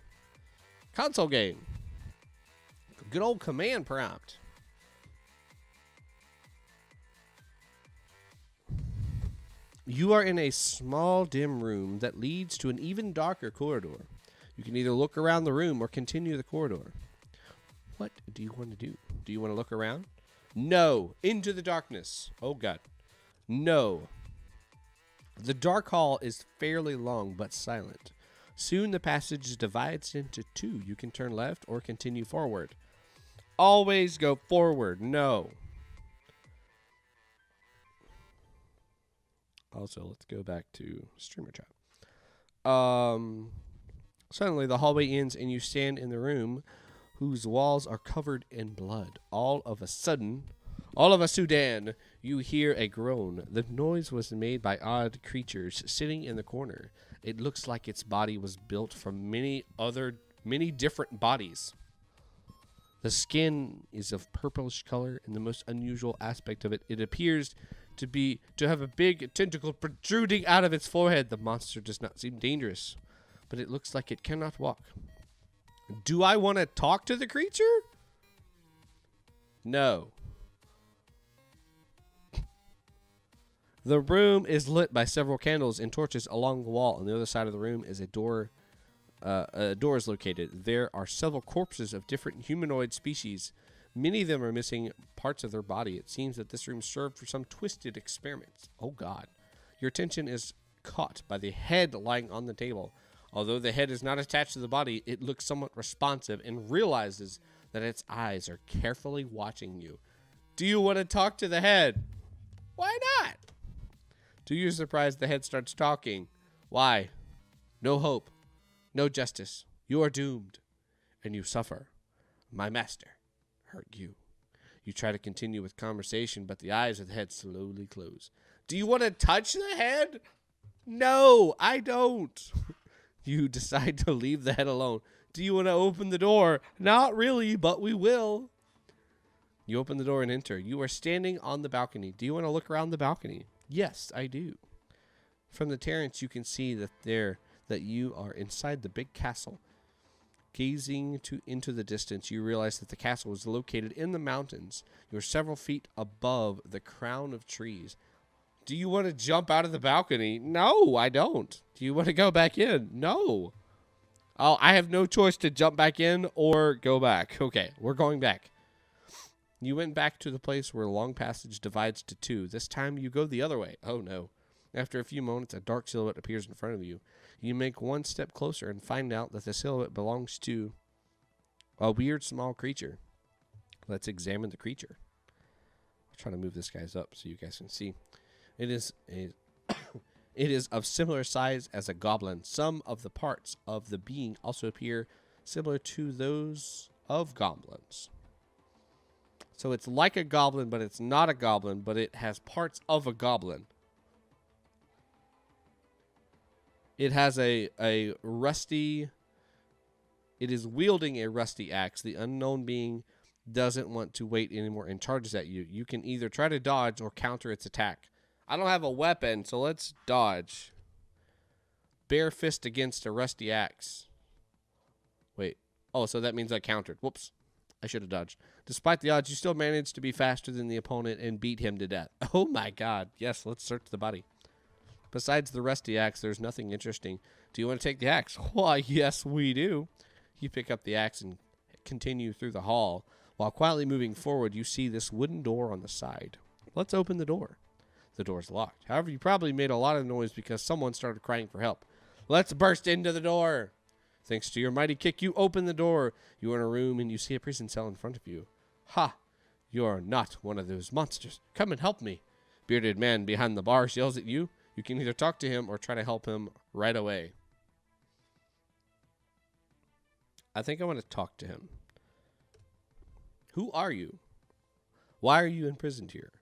game. Good old command prompt. You are in a small, dim room that leads to an even darker corridor. You can either look around the room or continue the corridor. What do you want to do? Do you want to look around? No. Into the darkness. Oh, God. No. The dark hall is fairly long but silent. Soon the passage divides into two. You can turn left or continue forward. Always go forward. No. Also, let's go back to streamer chat. Suddenly, the hallway ends, and you stand in the room whose walls are covered in blood. All of a sudden, you hear a groan. The noise was made by odd creatures sitting in the corner. It looks like its body was built from many different bodies. The skin is of purplish color, and the most unusual aspect of it, it appears to have a big tentacle protruding out of its forehead. The monster does not seem dangerous, but it looks like it cannot walk. Do I want to talk to the creature? No. The room is lit by several candles and torches along the wall. On the other side of the room is a door. A door is located. There are several corpses of different humanoid species. Many of them are missing parts of their body. It seems that this room served for some twisted experiments. Oh, God. Your attention is caught by the head lying on the table. Although the head is not attached to the body, it looks somewhat responsive and realizes that its eyes are carefully watching you. Do you want to talk to the head? Why not? To your surprise, the head starts talking. Why? No hope. No justice. You are doomed. And you suffer. My master hurt you. You try to continue with conversation, but the eyes of the head slowly close. Do you want to touch the head? No, I don't. You decide to leave the head alone. Do you want to open the door? Not really, but we will. You open the door and enter. You are standing on the balcony. Do you want to look around the balcony? Yes, I do. From the terrace, you can see that you are inside the big castle. Gazing into the distance, you realize that the castle is located in the mountains. You are several feet above the crown of trees. Do you want to jump out of the balcony? No, I don't. Do you want to go back in? No. Oh, I have no choice to jump back in or go back. Okay, we're going back. You went back to the place where a long passage divides to two. This time you go the other way. Oh, no. After a few moments, a dark silhouette appears in front of you. You make one step closer and find out that the silhouette belongs to a weird small creature. Let's examine the creature. I'll try to move this guy's up so you guys can see. It is of similar size as a goblin. Some of the parts of the being also appear similar to those of goblins. So it's like a goblin, but it's not a goblin, but it has parts of a goblin. It has a rusty... It is wielding a rusty axe. The unknown being doesn't want to wait anymore and charges at you. You can either try to dodge or counter its attack. I don't have a weapon, so let's dodge. Bare fist against a rusty axe. Wait. Oh, so that means I countered. Whoops. I should have dodged. Despite the odds, you still managed to be faster than the opponent and beat him to death. Oh my God. Yes, let's search the body. Besides the rusty axe, there's nothing interesting. Do you want to take the axe? Why, yes, we do. You pick up the axe and continue through the hall. While quietly moving forward, you see this wooden door on the side. Let's open the door. The door's locked. However, you probably made a lot of noise because someone started crying for help. Let's burst into the door. Thanks to your mighty kick, you open the door. You are in a room and you see a prison cell in front of you. Ha! You are not one of those monsters. Come and help me. Bearded man behind the bars yells at you. You can either talk to him or try to help him right away. I think I want to talk to him. Who are you? Why are you imprisoned here?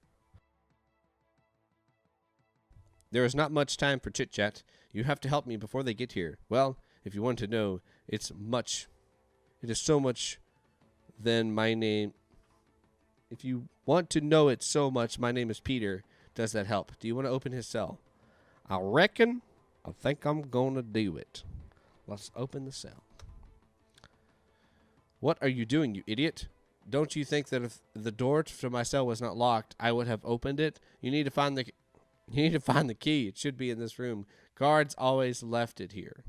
There is not much time for chit-chat. You have to help me before they get here. Well, if you want to know, it is so much then my name. If you want to know it so much, my name is Peter. Does that help? Do you want to open his cell? I think I'm going to do it. Let's open the cell. What are you doing, you idiot? Don't you think that if the door to my cell was not locked, I would have opened it? You need to find the key. It should be in this room. Guards always left it here.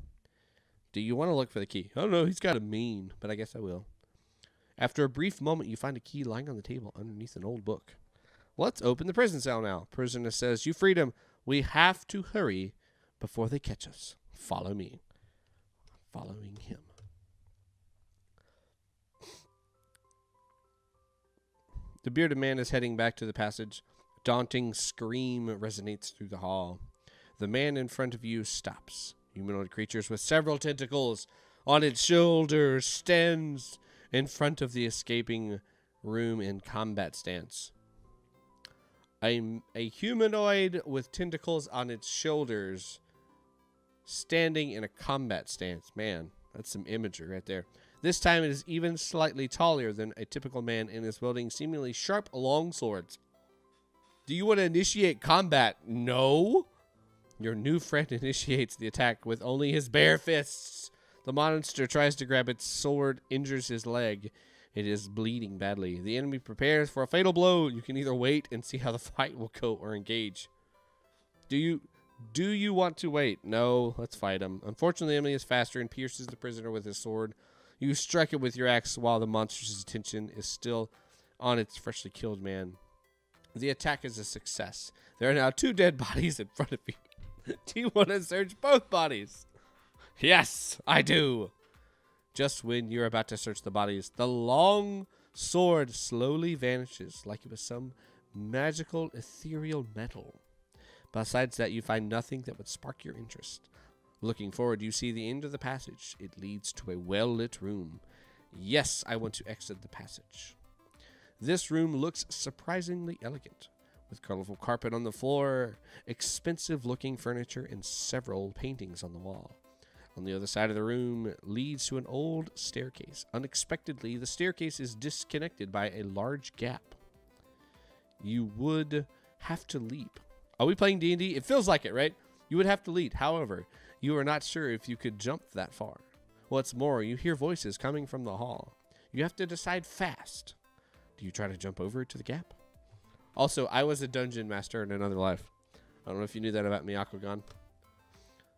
Do you want to look for the key? Oh no, he's got a mean, but I guess I will. After a brief moment, you find a key lying on the table underneath an old book. Let's open the prison cell now. Prisoner says, you freed him. We have to hurry before they catch us. Follow me. Following him. The bearded man is heading back to the passage. A daunting scream resonates through the hall. The man in front of you stops. Humanoid creatures with several tentacles on its shoulders stands in front of the escaping room in combat stance. A humanoid with tentacles on its shoulders standing in a combat stance. Man, that's some imagery right there. This time it is even slightly taller than a typical man and is wielding seemingly sharp long swords. Do you want to initiate combat? No. Your new friend initiates the attack with only his bare fists. The monster tries to grab its sword, injures his leg. It is bleeding badly. The enemy prepares for a fatal blow. You can either wait and see how the fight will go or engage. Do you want to wait? No, let's fight him. Unfortunately, the enemy is faster and pierces the prisoner with his sword. You strike it with your axe while the monster's attention is still on its freshly killed man. The attack is a success. There are now 2 dead bodies in front of you. Do you want to search both bodies? Yes, I do. Just when you're about to search the bodies, the long sword slowly vanishes like it was some magical ethereal metal. Besides that, you find nothing that would spark your interest. Looking forward, you see the end of the passage. It leads to a well-lit room. Yes, I want to exit the passage. This room looks surprisingly elegant, with colorful carpet on the floor, expensive-looking furniture, and several paintings on the wall. On the other side of the room leads to an old staircase. Unexpectedly, the staircase is disconnected by a large gap. You would have to leap. Are we playing D&D? It feels like it, right? You would have to leap. However, you are not sure if you could jump that far. What's more, you hear voices coming from the hall. You have to decide fast. Do you try to jump over to the gap? Also, I was a dungeon master in another life. I don't know if you knew that about me, Aquagon.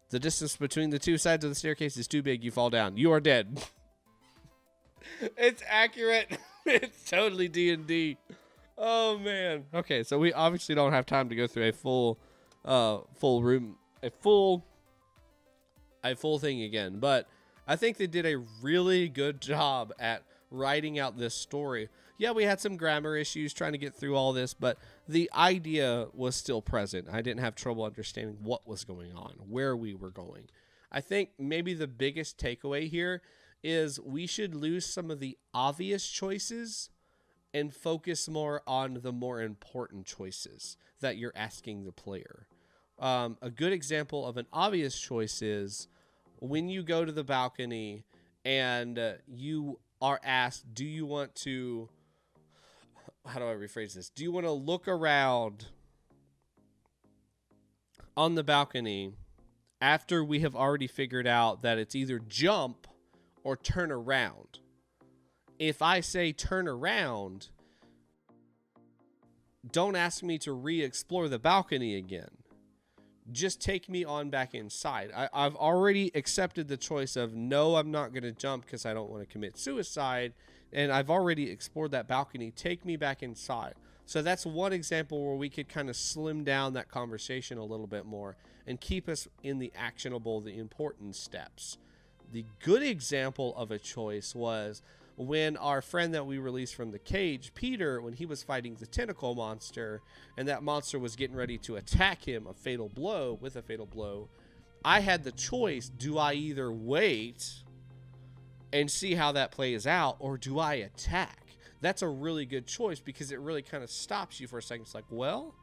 The distance between the 2 sides of the staircase is too big. You fall down. You are dead. It's accurate. It's totally D&D. Oh, man. Okay, so we obviously don't have time to go through a full thing again. But I think they did a really good job at writing out this story. Yeah, we had some grammar issues trying to get through all this, but the idea was still present. I didn't have trouble understanding what was going on, where we were going. I think maybe the biggest takeaway here is we should lose some of the obvious choices and focus more on the more important choices that you're asking the player. A good example of an obvious choice is when you go to the balcony and you are asked, do you want to... How do I rephrase this? Do you want to look around on the balcony after we have already figured out that it's either jump or turn around? If I say turn around, don't ask me to re-explore the balcony again. Just take me on back inside. I've already accepted the choice of no, I'm not going to jump because I don't want to commit suicide. And I've already explored that balcony. Take me back inside. So that's one example where we could kind of slim down that conversation a little bit more and keep us in the actionable, the important steps. The good example of a choice was when our friend that we released from the cage, Peter, when he was fighting the tentacle monster, and that monster was getting ready to attack him with a fatal blow, I had the choice, do I either wait and see how that plays out, or do I attack? That's a really good choice because it really kind of stops you for a second. It's like, well,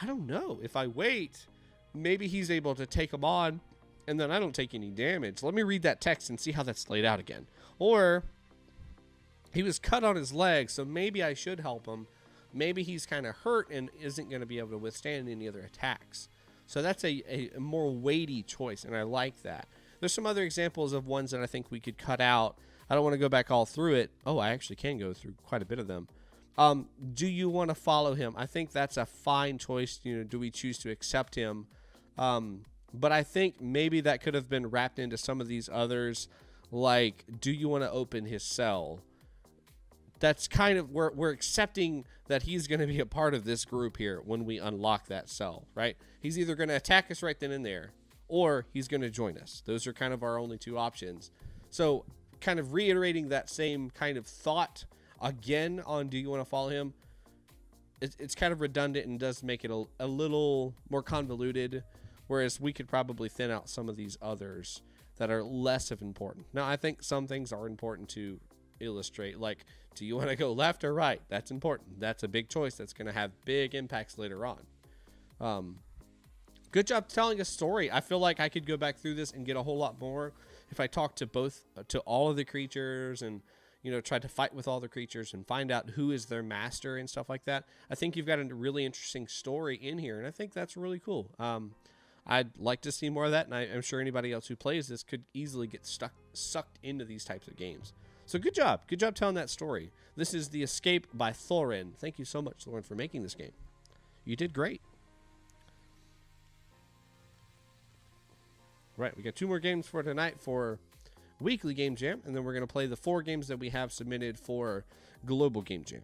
I don't know. If I wait, maybe he's able to take him on, and then I don't take any damage. Let me read that text and see how that's laid out again. Or he was cut on his leg, so maybe I should help him. Maybe he's kind of hurt and isn't going to be able to withstand any other attacks. So that's a more weighty choice, and I like that. There's some other examples of ones that I think we could cut out. I don't want to go back all through it. Oh, I actually can go through quite a bit of them. Do you want to follow him? I think that's a fine choice. You know, do we choose to accept him? But I think maybe that could have been wrapped into some of these others, like, do you want to open his cell? That's kind of, we're accepting that he's going to be a part of this group here when we unlock that cell, right? He's either going to attack us right then and there, or he's going to join us. Those are kind of our only two options. So kind of reiterating that same kind of thought again on do you want to follow him? It's kind of redundant and does make it a little more convoluted, whereas we could probably thin out some of these others that are less of important. Now, I think some things are important to illustrate, like, do you want to go left or right? That's important. That's a big choice that's going to have big impacts later on. Good job telling a story. I feel like I could go back through this and get a whole lot more if I talked to all of the creatures and, you know, tried to fight with all the creatures and find out who is their master and stuff like that. I think you've got a really interesting story in here, and I think that's really cool. I'd like to see more of that, and I'm sure anybody else who plays this could easily get sucked into these types of games. So good job. Good job telling that story. This is The Escape by thoorin. Thank you so much, thoorin, for making this game. You did great. Right, we got 2 more games for tonight for Weekly Game Jam, and then we're going to play the 4 games that we have submitted for Global Game Jam.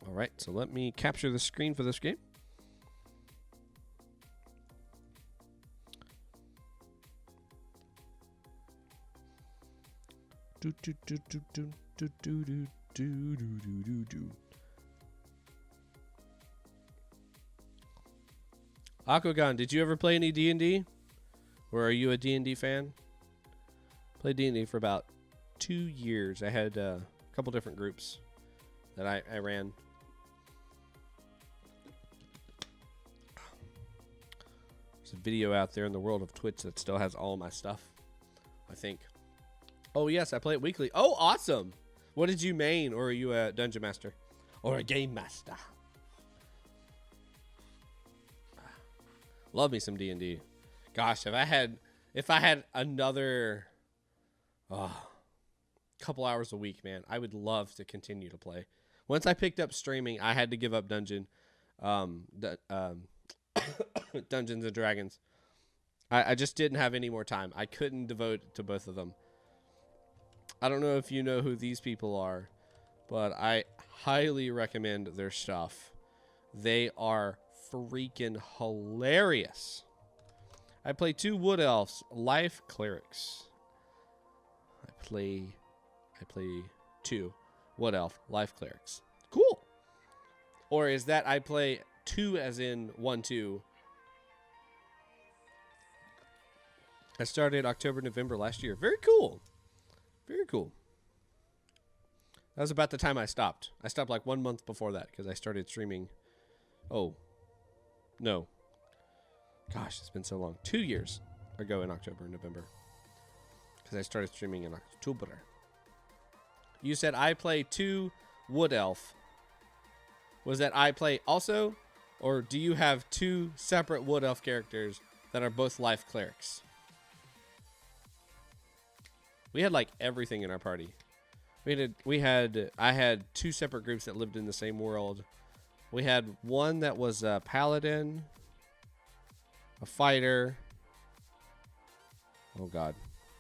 All right, so let me capture the screen for this game. Aquagon, did you ever play any D&D? Or are you a D&D fan? Played D&D for about 2 years. I had a couple different groups that I ran. There's a video out there in the world of Twitch that still has all my stuff, I think. Oh, yes, I play it weekly. Oh, awesome. What did you main? Or are you a dungeon master? Or a game master? Love me some D&D. Gosh, if I had another couple hours a week, man, I would love to continue to play. Once I picked up streaming, I had to give up Dungeons and Dragons. I just didn't have any more time. I couldn't devote to both of them. I don't know if you know who these people are, but I highly recommend their stuff. They are freaking hilarious. I play 2 wood elves, life clerics. I play 2 wood elf, life clerics. Cool. Or is that I play 2 as in 1-2? I started October, November last year. Very cool. Very cool. That was about the time I stopped. I stopped like 1 month before that because I started streaming. Oh, no. Gosh, it's been so long. 2 years ago in October and November. Because I started streaming in October. You said I play 2 wood elf. Was that I play also? Or do you have 2 separate wood elf characters that are both life clerics? We had like everything in our party. I had 2 separate groups that lived in the same world. We had one that was a paladin, a fighter. Oh God,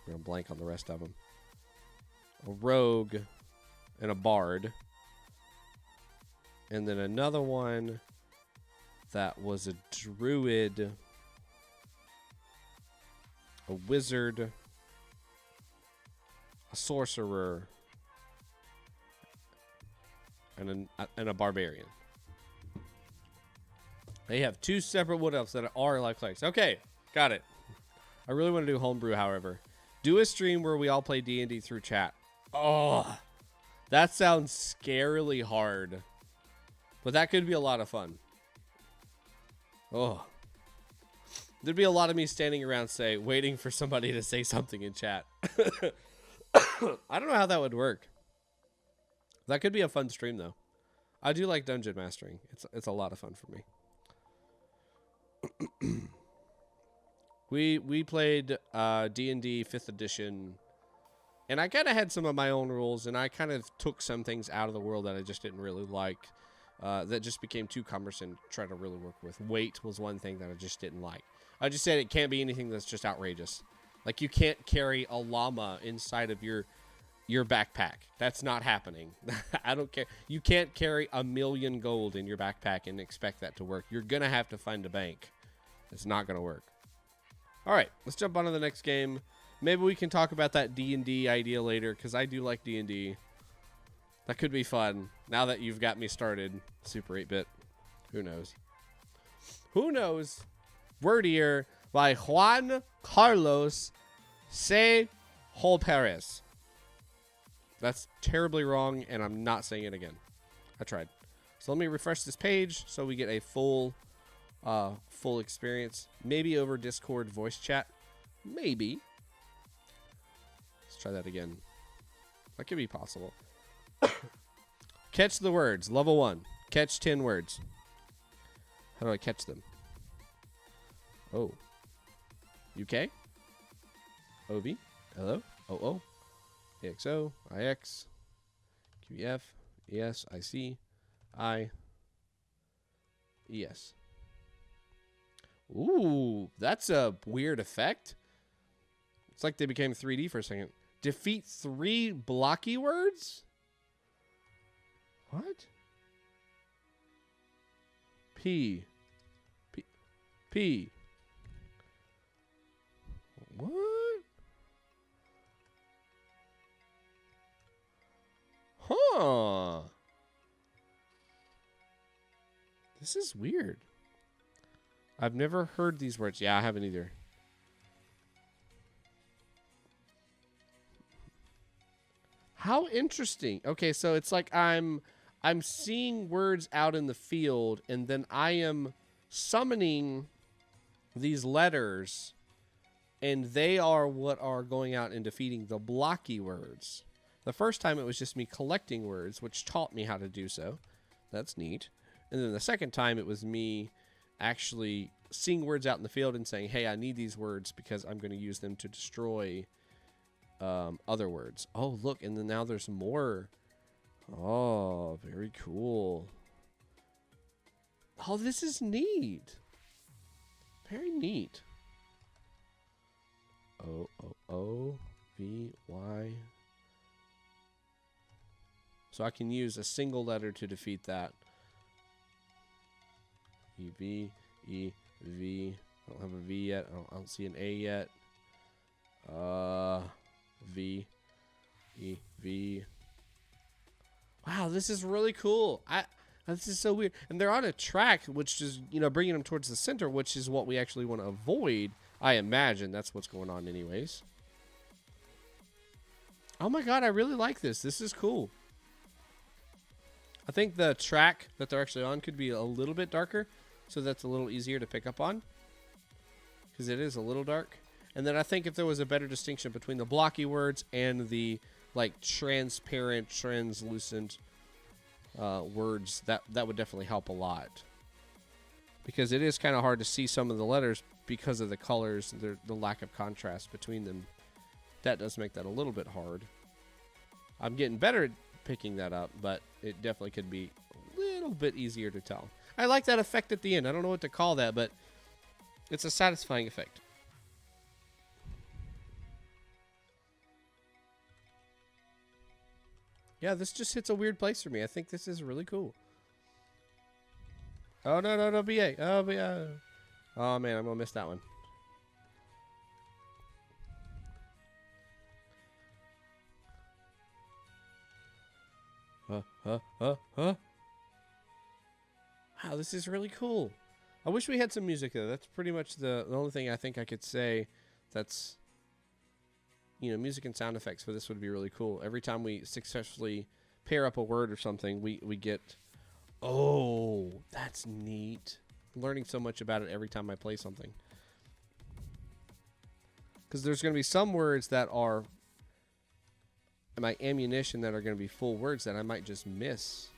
we're gonna blank on the rest of them. A rogue and a bard. And then another one that was a druid a wizard, a sorcerer, and a barbarian. They have 2 separate wood elves that are like clays. Okay, got it. I really want to do homebrew, however. Do a stream where we all play D&D through chat. Oh, that sounds scarily hard. But that could be a lot of fun. Oh. There'd be a lot of me standing around, waiting for somebody to say something in chat. I don't know how that would work. That could be a fun stream, though. I do like dungeon mastering. It's a lot of fun for me. We played D&D 5th edition, and I kind of had some of my own rules, and I kind of took some things out of the world that I just didn't really like, that just became too cumbersome to try to really work with. Weight was one thing that I just didn't like. I just said it can't be anything that's just outrageous. Like, you can't carry a llama inside of your backpack. That's not happening. I don't care. You can't carry 1,000,000 gold in your backpack and expect that to work. You're going to have to find a bank. It's not going to work. All right, let's jump on to the next game. Maybe we can talk about that D&D idea later, because I do like D&D. That could be fun. Now that you've got me started, Super 8-bit. Who knows? Who knows? Word here by juancarlosseijoperez. That's terribly wrong, and I'm not saying it again. I tried. So let me refresh this page so we get a full experience. Maybe over Discord voice chat. Maybe. Let's try that again. That could be possible. Catch the words. Level 1. Catch 10 words. How do I catch them? Oh. UK? OV? Hello? OO? AXO? IX? QEF? ES? IC? I? ES. Ooh, that's a weird effect. It's like they became 3D for a second. Defeat 3 blocky words? What? P. What? Huh. This is weird. I've never heard these words. Yeah, I haven't either. How interesting. Okay, so it's like I'm seeing words out in the field, and then I am summoning these letters, and they are what are going out and defeating the blocky words. The first time it was just me collecting words, which taught me how to do so. That's neat. And then the second time it was me actually seeing words out in the field and saying, hey, I need these words because I'm going to use them to destroy other words. Oh, look, and then now there's more. Oh, very cool. Oh, this is neat. Very neat. O-O-O-V-Y. So I can use a single letter to defeat that. E-V, E-V. I don't have a V yet. I don't see an A yet. V, E-V. Wow, this is really cool. This is so weird. And they're on a track, which is, bringing them towards the center, which is what we actually want to avoid. I imagine that's what's going on anyways. Oh my god, I really like this. This is cool. I think the track that they're actually on could be a little bit darker, so that's a little easier to pick up on, because it is a little dark. And then I think if there was a better distinction between the blocky words and the transparent, translucent words, that would definitely help a lot, because it is kind of hard to see some of the letters because of the colors, the lack of contrast between them. That does make that a little bit hard. I'm getting better at picking that up, but it definitely could be a little bit easier to tell. I like that effect at the end. I don't know what to call that, but it's a satisfying effect. Yeah, this just hits a weird place for me. I think this is really cool. Oh, no, BA. Oh, BA. Oh, man, I'm going to miss that one. Wow, this is really cool. I wish we had some music though. That's pretty much the only thing I think I could say that's, you know, music and sound effects for this would be really cool. Every time we successfully pair up a word or something, we get, oh, that's neat. I'm learning so much about it every time I play something. Because there's going to be some words that are my ammunition that are going to be full words that I might just miss.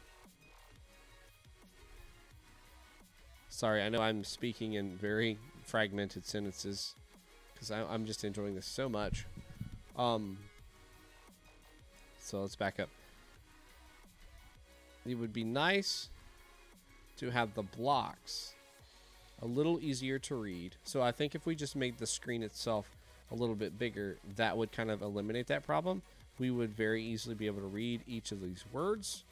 Sorry, I know I'm speaking in very fragmented sentences because I'm just enjoying this so much. So let's back up. It would be nice to have the blocks a little easier to read. So I think if we just made the screen itself a little bit bigger, that would kind of eliminate that problem. We would very easily be able to read each of these words.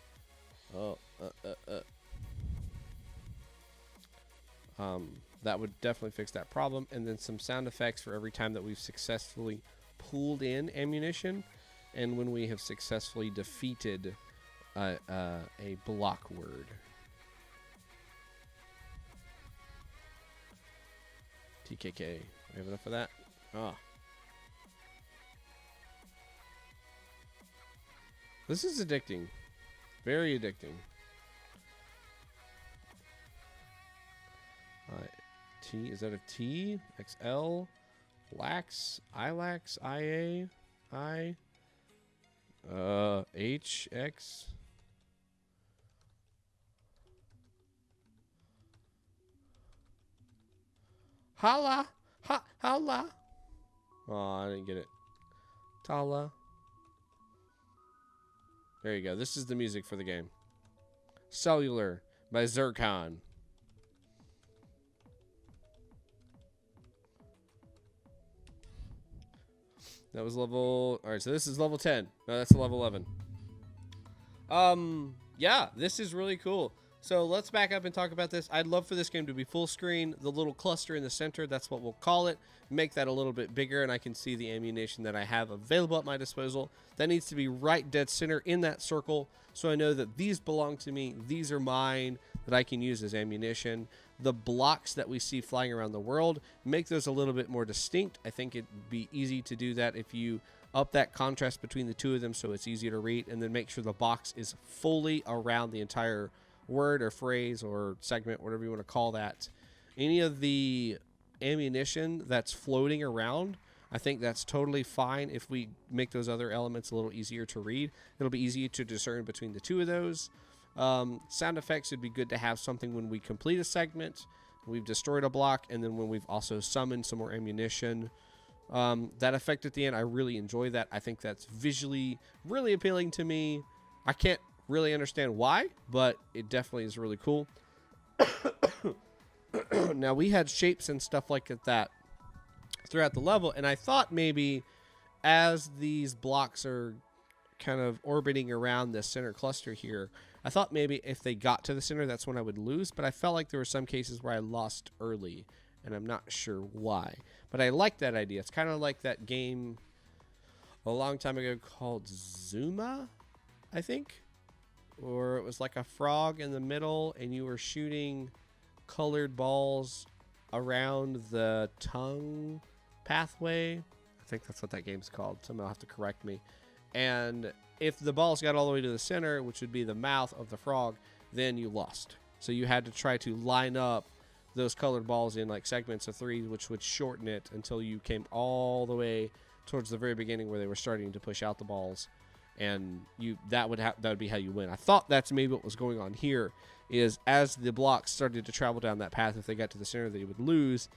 That would definitely fix that problem. And then some sound effects for every time that we've successfully pulled in ammunition and when we have successfully defeated a block word. TKK. We have enough of that? Oh. This is addicting. Very addicting. T, is that a T? XL? Lax? Ilax? IA? I? H? X? Holla! Holla! Oh, I didn't get it. Tala. There you go. This is the music for the game. Cellular by Zircon. That was level... Alright, so this is level 10. No, that's level 11. Yeah, this is really cool. So let's back up and talk about this. I'd love for this game to be full screen. The little cluster in the center, that's what we'll call it. Make that a little bit bigger, and I can see the ammunition that I have available at my disposal. That needs to be right dead center in that circle, so I know that these belong to me. These are mine that I can use as ammunition. The blocks that we see flying around the world, make those a little bit more distinct. I think it'd be easy to do that if you up that contrast between the two of them so it's easier to read, and then make sure the box is fully around the entire word or phrase or segment, whatever you want to call that. Any of the ammunition that's floating around, I think that's totally fine if we make those other elements a little easier to read. It'll be easier to discern between the two of those. Sound effects would be good to have something when we complete a segment, we've destroyed a block, and then when we've also summoned some more ammunition. That effect at the end, I really enjoy that. I think that's visually really appealing to me. I can't really understand why, but it definitely is really cool. Now, we had shapes and stuff like that throughout the level, and I thought maybe as these blocks are kind of orbiting around the center cluster here, I thought maybe if they got to the center, that's when I would lose, but I felt like there were some cases where I lost early, and I'm not sure why. But I like that idea. It's kind of like that game a long time ago called Zuma, I think. Or it was like a frog in the middle, and you were shooting colored balls around the tongue pathway. I think that's what that game's called. Someone will have to correct me. And if the balls got all the way to the center, which would be the mouth of the frog, then you lost. So you had to try to line up those colored balls in like segments of 3, which would shorten it until you came all the way towards the very beginning where they were starting to push out the balls. And that would be how you win. I thought that's maybe what was going on here, is as the blocks started to travel down that path, if they got to the center, they would lose.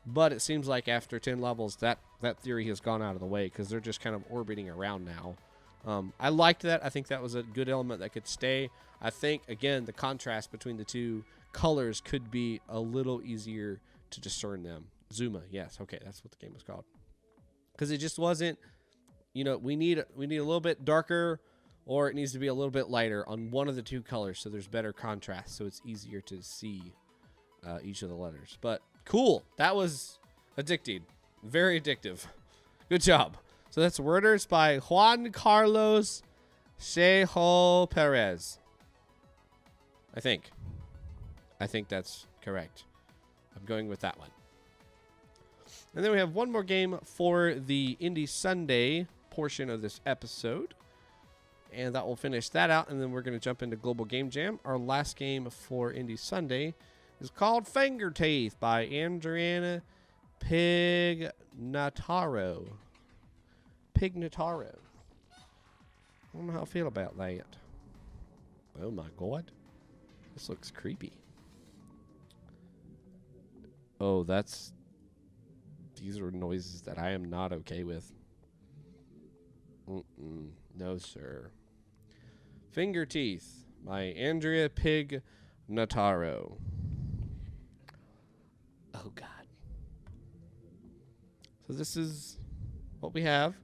But it seems like after 10 levels, that theory has gone out of the way because they're just kind of orbiting around now. I liked that. I think that was a good element that could stay. I think, again, the contrast between the two colors could be a little easier to discern them. Zuma, yes. Okay, that's what the game was called. Because it just wasn't... You know, we need a little bit darker, or it needs to be a little bit lighter on one of the two colors so there's better contrast, so it's easier to see each of the letters. But cool. That was addicting. Very addictive. Good job. So that's Worders by Juan Carlos jvolonte. I think that's correct. I'm going with that one. And then we have one more game for the Indie Sunday portion of this episode. And that will finish that out. And then we're going to jump into Global Game Jam. Our last game for Indie Sunday is called Fingerteeth by Andrea Pignataro. Pignataro. I don't know how I feel about that. Oh my god. This looks creepy. Oh, these are noises that I am not okay with. No, sir. Fingerteeth by Andrea Pignataro. Oh, God. So this is what we have.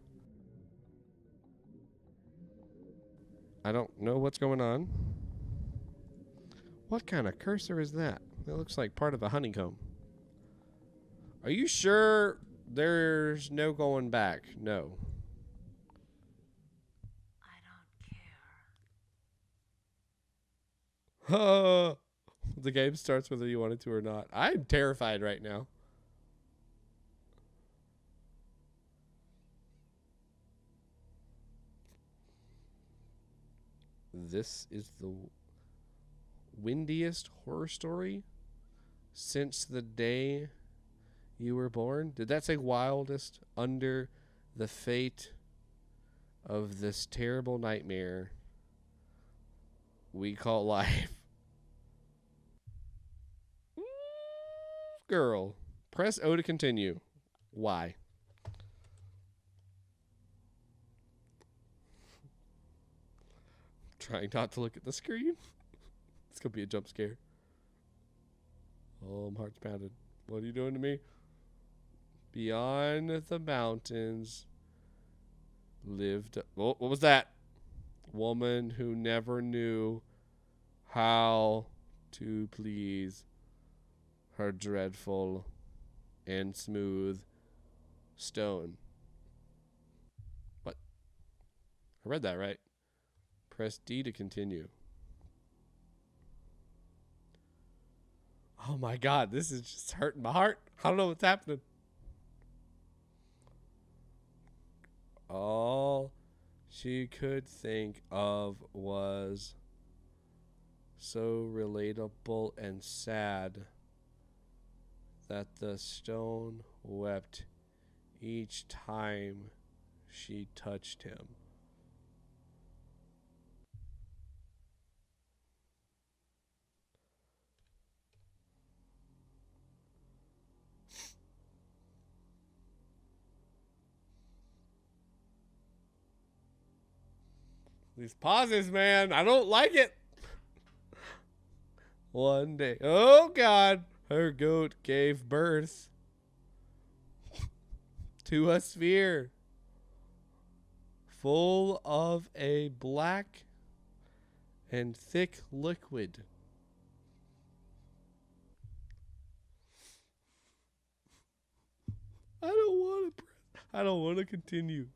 I don't know what's going on. What kind of cursor is that? It looks like part of a honeycomb. Are you sure there's no going back? No. I don't care. The game starts whether you want it to or not. I'm terrified right now. This is the windiest horror story since the day you were born. Did that say wildest? Under the fate of this terrible nightmare we call life. Girl, press O to continue. Why? Trying not to look at the screen. It's gonna be a jump scare. Oh, my heart's pounded. What are you doing to me? Beyond the mountains lived... Oh, what was that? Woman who never knew how to please her dreadful and smooth stone. What? I read that right. Press D to continue. Oh my god, this is just hurting my heart. I don't know what's happening. All she could think of was so relatable and sad that the stone wept each time she touched him. These pauses, man. I don't like it. One day. Oh, God. Her goat gave birth to a sphere full of a black and thick liquid. I don't want to continue.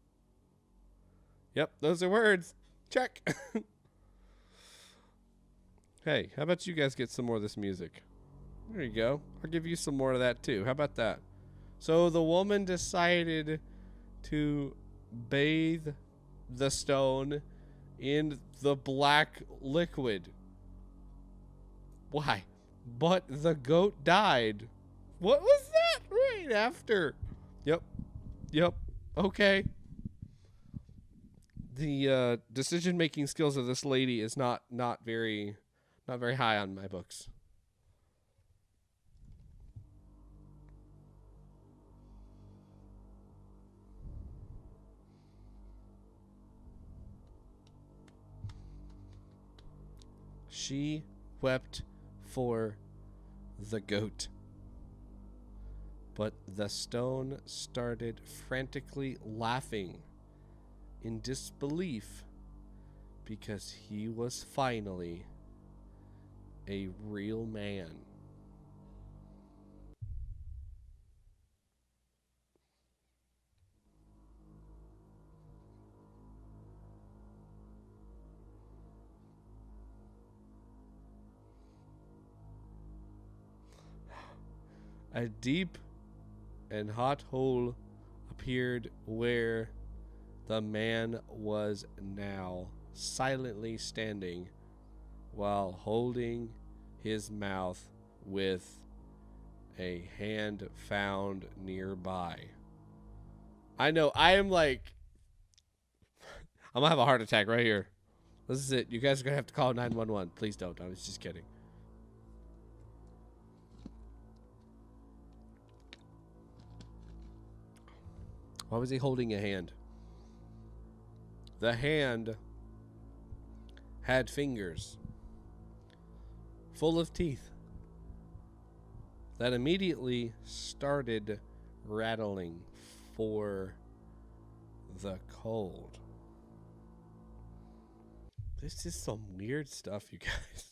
Yep, those are words. Check. Hey, how about you guys get some more of this music? There you go. I'll give you some more of that too. How about that? So the woman decided to bathe the stone in the black liquid. Why? But the goat died. What was that right after? Yep. Okay. The decision-making skills of this lady is not very high on my books. She wept for the goat. But the stone started frantically laughing in disbelief because he was finally a real man. A deep and hot hole appeared where the man was now silently standing while holding his mouth with a hand found nearby. I know, I am like, I'm gonna have a heart attack right here. This is it. You guys are gonna have to call 911. Please don't. I was just kidding. Why was he holding a hand? The hand had fingers full of teeth that immediately started rattling for the cold. This is some weird stuff, you guys.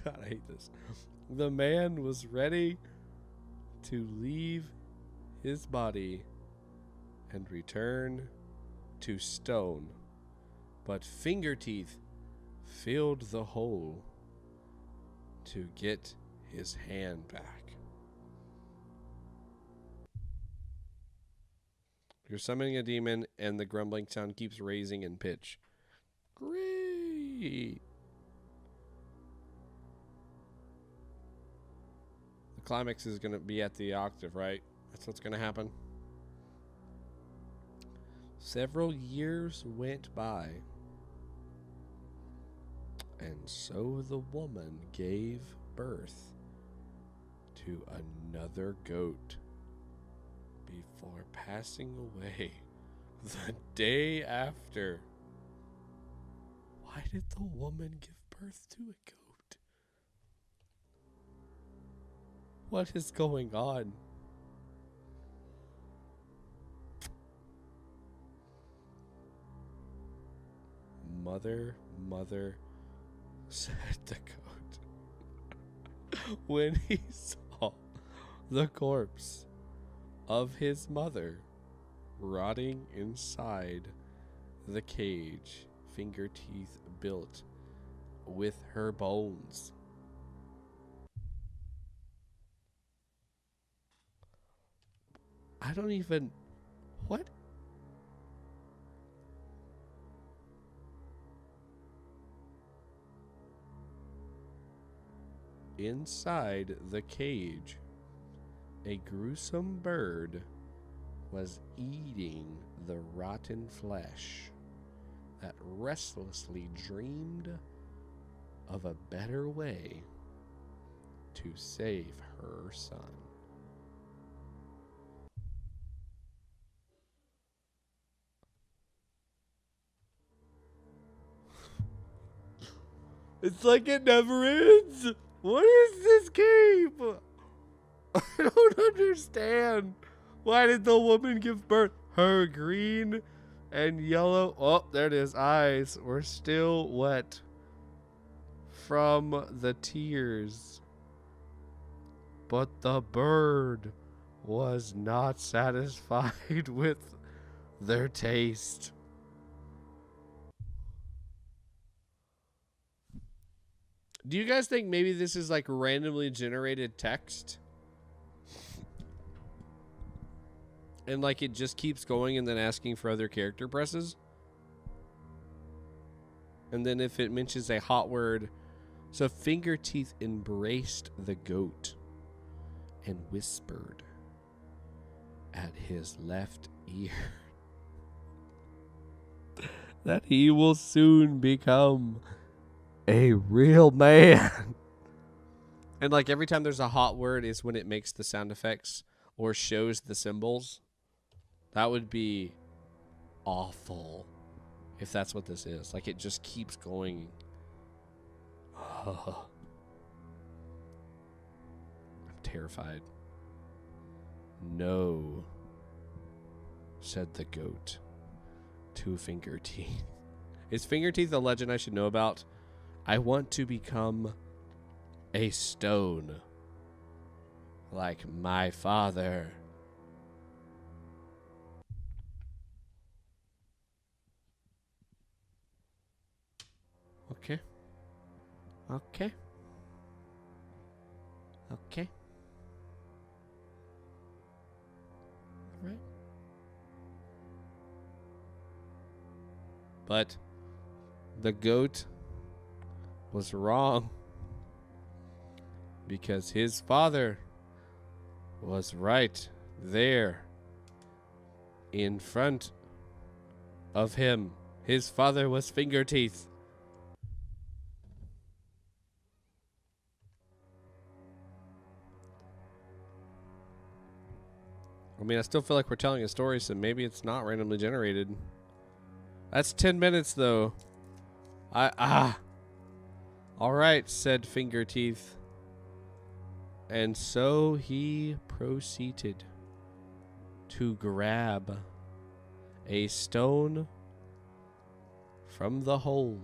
God, I hate this. The man was ready to leave his body and return to stone, but Fingerteeth filled the hole to get his hand back. You're summoning a demon, and the grumbling sound keeps raising in pitch. Great! The climax is going to be at the octave, right? That's what's going to happen. Several years went by, and so the woman gave birth to another goat before passing away the day after. Why did the woman give birth to a goat? What is going on? Mother, said the goat, when he saw the corpse of his mother rotting inside the cage Fingerteeth built with her bones. I don't even... What? Inside the cage, a gruesome bird was eating the rotten flesh that restlessly dreamed of a better way to save her son. It's like it never ends. What is this game? I don't understand. Why did the woman give birth? Her green and yellow, oh, there it is, eyes were still wet from the tears. But the bird was not satisfied with their taste. Do you guys think maybe this is like randomly generated text? And like it just keeps going and then asking for other character presses? And then if it mentions a hot word. So Fingerteeth embraced the goat and whispered at his left ear that he will soon become a real man. And like every time there's a hot word is when it makes the sound effects or shows the symbols. That would be awful if that's what this is. Like it just keeps going. I'm terrified. No, said the goat to Fingerteeth. Is Fingerteeth a legend I should know about? I want to become a stone like my father. Okay. Okay. Okay. Right. But the goat was wrong because his father was right there in front of him. His father was Fingerteeth. I mean, I still feel like we're telling a story, so maybe it's not randomly generated. That's 10 minutes, though. All right, said Fingerteeth. And so he proceeded to grab a stone from the hole.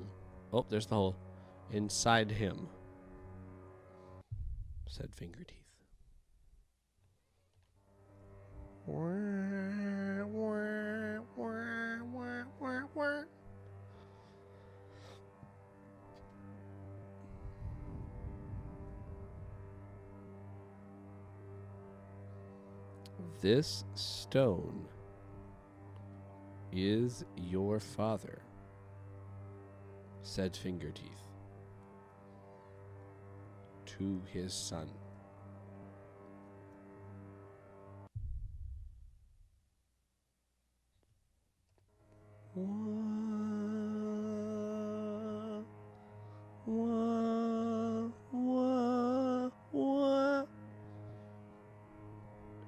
Oh, there's the hole. Inside him, said Fingerteeth. This stone is your father, said Fingerteeth to his son.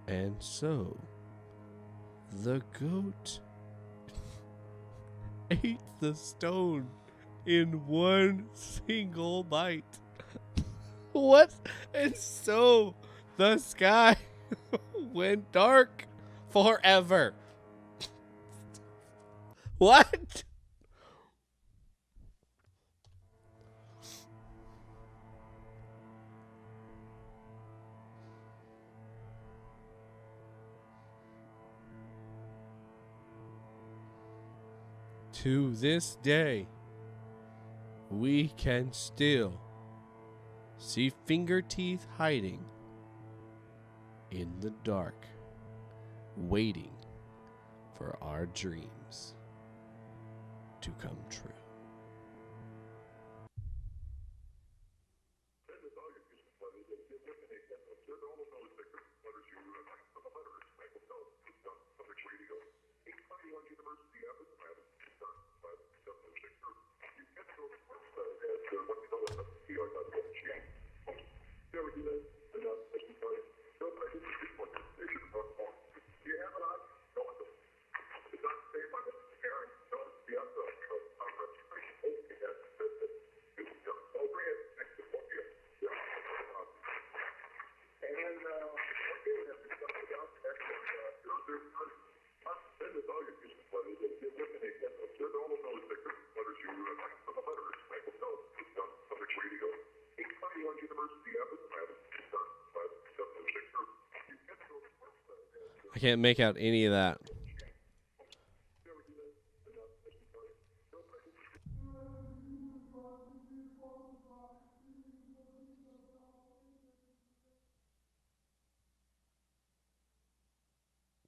And so the goat ate the stone in one single bite. What? And so the sky went dark forever. What? To this day, we can still see Fingerteeth hiding in the dark, waiting for our dreams to come true. I can't make out any of that.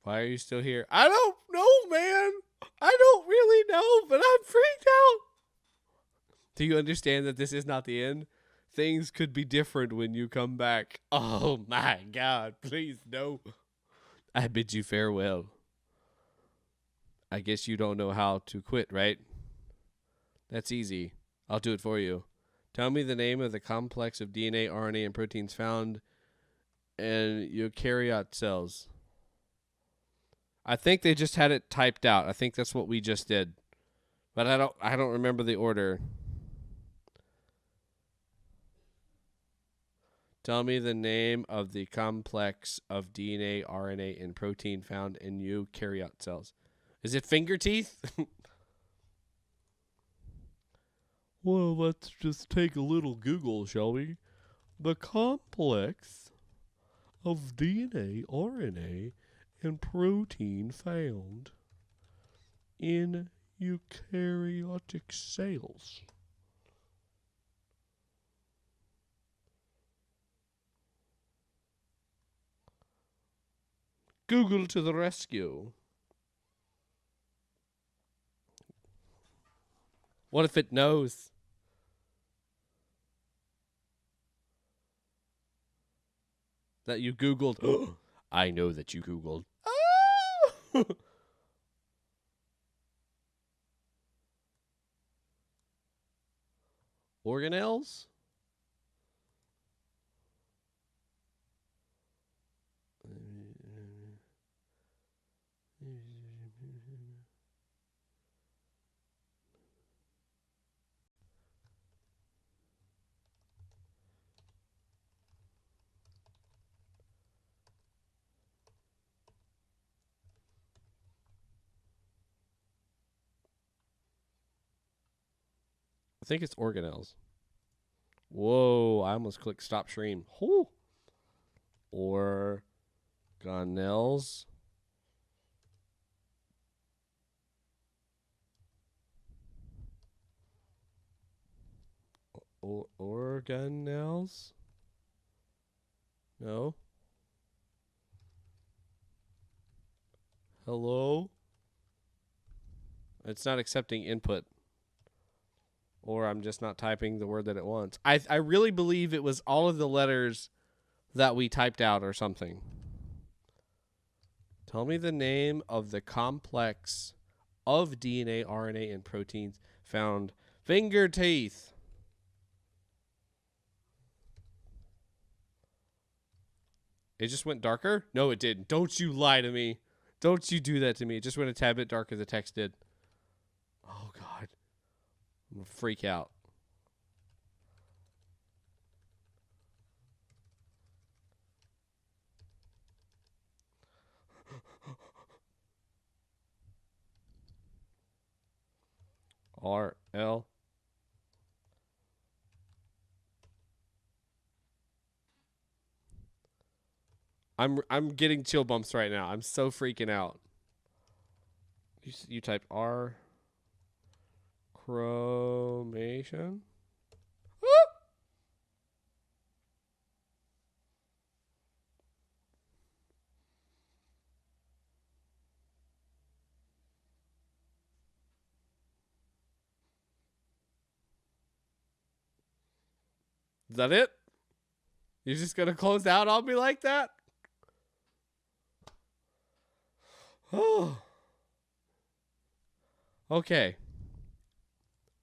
Why are you still here? I don't know, man. I don't really know, but I'm freaked out. Do you understand that this is not the end? Things could be different when you come back. Oh my God, please no. I bid you farewell. I guess you don't know how to quit, right? That's easy. I'll do it for you. Tell me the name of the complex of DNA, RNA, and proteins found in eukaryote cells. I think they just had it typed out. I think that's what we just did. But I don't remember the order. Tell me the name of the complex of DNA, RNA, and protein found in eukaryote cells. Is it Fingerteeth? Well, let's just take a little Google, shall we? The complex of DNA, RNA, and protein found in eukaryotic cells. Google to the rescue. What if it knows? That you Googled. I know that you Googled. Oh! Organelles? I think it's organelles. Whoa, I almost clicked stop stream. Whoo. Organelles. Organelles? No. Hello? It's not accepting input. Or I'm just not typing the word that it wants. I really believe it was all of the letters that we typed out or something. Tell me the name of the complex of DNA, RNA, and proteins found. Fingerteeth. It just went darker? No, it didn't. Don't you lie to me. Don't you do that to me. It just went a tad bit darker, the text did. Oh, God. I'm going to freak out. RL. I'm getting chill bumps right now. I'm so freaking out. You type R chromation. Is that it? You're just gonna close out on me like that? Oh. Okay.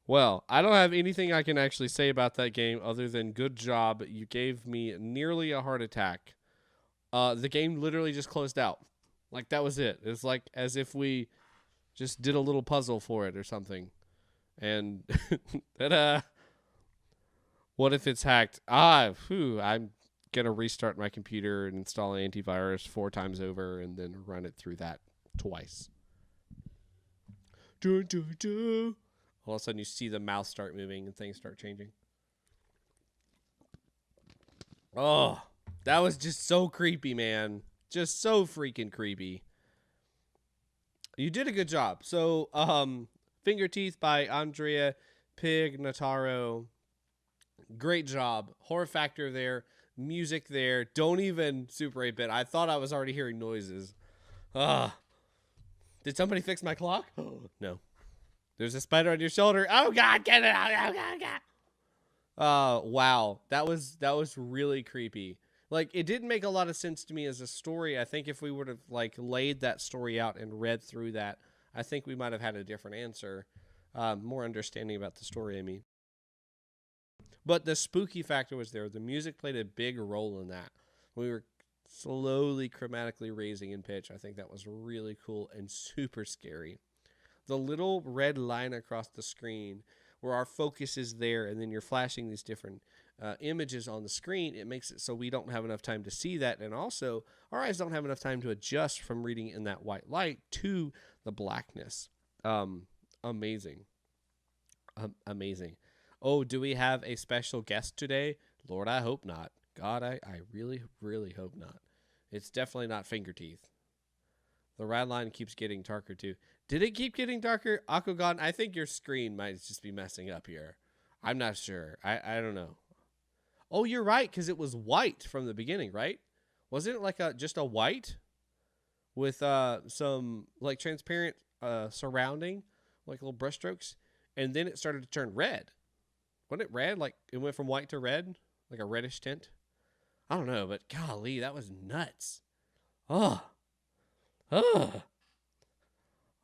Well, I don't have anything I can actually say about that game other than good job. You gave me nearly a heart attack. The game literally just closed out. Like, that was it. It's like as if we just did a little puzzle for it or something. And ta-da. What if it's hacked? I'm going to restart my computer and install an antivirus 4 times over and then run it through that twice. All of a sudden you see the mouse start moving and things start changing. Oh, that was just so creepy, man. Just so freaking creepy. You did a good job. So, Fingerteeth by Andrea Pignataro. Great job. Horror factor there. Music there. Don't even Super 8-bit. I thought I was already hearing noises. Did somebody fix my clock? No. There's a spider on your shoulder. Oh, God, get it out. Oh, God. Wow. That was really creepy. Like, it didn't make a lot of sense to me as a story. I think if we would have, like, laid that story out and read through that, I think we might have had a different answer. More understanding about the story, I mean. But the spooky factor was there. The music played a big role in that. We were slowly chromatically raising in pitch. I think that was really cool and super scary. The little red line across the screen where our focus is there and then you're flashing these different images on the screen, it makes it so we don't have enough time to see that. And also, our eyes don't have enough time to adjust from reading in that white light to the blackness. Amazing. Amazing. Oh, do we have a special guest today? Lord, I hope not. God, I really, really hope not. It's definitely not Fingerteeth. The red line keeps getting darker too. Did it keep getting darker? Akugan, I think your screen might just be messing up here. I'm not sure. I don't know. Oh, you're right, because it was white from the beginning, right? Wasn't it like just a white? with some like transparent surrounding, like little brush strokes, and then it started to turn red. Wasn't it red? Like it went from white to red, like a reddish tint. I don't know, but golly, that was nuts. Oh, oh,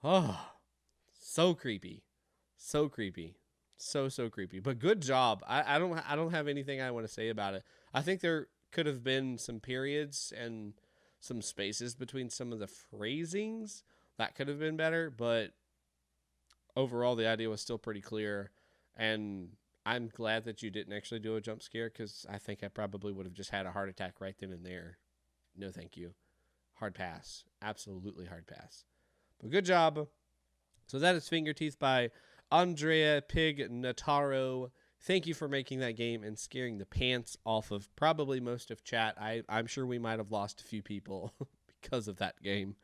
oh, so creepy, so creepy, so creepy. But good job. I don't have anything I want to say about it. I think there could have been some periods and some spaces between some of the phrasings that could have been better, but overall the idea was still pretty clear, and I'm glad that you didn't actually do a jump scare, because I think I probably would have just had a heart attack right then and there. No thank you. Hard pass. Absolutely hard pass. But good job. So that is Fingerteeth by Andrea Pignataro. Thank you for making that game and scaring the pants off of probably most of chat. I'm sure we might have lost a few people because of that game.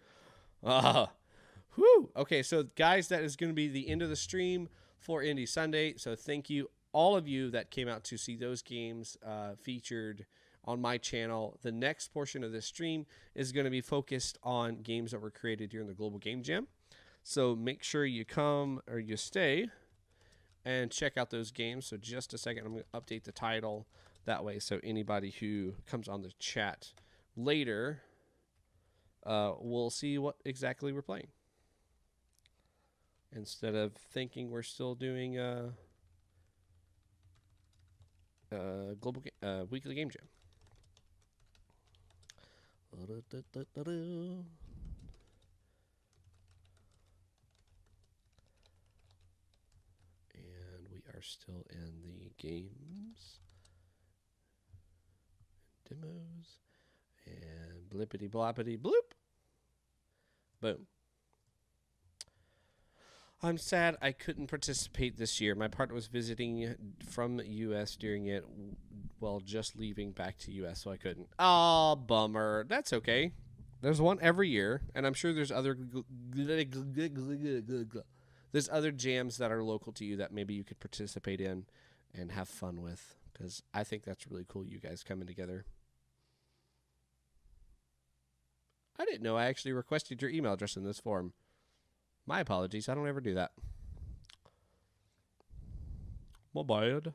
Whew. Okay, so guys, that is going to be the end of the stream for Indie Sunday. So thank you, all of you that came out to see those games featured on my channel. The next portion of this stream is going to be focused on games that were created during the Global Game Jam. So make sure you come or you stay and check out those games. So just a second, I'm going to update the title that way, so anybody who comes on the chat later will see what exactly we're playing, instead of thinking we're still doing global weekly game jam. And we are still in the games, demos, and blippity bloppity bloop. Boom. I'm sad I couldn't participate this year. My partner was visiting from U.S. during it, while just leaving back to U.S., so I couldn't. Oh, bummer. That's okay. There's one every year, and I'm sure there's other jams that are local to you that maybe you could participate in and have fun with, because I think that's really cool, you guys coming together. I didn't know I actually requested your email address in this form. My apologies. I don't ever do that. My bad.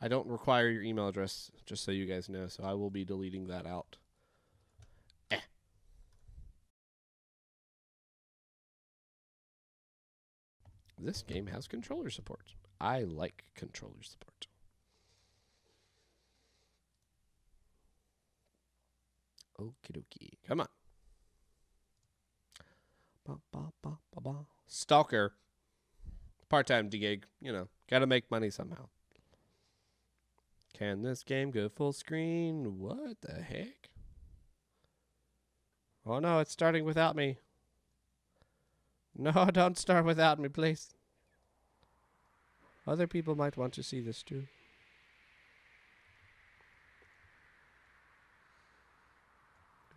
I don't require your email address, just so you guys know, so I will be deleting that out. This game has controller support. I like controller support. Okie dokie. Come on. Stalker. Part-time gig. You know, gotta make money somehow. Can this game go full screen? What the heck? Oh no, it's starting without me. No, don't start without me, please. Other people might want to see this too.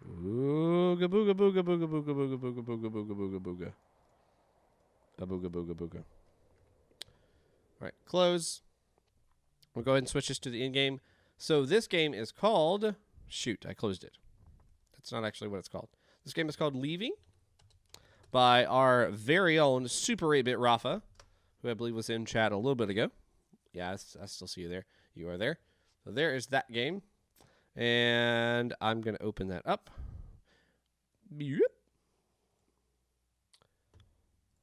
Ooga booga booga booga booga booga booga booga booga booga booga. A booga booga booga. Alright, close. We'll go ahead and switch this to the in-game. So this game is called... Shoot, I closed it. That's not actually what it's called. This game is called Leaving, by our very own Super 8-Bit Rafa, who I believe was in chat a little bit ago. Yeah, I still see you there. You are there. So there is that game. And I'm going to open that up.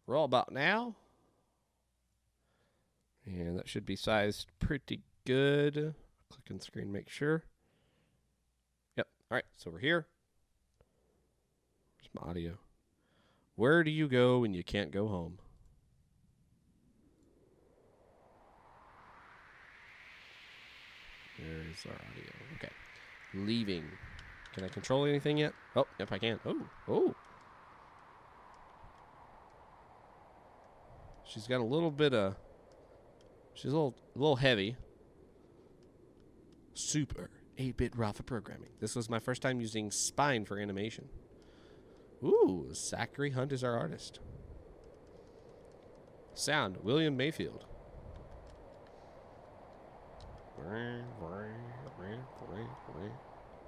Roll about now. And that should be sized pretty good. Click on screen, make sure. Yep. All right, so we're here. Where's my audio? Where do you go when you can't go home? There's our audio. Okay. Leaving. Can I control anything yet? Oh, yep, I can. Oh. She's got a little bit of... She's a little heavy. Super 8-Bit Rafa programming. This was my first time using Spine for animation. Ooh, Zachary Hunt is our artist. Sound, William Mayfield.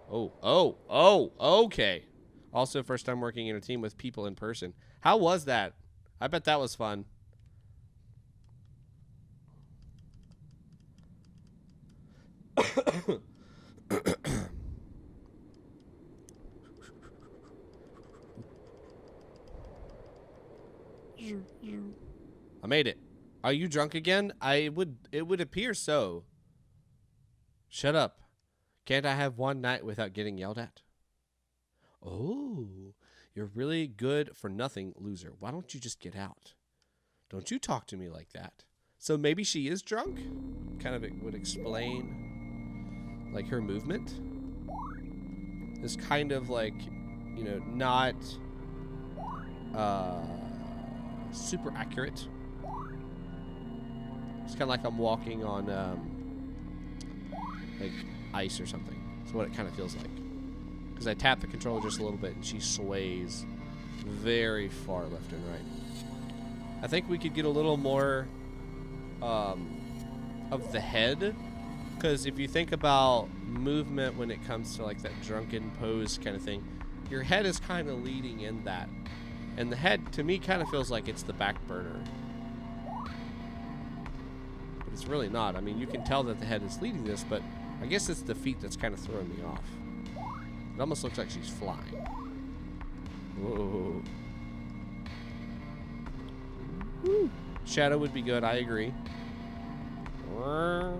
Oh, okay. Also, first time working in a team with people in person. How was that? I bet that was fun. I made it. Are you drunk again? It would appear so. Shut up. Can't I have one night without getting yelled at? Oh, you're really good for nothing, loser. Why don't you just get out? Don't you talk to me like that. So maybe she is drunk? Kind of it would explain, like, her movement. Is kind of like, you know, not super accurate. It's kind of like I'm walking on, like, ice or something. That's what it kind of feels like. Because I tap the controller just a little bit and she sways very far left and right. I think we could get a little more of the head. Because if you think about movement when it comes to like that drunken pose kind of thing, your head is kind of leading in that. And the head, to me, kind of feels like it's the back burner. But it's really not. I mean, you can tell that the head is leading this, but I guess it's the feet that's kind of throwing me off. It almost looks like she's flying. Whoa. Woo. Shadow would be good, I agree. Oh,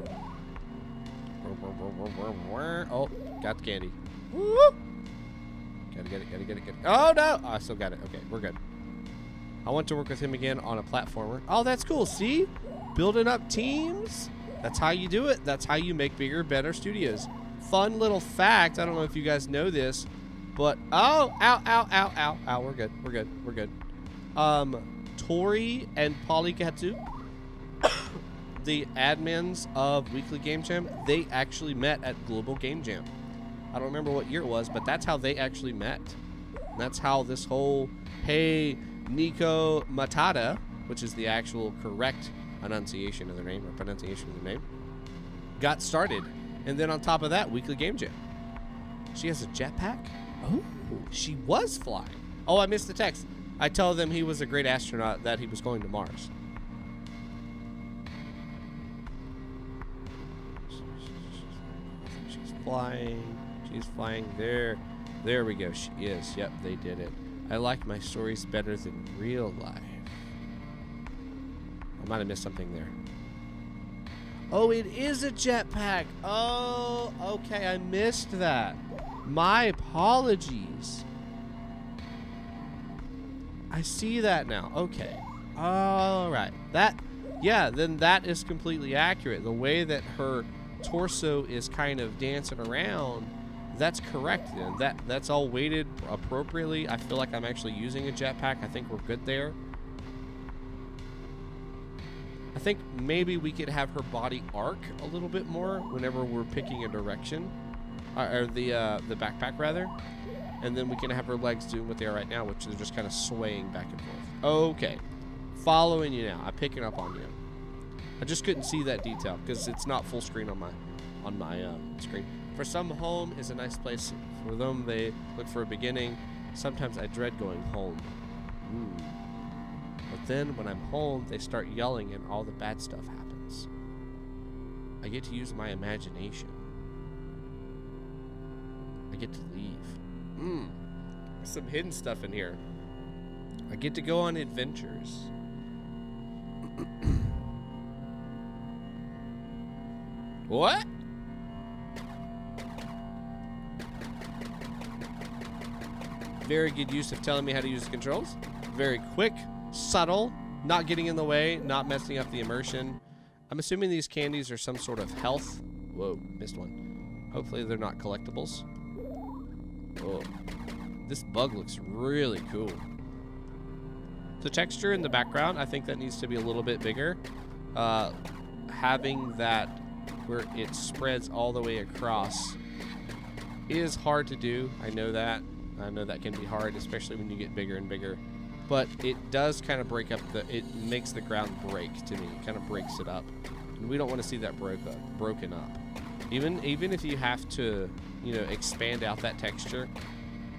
got the candy. Woo. Gotta get it. Oh, no! Oh, I still got it. Okay, we're good. I want to work with him again on a platformer. Oh, that's cool. See? Building up teams. That's how you do it. That's how you make bigger, better studios. Fun little fact. I don't know if you guys know this, but... Oh, ow. We're good. Tori and Polykatsu, the admins of Weekly Game Jam, they actually met at Global Game Jam. I don't remember what year it was, but that's how they actually met. And that's how this whole Hey Nico Matata, which is the actual correct enunciation of their name or pronunciation of their name, got started. And then on top of that, Weekly Game Jam. She has a jetpack? Oh, she was flying. Oh, I missed the text. I told them he was a great astronaut, that he was going to Mars. She's flying. She's flying there. There we go. She is. Yep, they did it. I like my stories better than real life. I might have missed something there. Oh, it is a jetpack. Oh, okay. I missed that. My apologies. I see that now. Okay. All right. Then that is completely accurate. The way that her torso is kind of dancing around, that's correct then. That's all weighted appropriately. I feel like I'm actually using a jetpack. I think we're good there. I think maybe we could have her body arc a little bit more whenever we're picking a direction. Or the backpack, rather. And then we can have her legs doing what they are right now, which is just kind of swaying back and forth. Okay. Following you now. I'm picking up on you. I just couldn't see that detail because it's not full screen on my screen. For some, home is a nice place. For them, they look for a beginning. Sometimes I dread going home. But then when I'm home, they start yelling and all the bad stuff happens. I get to use my imagination. I get to leave. Some hidden stuff in here. I get to go on adventures. What? Very good use of telling me how to use the controls. Very quick, subtle, not getting in the way, not messing up the immersion. I'm assuming these candies are some sort of health. Whoa, missed one. Hopefully they're not collectibles. Oh, this bug looks really cool. The texture in the background, I think that needs to be a little bit bigger. Having that where it spreads all the way across is hard to do. I know that. I know that can be hard, especially when you get bigger and bigger. But it does kind of break up it makes the ground break to me. It kind of breaks it up. And we don't want to see that broken up. Even if you have to, expand out that texture,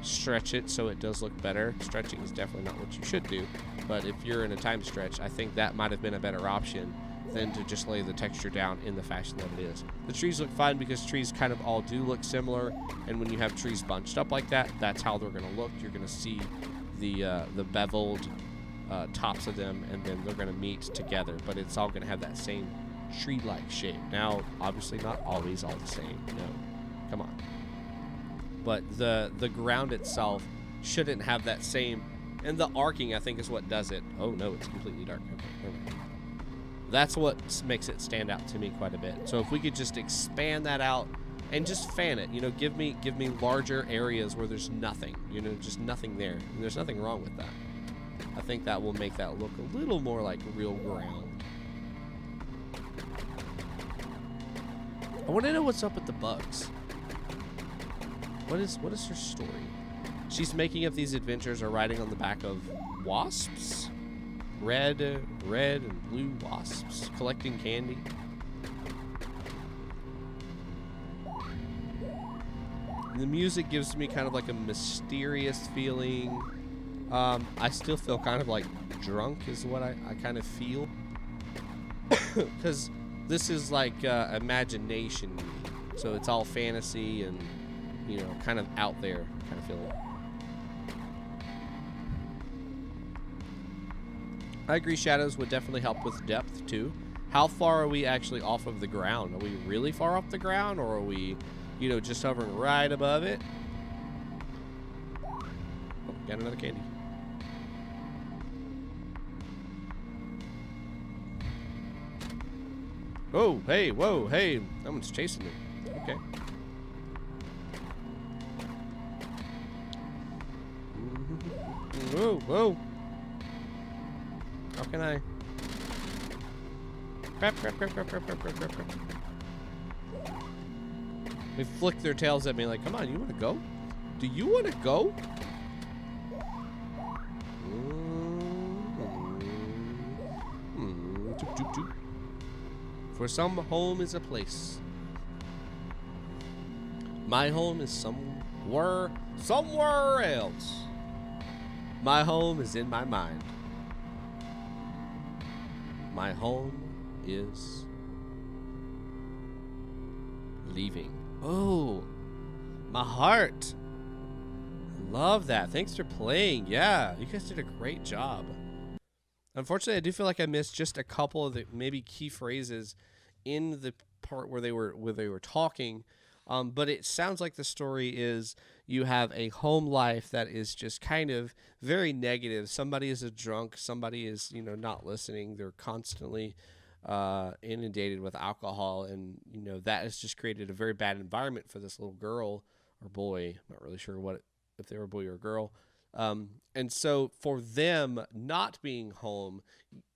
stretch it so it does look better. Stretching is definitely not what you should do, but if you're in a time stretch, I think that might have been a better option than to just lay the texture down in the fashion that it is. The trees look fine because trees kind of all do look similar, and when you have trees bunched up like that, that's how they're going to look. You're going to see the beveled tops of them, and then they're going to meet together, but it's all going to have that same tree-like shape. Now, obviously not always all the same, no, come on. But the ground itself shouldn't have that same, and the arcing, I think, is what does it. Oh no, it's completely dark. Okay, never mind. That's what makes it stand out to me quite a bit. So if we could just expand that out and just fan it, you know, give me larger areas where there's nothing, you know, just nothing there. And there's nothing wrong with that. I think that will make that look a little more like real ground. I want to know what's up with the bugs. What is her story? She's making up these adventures or riding on the back of wasps? Red and blue wasps collecting candy. And the music gives me kind of like a mysterious feeling. I still feel kind of like drunk is what I kind of feel. Because this is like imagination. So it's all fantasy and, you know, kind of out there kind of feeling. I agree shadows would definitely help with depth too. How far are we actually off of the ground? Are we really far off the ground, or are we, you know, just hovering right above it? Oh, got another candy. Oh, hey, whoa, hey, that one's chasing me. Okay. Whoa, whoa. How can I? Crap. They flick their tails at me like, come on, you want to go? Do you want to go? For some, home is a place. My home is somewhere else. My home is in my mind. My home is leaving. Oh, my heart. Love that. Thanks for playing. Yeah, you guys did a great job. Unfortunately, I do feel like I missed just a couple of the maybe key phrases in the part where they were talking. But it sounds like the story is you have a home life that is just kind of very negative. Somebody is a drunk. Somebody is, you know, not listening. They're constantly inundated with alcohol. And, you know, that has just created a very bad environment for this little girl or boy. I'm not really sure if they were a boy or a girl. And so for them not being home,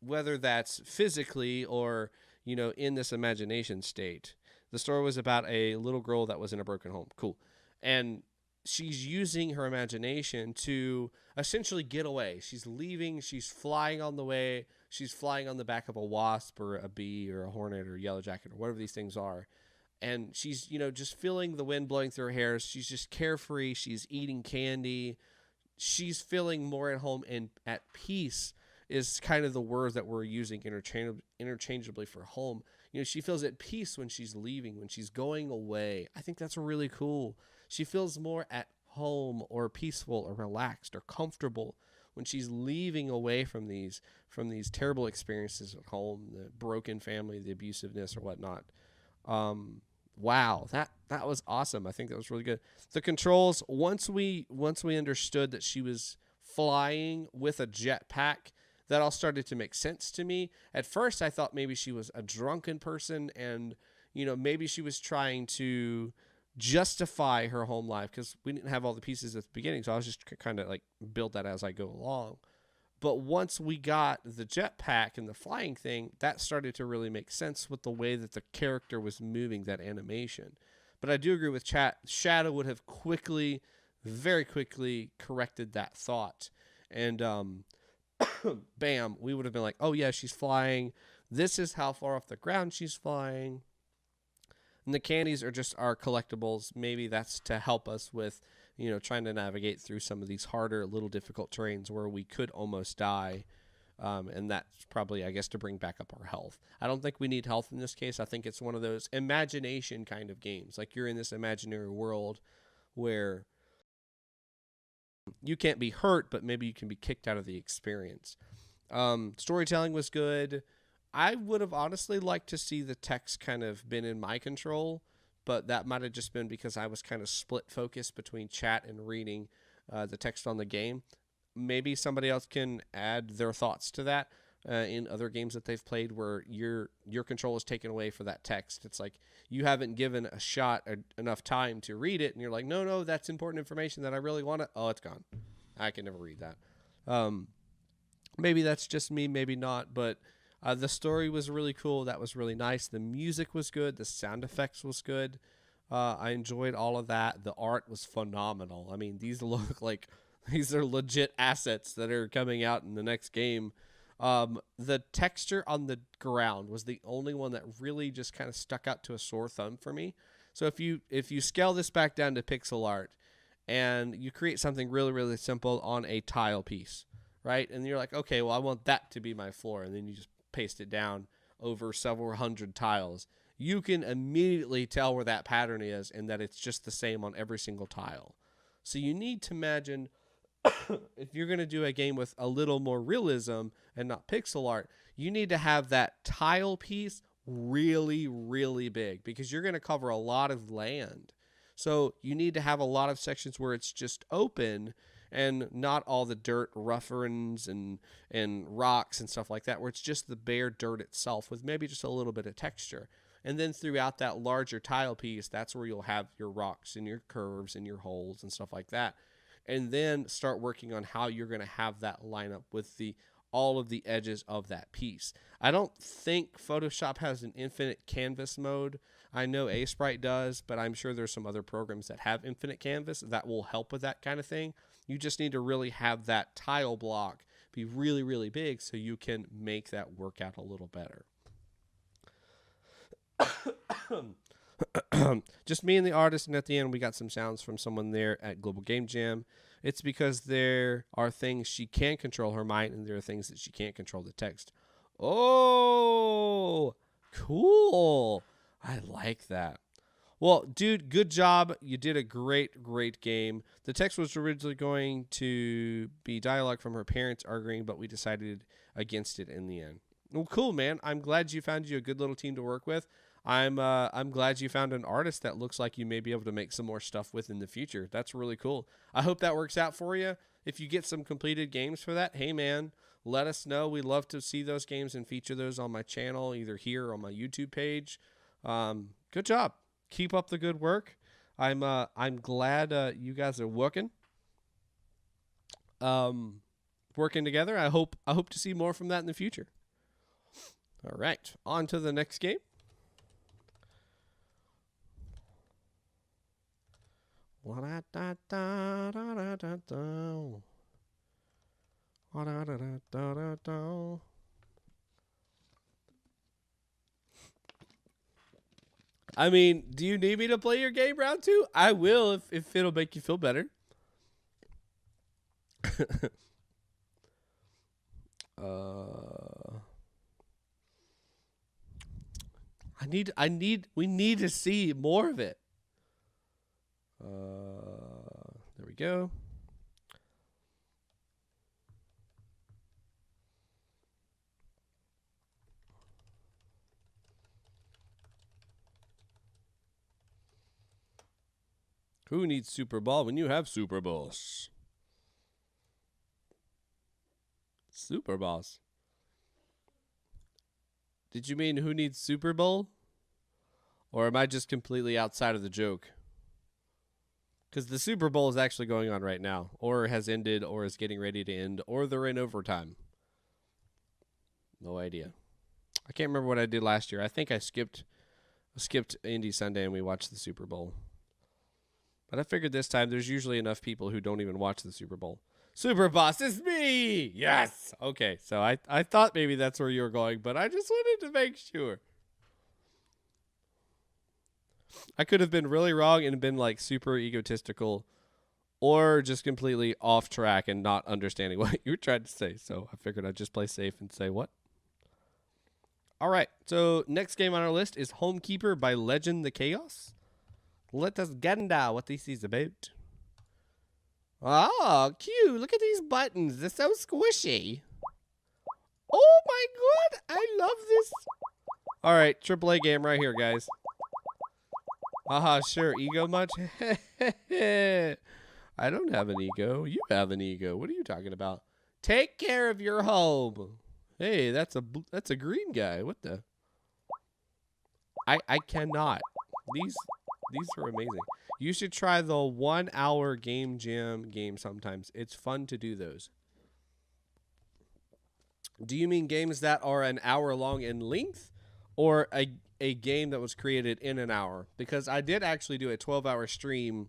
whether that's physically or, you know, in this imagination state, the story was about a little girl that was in a broken home. Cool. And she's using her imagination to essentially get away. She's leaving. She's flying on the way. She's flying on the back of a wasp or a bee or a hornet or yellow jacket or whatever these things are. And she's, you know, just feeling the wind blowing through her hair. She's just carefree. She's eating candy. She's feeling more at home and at peace is kind of the word that we're using interchangeably for home. You know, she feels at peace when she's leaving, when she's going away. I think that's really cool. She feels more at home or peaceful or relaxed or comfortable when she's leaving away from these terrible experiences at home, the broken family, the abusiveness or whatnot. Wow, that was awesome. I think that was really good. The controls, once we understood that she was flying with a jetpack, that all started to make sense to me. At first, I thought maybe she was a drunken person and, you know, maybe she was trying to justify her home life because we didn't have all the pieces at the beginning. So I was just kind of like build that as I go along. But once we got the jetpack and the flying thing, that started to really make sense with the way that the character was moving, that animation. But I do agree with chat. Shadow would have very quickly corrected that thought. And, bam, we would have been like, oh yeah, she's flying. This is how far off the ground she's flying. And the candies are just our collectibles. Maybe that's to help us with trying to navigate through some of these harder, little difficult terrains where we could almost die. And that's probably, I guess, to bring back up our health. I don't think we need health in this case. I think it's one of those imagination kind of games. Like you're in this imaginary world where you can't be hurt, but maybe you can be kicked out of the experience. Storytelling was good. I would have honestly liked to see the text kind of been in my control, but that might have just been because I was kind of split focused between chat and reading the text on the game. Maybe somebody else can add their thoughts to that in other games that they've played where your control is taken away for that text. It's like you haven't given a shot enough time to read it, and you're like, no, that's important information that I really want to. Oh, it's gone. I can never read that. Maybe that's just me, maybe not, but the story was really cool. That was really nice. The music was good. The sound effects was good. I enjoyed all of that. The art was phenomenal. I mean, these look like these are legit assets that are coming out in the next game. The texture on the ground was the only one that really just kind of stuck out to a sore thumb for me. So if you scale this back down to pixel art and you create something really, really simple on a tile piece, right? And you're like, okay, well, I want that to be my floor. And then you just paste it down over several hundred tiles. You can immediately tell where that pattern is and that it's just the same on every single tile. So you need to imagine if you're going to do a game with a little more realism and not pixel art, you need to have that tile piece really, really big because you're going to cover a lot of land. So you need to have a lot of sections where it's just open and not all the dirt rougherings and rocks and stuff like that, where it's just the bare dirt itself with maybe just a little bit of texture. And then throughout that larger tile piece, that's where you'll have your rocks and your curves and your holes and stuff like that. And then start working on how you're going to have that line up with all of the edges of that piece. I don't think Photoshop has an infinite canvas mode. I know Sprite does, but I'm sure there's some other programs that have infinite canvas that will help with that kind of thing. You just need to really have that tile block be really, really big so you can make that work out a little better. Just me and the artist, and at the end we got some sounds from someone there at Global Game Jam. It's because there are things she can control her mind, and there are things that she can't control the text. Oh, cool. I like that. Well, dude, good job. You did a great, great game. The text was originally going to be dialogue from her parents arguing, but we decided against it in the end. Well, cool, man. I'm glad you found you a good little team to work with. I'm glad you found an artist that looks like you may be able to make some more stuff with in the future. That's really cool. I hope that works out for you. If you get some completed games for that, hey, man, let us know. We love to see those games and feature those on my channel, either here or on my YouTube page. Good job. Keep up the good work. I'm glad you guys are working together. I hope to see more from that in the future. All right, on to the next game. I mean, do you need me to play your game round 2? I will if it'll make you feel better. We need to see more of it. There we go. Who needs Super Ball when you have Super Boss? Super Boss. Did you mean who needs Super Bowl? Or am I just completely outside of the joke? Because the Super Bowl is actually going on right now, or has ended, or is getting ready to end, or they're in overtime. No idea. I can't remember what I did last year. I think I skipped Indie Sunday and we watched the Super Bowl. But I figured this time there's usually enough people who don't even watch the Super Bowl. Super Boss, it's me! Yes! Okay, so I thought maybe that's where you were going, but I just wanted to make sure. I could have been really wrong and been like super egotistical or just completely off track and not understanding what you were trying to say. So I figured I'd just play safe and say what. All right, so next game on our list is Homekeeper by legendthechaos. Let us get into what this is about. Oh, cute. Look at these buttons. They're so squishy. Oh my god, I love this. All right, AAA game right here, guys. Aha, sure. Ego much? I don't have an ego. You have an ego. What are you talking about? Take care of your home. Hey, that's a green guy. What the? I cannot. These are amazing. You should try the 1 hour game jam game sometimes. It's fun to do those. Do you mean games that are an hour long in length, or a game that was created in an hour? Because I did actually do a 12-hour stream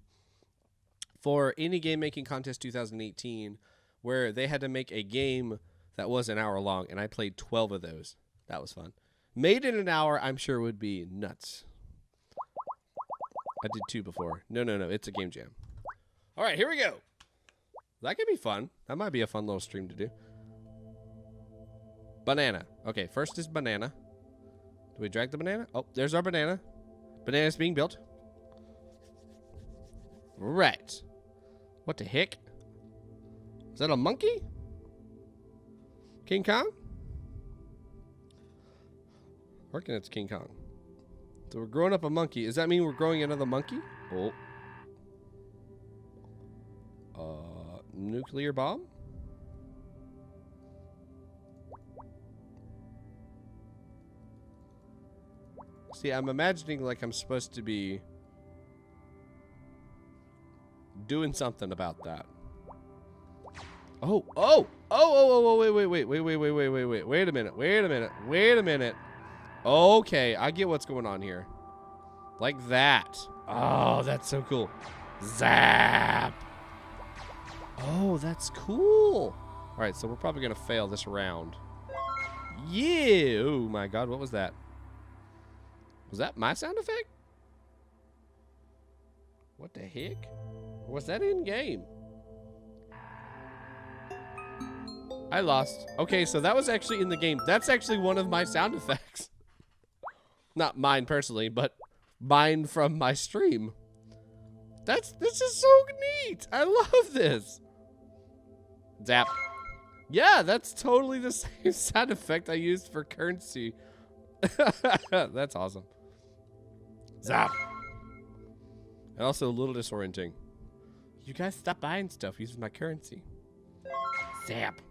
for Indie Game Making Contest 2018 where they had to make a game that was an hour long, and I played 12 of those. That was fun. Made in an hour, I'm sure would be nuts. I did 2 before. No. It's a game jam. All right, here we go. That could be fun. That might be a fun little stream to do. Banana. Okay, first is banana. Do we drag the banana? Oh, there's our banana. Banana's being built. Right. What the heck? Is that a monkey? King Kong? I reckon it's King Kong. So we're growing up a monkey. Does that mean we're growing another monkey? Oh. Nuclear bomb? See, I'm imagining like I'm supposed to be doing something about that. Wait a minute. Okay, I get what's going on here. Like that. Oh, that's so cool. Zap. Oh, that's cool. All right, so we're probably going to fail this round. Yeah. Oh, my God. What was that? Was that my sound effect? What the heck? Was that in game? I lost. Okay, so that was actually in the game. That's actually one of my sound effects. Not mine personally, but mine from my stream. This is so neat. I love this. Zap. Yeah, that's totally the same sound effect I used for currency. That's awesome. Zap. And also a little disorienting. You guys stop buying stuff using my currency. Zap.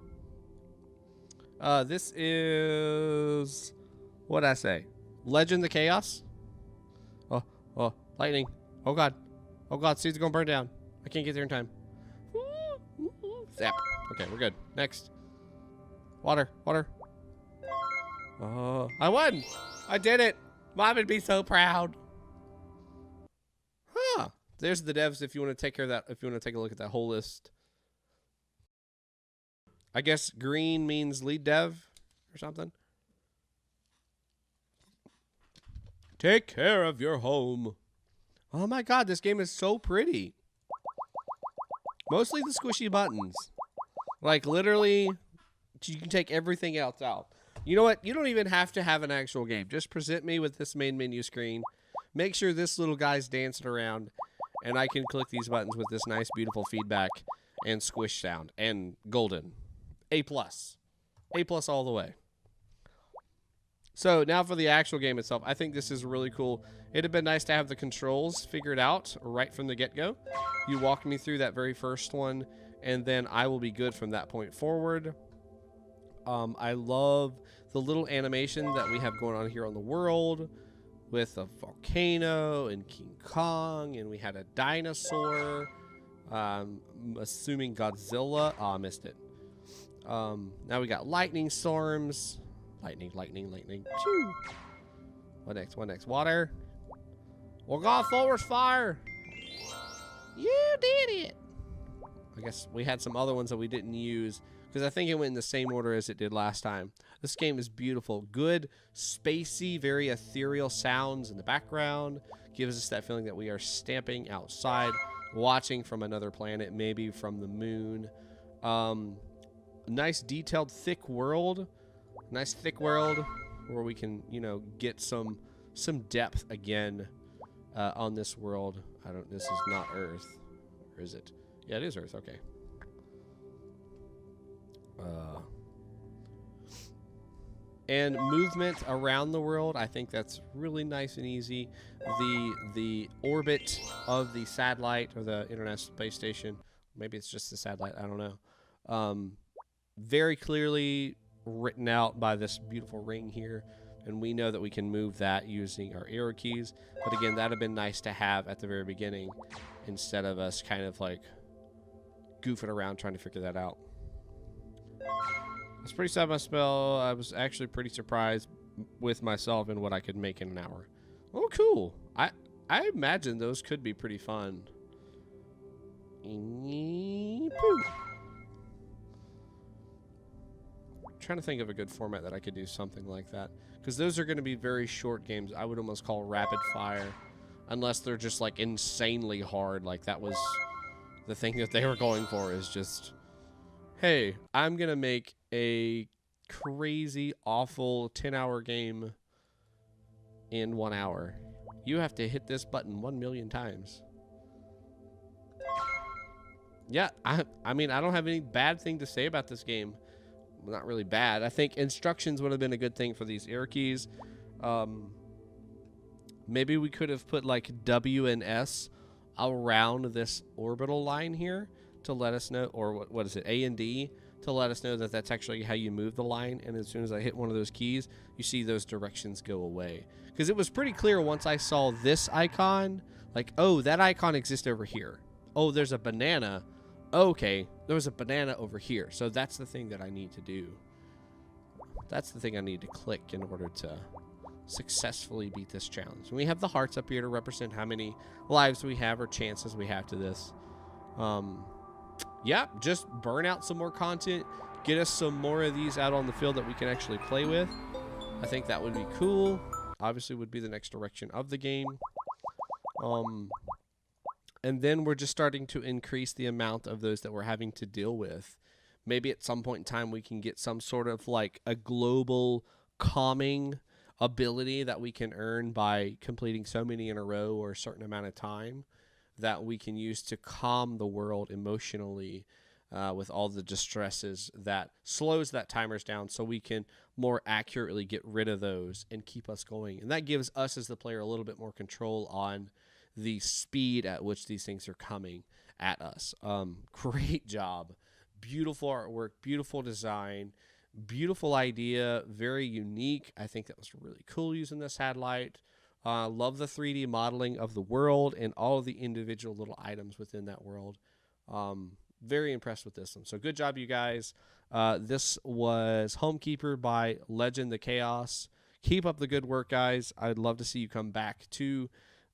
This is what'd I say? Legendthechaos? Oh, lightning. Oh god, seeds are gonna burn down. I can't get there in time. Zap. Okay, we're good. Next. Water. Oh, I won! I did it! Mom would be so proud. Huh. There's the devs if you want to take care of that, if you want to take a look at that whole list. I guess green means lead dev or something. Take care of your home. Oh my god, this game is so pretty. Mostly the squishy buttons. Like literally, you can take everything else out. You know what? You don't even have to have an actual game. Just present me with this main menu screen. Make sure this little guy's dancing around, and I can click these buttons with this nice, beautiful feedback and squish sound and golden. A+. A+ all the way. So now for the actual game itself, I think this is really cool. It'd have been nice to have the controls figured out right from the get-go. You walked me through that very first one, and then I will be good from that point forward. I love the little animation that we have going on here on the world with a volcano and King Kong, and we had a dinosaur. Assuming Godzilla. Oh, I missed it. Now we got lightning storms. Lightning. Choo. What next? Water. We're going forest fire. You did it. I guess we had some other ones that we didn't use because I think it went in the same order as it did last time. This game is beautiful. Good, spacey, very ethereal sounds in the background. Gives us that feeling that we are stamping outside. watching from another planet, maybe from the moon. Nice detailed thick world. Nice thick world where we can, you know, get some depth again on this world. This is not Earth. Or is it? Yeah, it is Earth. Okay. And movement around the world, I think that's really nice and easy. The orbit of the satellite or the International Space Station, maybe it's just the satellite, I don't know. Very clearly written out by this beautiful ring here, and we know that we can move that using our arrow keys. But again, that'd have been nice to have at the very beginning instead of us kind of like goofing around trying to figure that out. I was pretty sad with my spell. I was actually pretty surprised with myself and what I could make in an hour. Oh, cool. I imagine those could be pretty fun. Trying to think of a good format that I could do something like that, because those are going to be very short games. I would almost call rapid fire, unless they're just like insanely hard. Like that was the thing that they were going for, is just, hey, I'm going to make a crazy, awful 10-hour game in 1 hour. You have to hit this button 1 million times. Yeah, I mean, I don't have any bad thing to say about this game. Not really bad. I think instructions would have been a good thing for these arrow keys. Maybe we could have put like W and S around this orbital line here to let us know, or what is it, A and D, to let us know that that's actually how you move the line. And as soon as I hit one of those keys, you see those directions go away. Because it was pretty clear once I saw this icon, like, oh, that icon exists over here. Oh, there's a banana. Okay, there was a banana over here. So that's the thing that I need to do. That's the thing I need to click in order to successfully beat this challenge. And we have the hearts up here to represent how many lives we have or chances we have to this. Yeah, just burn out some more content. Get us some more of these out on the field that we can actually play with. I think that would be cool. Obviously would be the next direction of the game. And then we're just starting to increase the amount of those that we're having to deal with. Maybe at some point in time we can get some sort of like a global calming ability that we can earn by completing so many in a row or a certain amount of time that we can use to calm the world emotionally with all the distresses that slows that timers down, so we can more accurately get rid of those and keep us going. And that gives us as the player a little bit more control on the speed at which these things are coming at us. Great job. Beautiful artwork, beautiful design, beautiful idea, very unique. I think that was really cool using the satellite. Love the 3D modeling of the world and all of the individual little items within that world. Very impressed with this one. So good job, you guys. This was Homekeeper by legendthechaos. Keep up the good work, guys. I'd love to see you come back to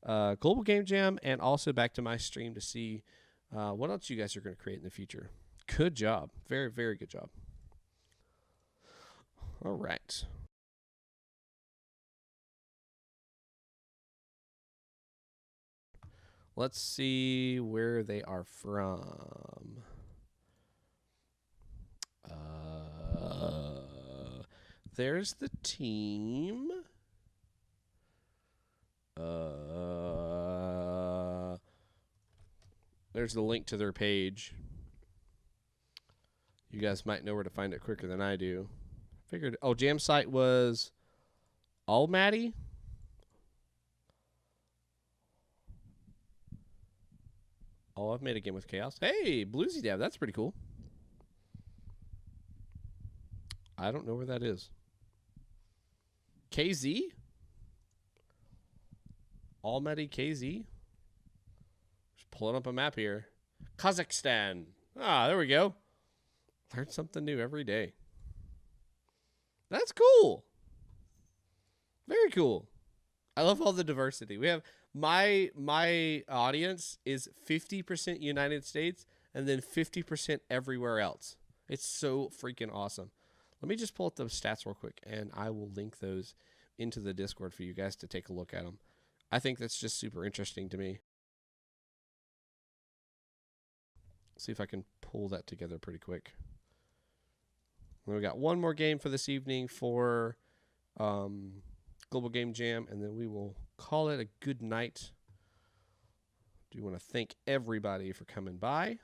Global Game Jam and also back to my stream to see what else you guys are going to create in the future. Good job. Very, very good job. All right. Let's see where they are from. There's the team. There's the link to their page. You guys might know where to find it quicker than I do. Figured. Oh, jam site was Almaty. Oh, I've made a game with Chaos. Hey, Bluesy Dab. That's pretty cool. I don't know where that is. KZ? Almaty KZ? Just pulling up a map here. Kazakhstan. Ah, there we go. Learn something new every day. That's cool. Very cool. I love all the diversity. We have my audience is 50% United States and then 50% everywhere else. It's so freaking awesome. Let me just pull up those stats real quick, and I will link those into the Discord for you guys to take a look at them. I think that's just super interesting to me. See if I can pull that together pretty quick. And we got one more game for this evening for Global Game Jam, and then we will call it a good night. Do want to thank everybody for coming by.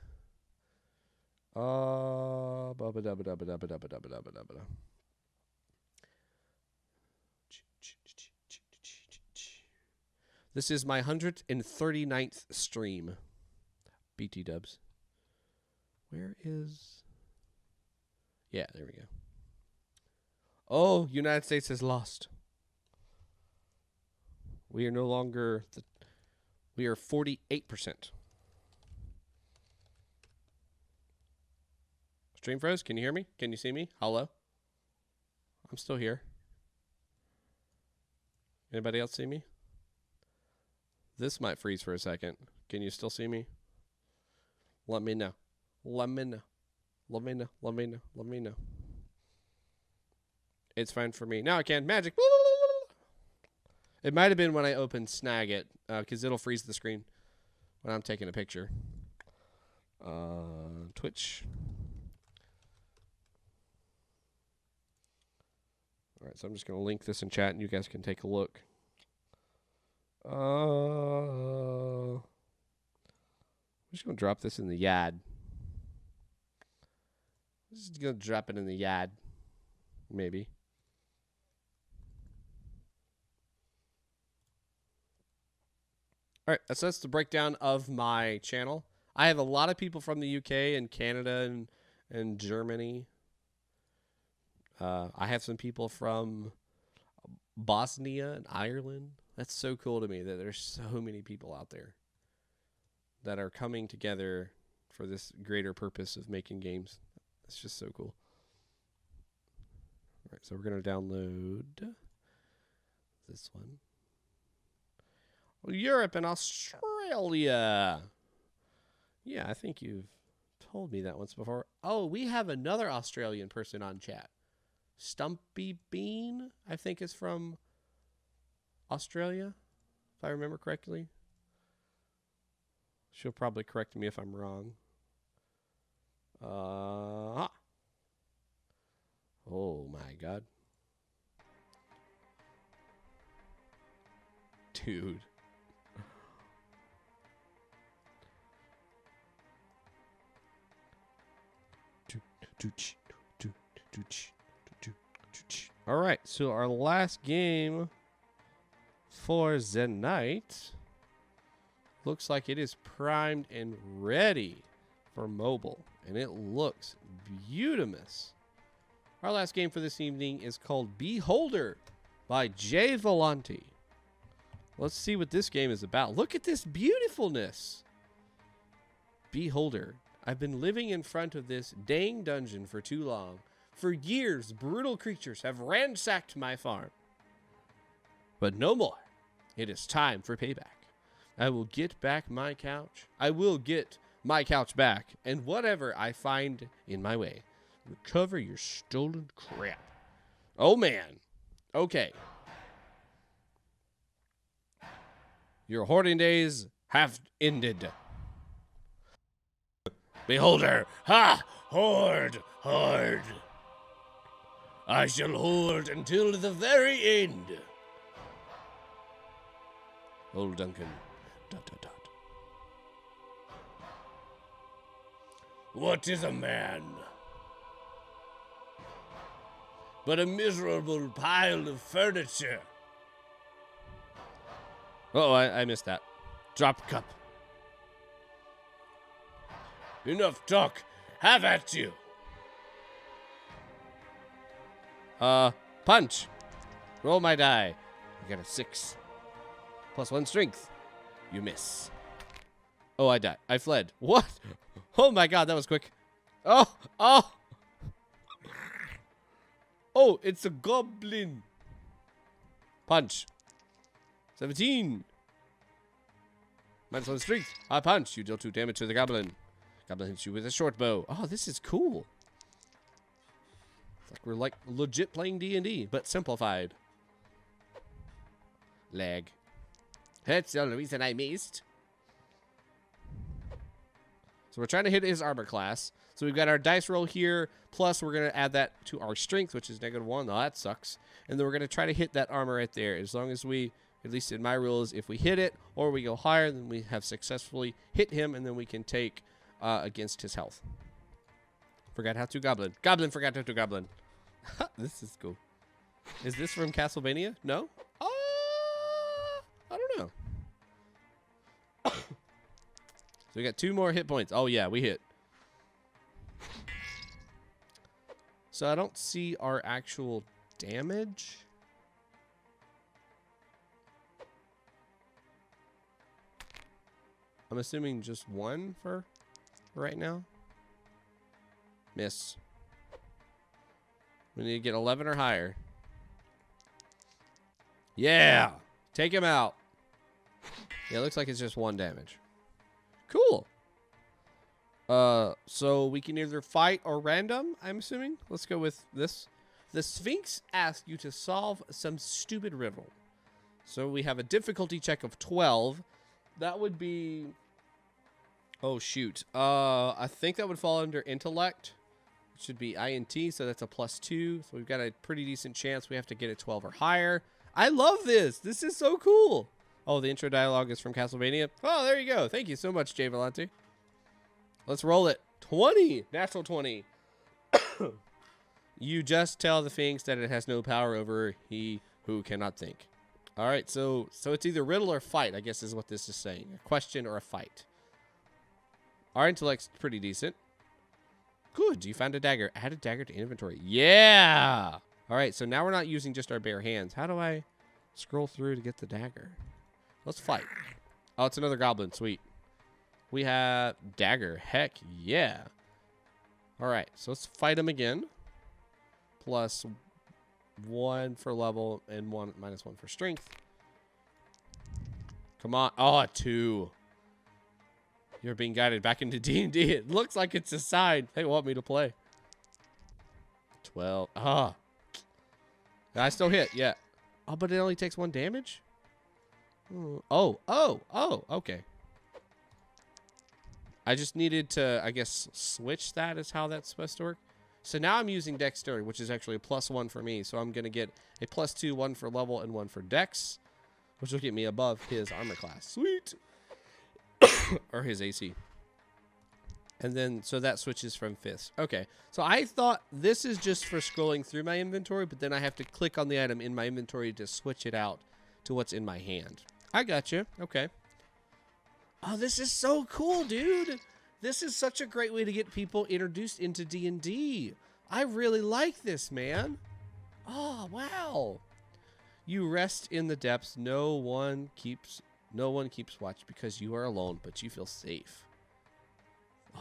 This is my 139th stream. BT dubs. Where is... Yeah, there we go. Oh, United States has lost. We are no longer... We are 48%. Stream froze? Can you hear me? Can you see me? Hello? I'm still here. Anybody else see me? This might freeze for a second. Can you still see me? Let me know. Let me know. Let me know. Let me know. Let me know. It's fine for me. Now I can. Magic. It might have been when I opened Snagit, because it'll freeze the screen when I'm taking a picture. Twitch. All right, so I'm just going to link this in chat, and you guys can take a look. I'm just going to drop this in the yad. I'm just going to drop it in the yad. Maybe. All right, so that's the breakdown of my channel. I have a lot of people from the UK and Canada and Germany. I have some people from Bosnia and Ireland. That's so cool to me that there's so many people out there that are coming together for this greater purpose of making games. It's just so cool. All right, so we're going to download this one. Well, Europe and Australia. Yeah, I think you've told me that once before. Oh, we have another Australian person on chat. Stumpy Bean, I think, is from Australia, if I remember correctly. She'll probably correct me if I'm wrong. Oh, my God. Dude. All right, so our last game for the night looks like it is primed and ready for mobile, and it looks beautimous. Our last game for this evening is called Behoarder by jvolonte. Let's see what this game is about. Look at this beautifulness. Behoarder. I've been living in front of this dang dungeon for too long. For years, brutal creatures have ransacked my farm. But no more. It is time for payback. I will get back my couch. I will get my couch back, and whatever I find in my way. Recover your stolen crap. Oh, man. Okay. Your hoarding days have ended. Beholder, ha! Hoard, hoard. I shall hoard until the very end. Old Duncan, ... What is a man but a miserable pile of furniture? Oh, I missed that. Drop cup. Enough talk. Have at you. Punch. Roll my die. I got a 6. +1 strength. You miss. Oh, I died. I fled. What? Oh my God, that was quick. Oh. Oh, it's a goblin. Punch. 17. -1 strength. I punch. You deal 2 damage to the goblin. Goblin hits you with a short bow. Oh, this is cool. It's like we're like legit playing D&D, but simplified. Lag. That's the only reason I missed. So we're trying to hit his armor class. So we've got our dice roll here, plus we're going to add that to our strength, which is -1. Oh, that sucks. And then we're going to try to hit that armor right there. As long as we, at least in my rules, if we hit it or we go higher, then we have successfully hit him, and then we can take against his health. Forgot how to goblin. Goblin forgot how to goblin. This is cool. Is this from Castlevania? No? I don't know. So we got 2 more hit points. Oh, yeah, we hit. So I don't see our actual damage. I'm assuming just 1 for right now. Miss. We need to get 11 or higher. Yeah! Take him out. Yeah, it looks like it's just 1 damage. Cool. So we can either fight or random, I'm assuming. Let's go with this. The Sphinx asks you to solve some stupid riddle. So we have a difficulty check of 12. That would be... Oh, shoot. I think that would fall under intellect. It should be INT, so that's a +2. So we've got a pretty decent chance. We have to get a 12 or higher. I love this. This is so cool. Oh, the intro dialogue is from Castlevania. Oh, there you go. Thank you so much, jvolonte. Let's roll it. 20. Natural 20. You just tell the Sphinx that it has no power over he who cannot think. All right, so it's either riddle or fight, I guess is what this is saying. A question or a fight. Our intellect's pretty decent. Good. You found a dagger. Add a dagger to inventory. Yeah. All right, so now we're not using just our bare hands. How do I scroll through to get the dagger? Let's fight. Oh, it's another goblin. Sweet. We have dagger. Heck yeah. All right, so let's fight him again. +1 for level and -1 for strength. Come on. Oh, 2. You're being guided back into D&D. It looks like it's a sign they want me to play. 12. Ah. I still hit. Yeah. Oh, but it only takes 1 damage? Oh, okay. I just needed to, I guess, switch that is how that's supposed to work. So now I'm using dexterity, which is actually a +1 for me. So I'm going to get a +2, 1 for level and 1 for dex, which will get me above his armor class. Sweet. Or his AC. And then, so that switches from fists. Okay. So I thought this is just for scrolling through my inventory, but then I have to click on the item in my inventory to switch it out to what's in my hand. I got you. Okay. Oh, this is so cool, dude. This is such a great way to get people introduced into D&D. I really like this, man. Oh, wow. You rest in the depths. No one keeps watch because you are alone, but you feel safe.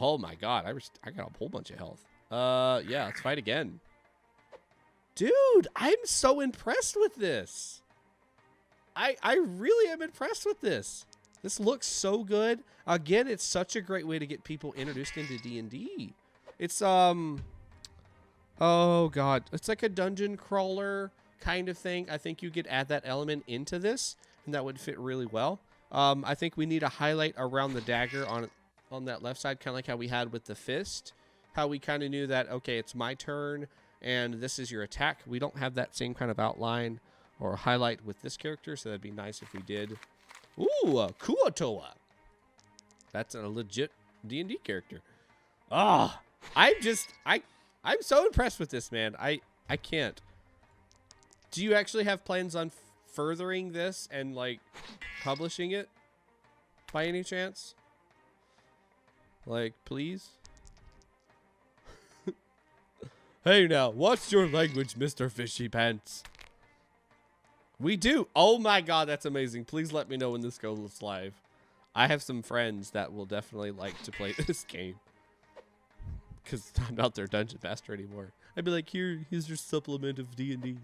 Oh my god, I got a whole bunch of health. Yeah, let's fight again. Dude, I'm so impressed with this. I really am impressed with this. This looks so good. Again, it's such a great way to get people introduced into D&D. It's oh god, it's like a dungeon crawler kind of thing. I think you could add that element into this, and that would fit really well. I think we need a highlight around the dagger on that left side, kind of like how we had with the fist. How we kind of knew that, okay, it's my turn, and this is your attack. We don't have that same kind of outline or highlight with this character, so that'd be nice if we did. Ooh, a Kuotoa. That's a legit D&D character. Ah, I'm so impressed with this, man. I can't. Do you actually have plans on furthering this and like publishing it by any chance? Like, please? Hey now, what's your language, Mr. Fishy Pants? We do. Oh my god, that's amazing. Please let me know when this goes live. I have some friends that will definitely like to play this game. Because I'm not their dungeon master anymore. I'd be like, here's your supplement of D&D.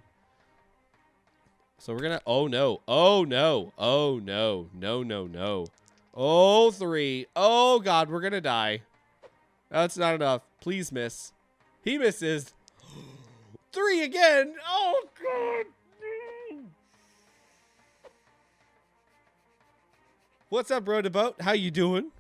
So we're gonna, oh no, oh no, oh no, no, no, no. Oh, 3. Oh god, we're gonna die. That's not enough. Please miss. He misses. 3 again. Oh god. What's up, bro? How you doing?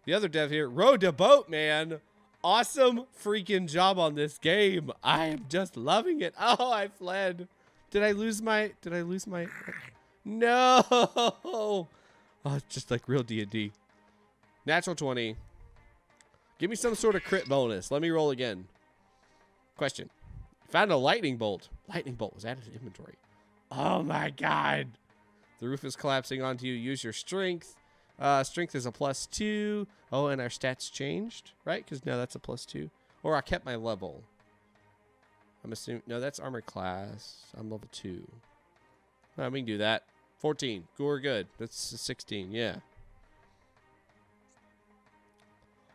The other dev here, rowed a boat, man. Awesome freaking job on this game. I am just loving it. Oh, I fled. Did I lose my? No. Oh, it's just like real D&D. Natural 20. Give me some sort of crit bonus. Let me roll again. Question. Found a lightning bolt. Lightning bolt was added to inventory. Oh my god. The roof is collapsing onto you. Use your strength. Strength is a +2. Oh, and our stats changed, right? Because no, that's a +2. Or I kept my level. I'm assuming. No, that's armor class. I'm level 2. No, we can do that. 14. Cool, we're good. That's 16. Yeah.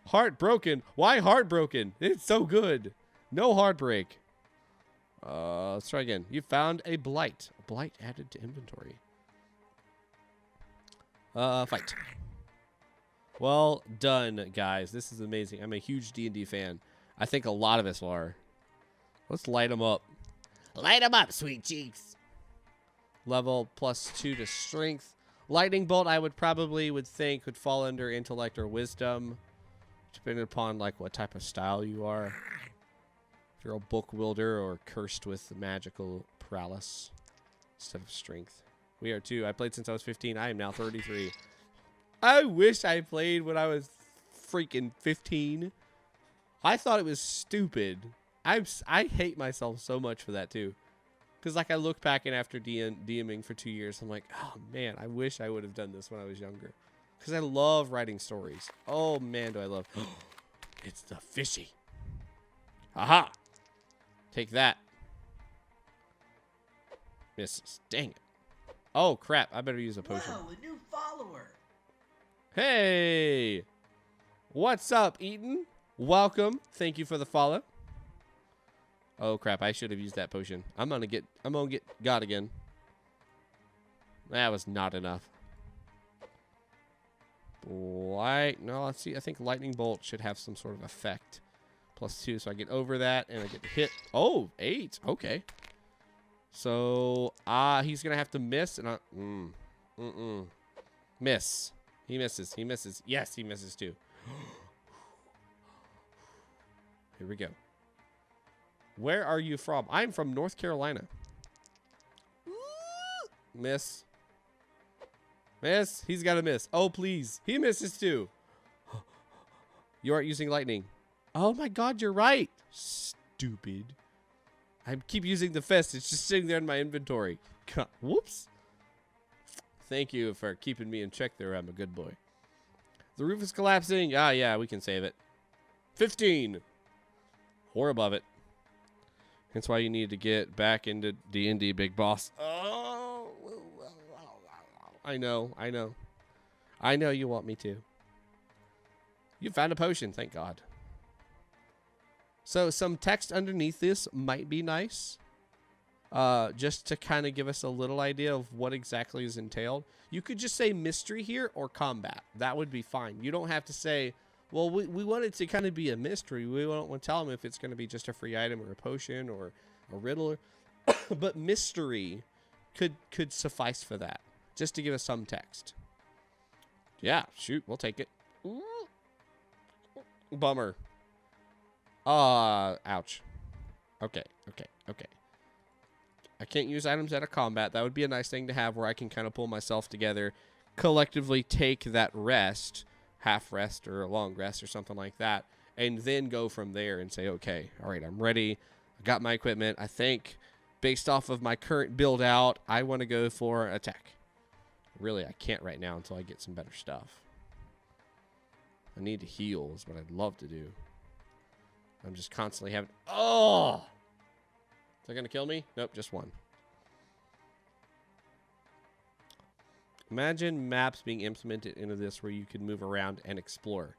Heartbroken. Why heartbroken? It's so good. No heartbreak. Let's try again. You found a blight. A blight added to inventory. Fight. Well done, guys. This is amazing. I'm a huge D&D fan. I think a lot of us are. Let's light them up. Light them up, sweet cheeks. Level +2 to strength. Lightning bolt, I would think would fall under intellect or wisdom, depending upon like what type of style you are. If you're a book wielder or cursed with magical prowess instead of strength. We are too. I played since I was 15. I am now 33. I wish I played when I was freaking 15. I thought it was stupid. I hate myself so much for that too. Because like I look back and after DMing for 2 years, I'm like, oh man, I wish I would have done this when I was younger. Because I love writing stories. Oh man, do I love. It's the fishy. Aha. Take that. Misses. Dang it. Oh crap, I better use a potion. Wow, a new follower. Hey. What's up, Eaton? Welcome. Thank you for the follow. Oh crap, I should have used that potion. I'm gonna get God again. That was not enough. Light, no, let's see. I think lightning bolt should have some sort of effect. +2, so I get over that and I get hit. Oh, 8. Okay. So, he's gonna have to miss and miss. He misses. He misses. Yes, he misses too. Here we go. Where are you from? I'm from North Carolina. Miss. Miss. He's got to miss. Oh, please. He misses too. You aren't using lightning. Oh my god, you're right. Stupid. I keep using the fist. It's just sitting there in my inventory. Whoops. Thank you for keeping me in check there. I'm a good boy. The roof is collapsing. Ah, yeah, we can save it. 15. Or above it. That's why you need to get back into D&D, big boss. Oh, I know. I know you want me to. You found a potion, thank God. So some text underneath this might be nice. Just to kind of give us a little idea of what exactly is entailed. You could just say mystery here or combat. That would be fine. You don't have to say, well, we want it to kind of be a mystery. We don't want to tell them if it's going to be just a free item or a potion or a riddle. But mystery could suffice for that. Just to give us some text. Yeah, shoot, we'll take it. Ooh. Bummer. Ouch. Okay. I can't use items out of combat. That would be a nice thing to have where I can kind of pull myself together, collectively take that rest, half rest or a long rest or something like that, and then go from there and say, okay, all right, I'm ready. I got my equipment. I think based off of my current build out, I want to go for attack. Really, I can't right now until I get some better stuff. I need to heal is what I'd love to do. I'm just constantly having... Oh! Is that going to kill me? Nope, just one. Imagine maps being implemented into this where you can move around and explore.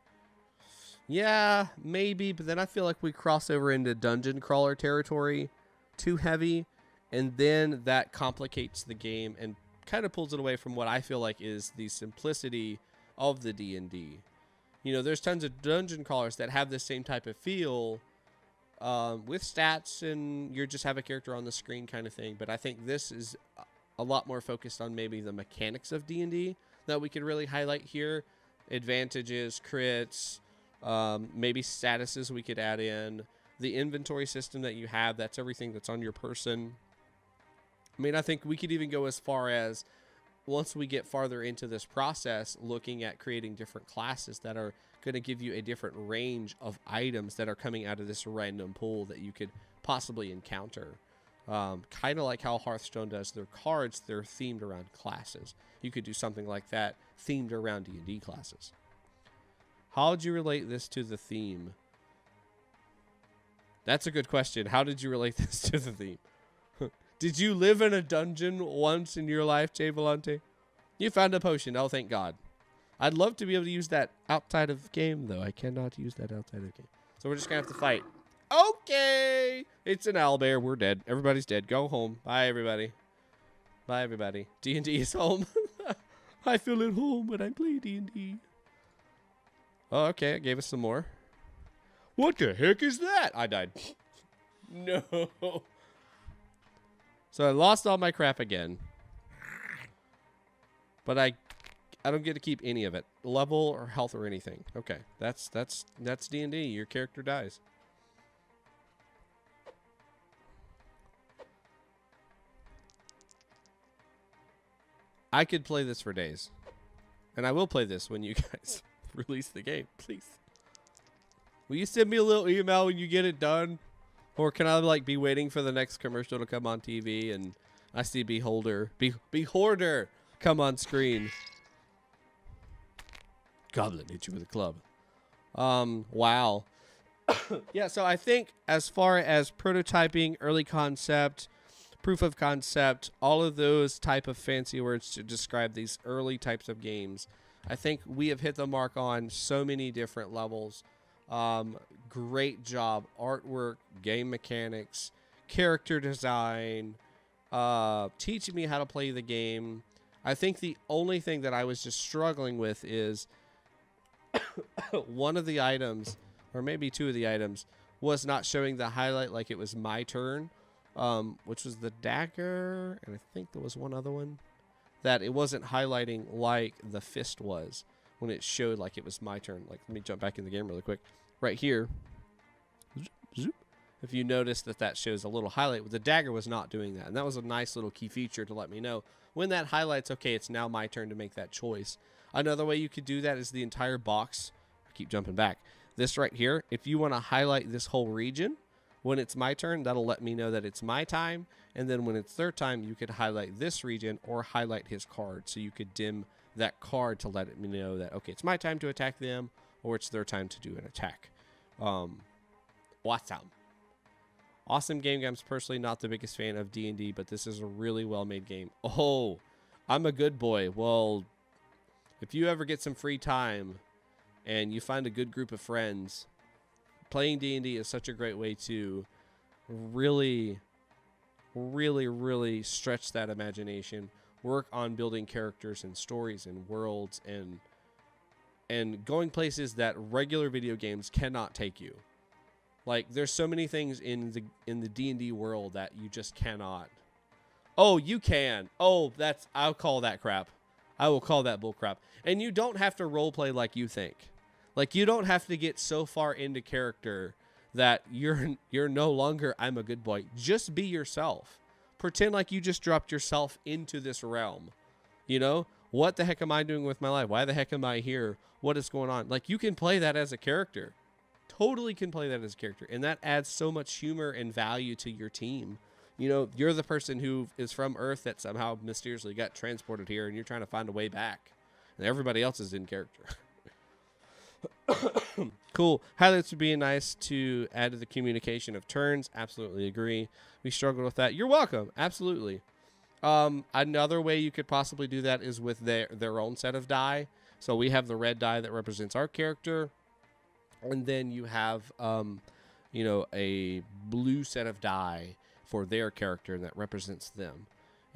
Yeah, maybe, but then I feel like we cross over into dungeon crawler territory too heavy, and then that complicates the game and kind of pulls it away from what I feel like is the simplicity of the D&D. You know, there's tons of dungeon crawlers that have the same type of feel with stats and you just have a character on the screen kind of thing. But I think this is a lot more focused on maybe the mechanics of D&D that we could really highlight here advantages, crits, maybe statuses we could add in. The inventory system that you have, that's everything that's on your person. I mean, I think we could even go as far as, once we get farther into this process, looking at creating different classes that are going to give you a different range of items that are coming out of this random pool that you could possibly encounter. Kind of like how Hearthstone does their cards, they're themed around classes. You could do something like that themed around D&D classes. How would you relate this to the theme? That's a good question. How did you relate this to the theme? Did you live in a dungeon once in your life, jvolonte? You found a potion. Oh, thank God. I'd love to be able to use that outside of game, though. I cannot use that outside of game. So we're just going to have to fight. Okay. It's an owlbear. We're dead. Everybody's dead. Go home. Bye, everybody. Bye, everybody. D&D is home. I feel at home when I play D&D. Oh, okay. It gave us some more. What the heck is that? I died. No. So I lost all my crap again. But I don't get to keep any of it. Level or health or anything. Okay. That's D&D. Your character dies. I could play this for days. And I will play this when you guys release the game, please. Will you send me a little email when you get it done? Or can I like be waiting for the next commercial to come on TV and I see Behoarder come on screen? Goblin hit you with a club. Wow. Yeah, so I think as far as prototyping, early concept, proof of concept, all of those type of fancy words to describe these early types of games, I think we have hit the mark on so many different levels. Great job. Artwork, game mechanics, character design, teaching me how to play the game. I think the only thing that I was just struggling with is one of the items, or maybe two of the items, was not showing the highlight like it was my turn, which was the dagger, and I think there was one other one, that it wasn't highlighting like the fist was when it showed like it was my turn. Like, let me jump back in the game really quick. Right here, if you notice that shows a little highlight, the dagger was not doing that. And that was a nice little key feature to let me know when that highlights, okay, it's now my turn to make that choice. Another way you could do that is the entire box. I keep jumping back. This right here, if you want to highlight this whole region, when it's my turn, that'll let me know that it's my time. And then when it's their time, you could highlight this region or highlight his card. So you could dim that card to let me know that, okay, it's my time to attack them, or it's their time to do an attack. Awesome game. I'm personally not the biggest fan of D&D, but this is a really well-made game. Oh, I'm a good boy. Well, if you ever get some free time and you find a good group of friends, playing D&D is such a great way to really stretch that imagination, work on building characters and stories and worlds and going places that regular video games cannot take you. Like, there's so many things in the D&D world that you just cannot. Oh, you can. Oh, I'll call that crap. I will call that bull crap. And you don't have to roleplay like you think. Like, you don't have to get so far into character that you're no longer, I'm a good boy. Just be yourself. Pretend like you just dropped yourself into this realm. You know? What the heck am I doing with my life? Why the heck am I here? What is going on? Like, you can play that as a character. Totally can play that as a character. And that adds so much humor and value to your team. You know, you're the person who is from Earth that somehow mysteriously got transported here, and you're trying to find a way back. And everybody else is in character. Cool. Highlights would be nice to add to the communication of turns. Absolutely agree. We struggled with that. You're welcome. Absolutely. Another way you could possibly do that is with their own set of die. So we have the red die that represents our character, and then you have a blue set of die for their character that represents them,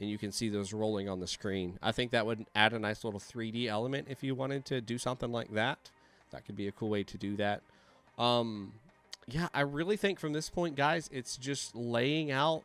and you can see those rolling on the screen. I think that would add a nice little 3D element if you wanted to do something like that. That could be a cool way to do that. Yeah, I really think from this point, guys, it's just laying out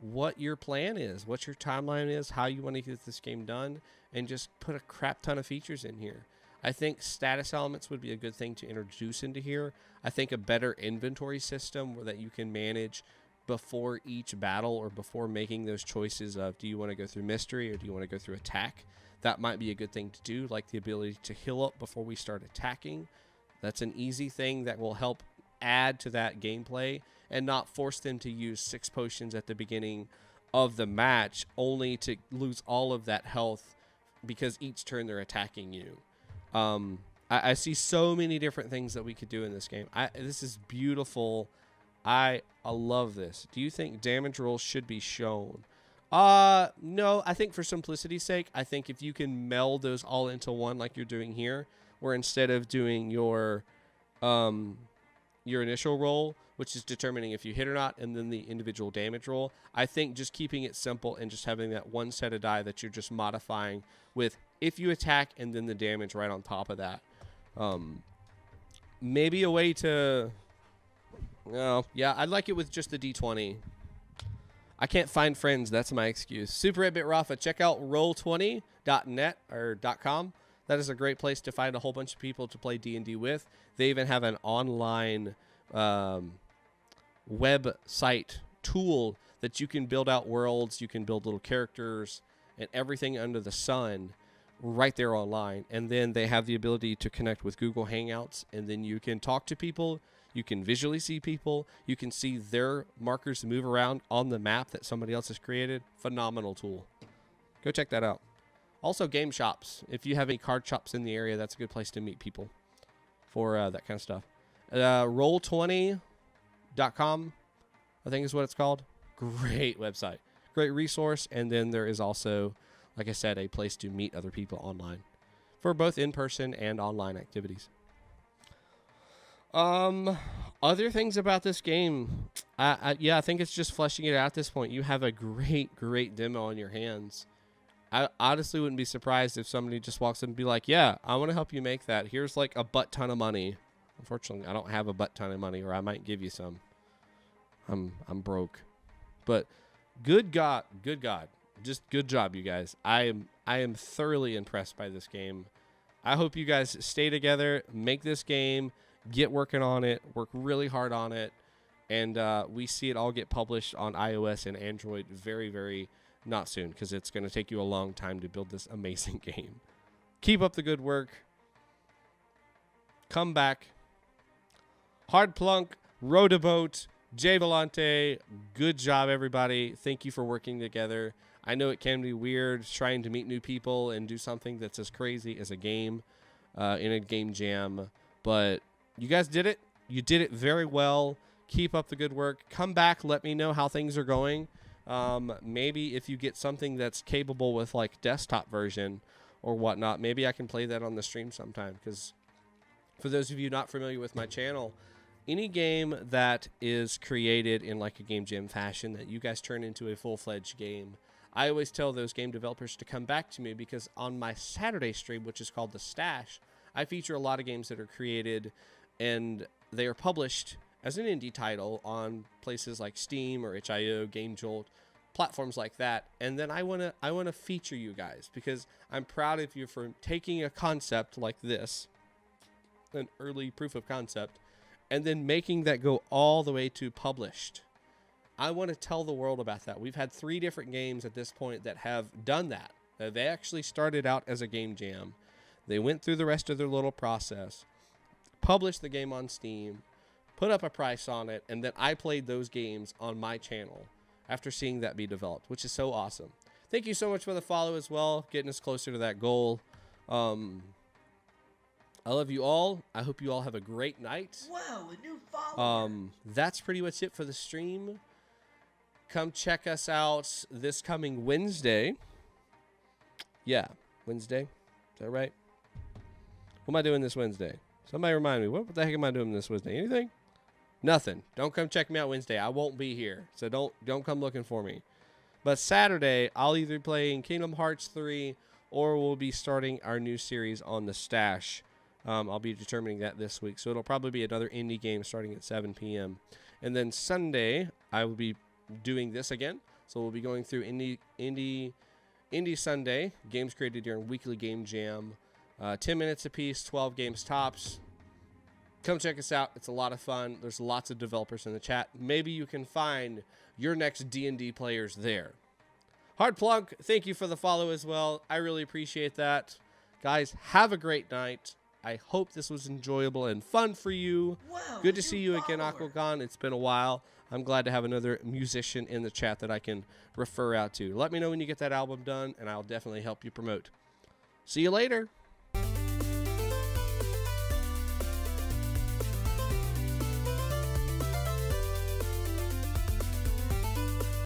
what your plan is, what your timeline is, how you want to get this game done, and just put a crap ton of features in here. I think status elements would be a good thing to introduce into here. I think a better inventory system where that you can manage before each battle or before making those choices of do you want to go through mystery or do you want to go through attack. That might be a good thing to do, like the ability to heal up before we start attacking. That's an easy thing that will help add to that gameplay and not force them to use 6 potions at the beginning of the match only to lose all of that health because each turn they're attacking you. I see so many different things that we could do in this game. This is beautiful. I love this. Do you think damage rolls should be shown? No, I think for simplicity's sake, I think if you can meld those all into one like you're doing here, where instead of doing your initial roll, which is determining if you hit or not, and then the individual damage roll, I think just keeping it simple and just having that one set of die that you're just modifying with if you attack and then the damage right on top of that. Maybe a way to... No, yeah, I'd like it with just the D20. I can't find friends. That's my excuse. Super 8-Bit Rafa, check out roll20.net or .com. That is a great place to find a whole bunch of people to play D&D with. They even have an online website tool that you can build out worlds, you can build little characters, and everything under the sun right there online. And then they have the ability to connect with Google Hangouts, and then you can talk to people. You can visually see people. You can see their markers move around on the map that somebody else has created. Phenomenal tool. Go check that out. Also, game shops. If you have any card shops in the area, that's a good place to meet people for that kind of stuff. Roll20.com, I think is what it's called. Great website. Great resource. And then there is also, like I said, a place to meet other people online for both in-person and online activities. Other things about this game, yeah, I think it's just fleshing it out at this point. You have a great demo on your hands. I honestly wouldn't be surprised if somebody just walks in and be like, yeah, I want to help you make that. Here's like a butt ton of money. Unfortunately, I don't have a butt ton of money, or I might give you some. I'm broke. But good God, just good job, you guys. I am thoroughly impressed by this game. I hope you guys stay together, make this game, get working on it, work really hard on it, and we see it all get published on iOS and Android very not soon, because it's going to take you a long time to build this amazing game. Keep up the good work. Come back. Hard Plunk, Rodaboat, jvolonte, good job, everybody. Thank you for working together. I know it can be weird trying to meet new people and do something that's as crazy as a game in a game jam, but you guys did it. You did it very well. Keep up the good work. Come back. Let me know how things are going. Maybe if you get something that's capable with like desktop version or whatnot, maybe I can play that on the stream sometime. Because for those of you not familiar with my channel, any game that is created in like a game jam fashion that you guys turn into a full-fledged game, I always tell those game developers to come back to me, because on my Saturday stream, which is called The Stash, I feature a lot of games that are created and they are published as an indie title on places like Steam or itch.io, GameJolt, platforms like that. And then I want to feature you guys, because I'm proud of you for taking a concept like this, an early proof of concept, and then making that go all the way to published. I want to tell the world about that. We've had 3 different games at this point that have done that. They actually started out as a game jam. They went through the rest of their little process, published the game on Steam, put up a price on it, and then I played those games on my channel after seeing that be developed, which is so awesome. Thank you so much for the follow as well, getting us closer to that goal. I love you all. I hope you all have a great night. Whoa, a new follower. That's pretty much it for the stream. Come check us out this coming Wednesday. Yeah, Wednesday. Is that right? What am I doing this Wednesday? Somebody remind me. What the heck am I doing this Wednesday? Anything? Nothing. Don't come check me out Wednesday. I won't be here. So don't come looking for me. But Saturday, I'll either be playing Kingdom Hearts 3 or we'll be starting our new series on The Stash. I'll be determining that this week. So it'll probably be another indie game starting at 7 p.m. And then Sunday, I will be doing this again. So we'll be going through Indie Sunday, games created during Weekly Game Jam. 10 minutes a piece, 12 games tops. Come check us out. It's a lot of fun. There's lots of developers in the chat. Maybe you can find your next D&D players there. Hard Plunk, thank you for the follow as well. I really appreciate that. Guys, have a great night. I hope this was enjoyable and fun for you. Wow, good to see you again, Aquagon. It's been a while. I'm glad to have another musician in the chat that I can refer out to. Let me know when you get that album done, and I'll definitely help you promote. See you later.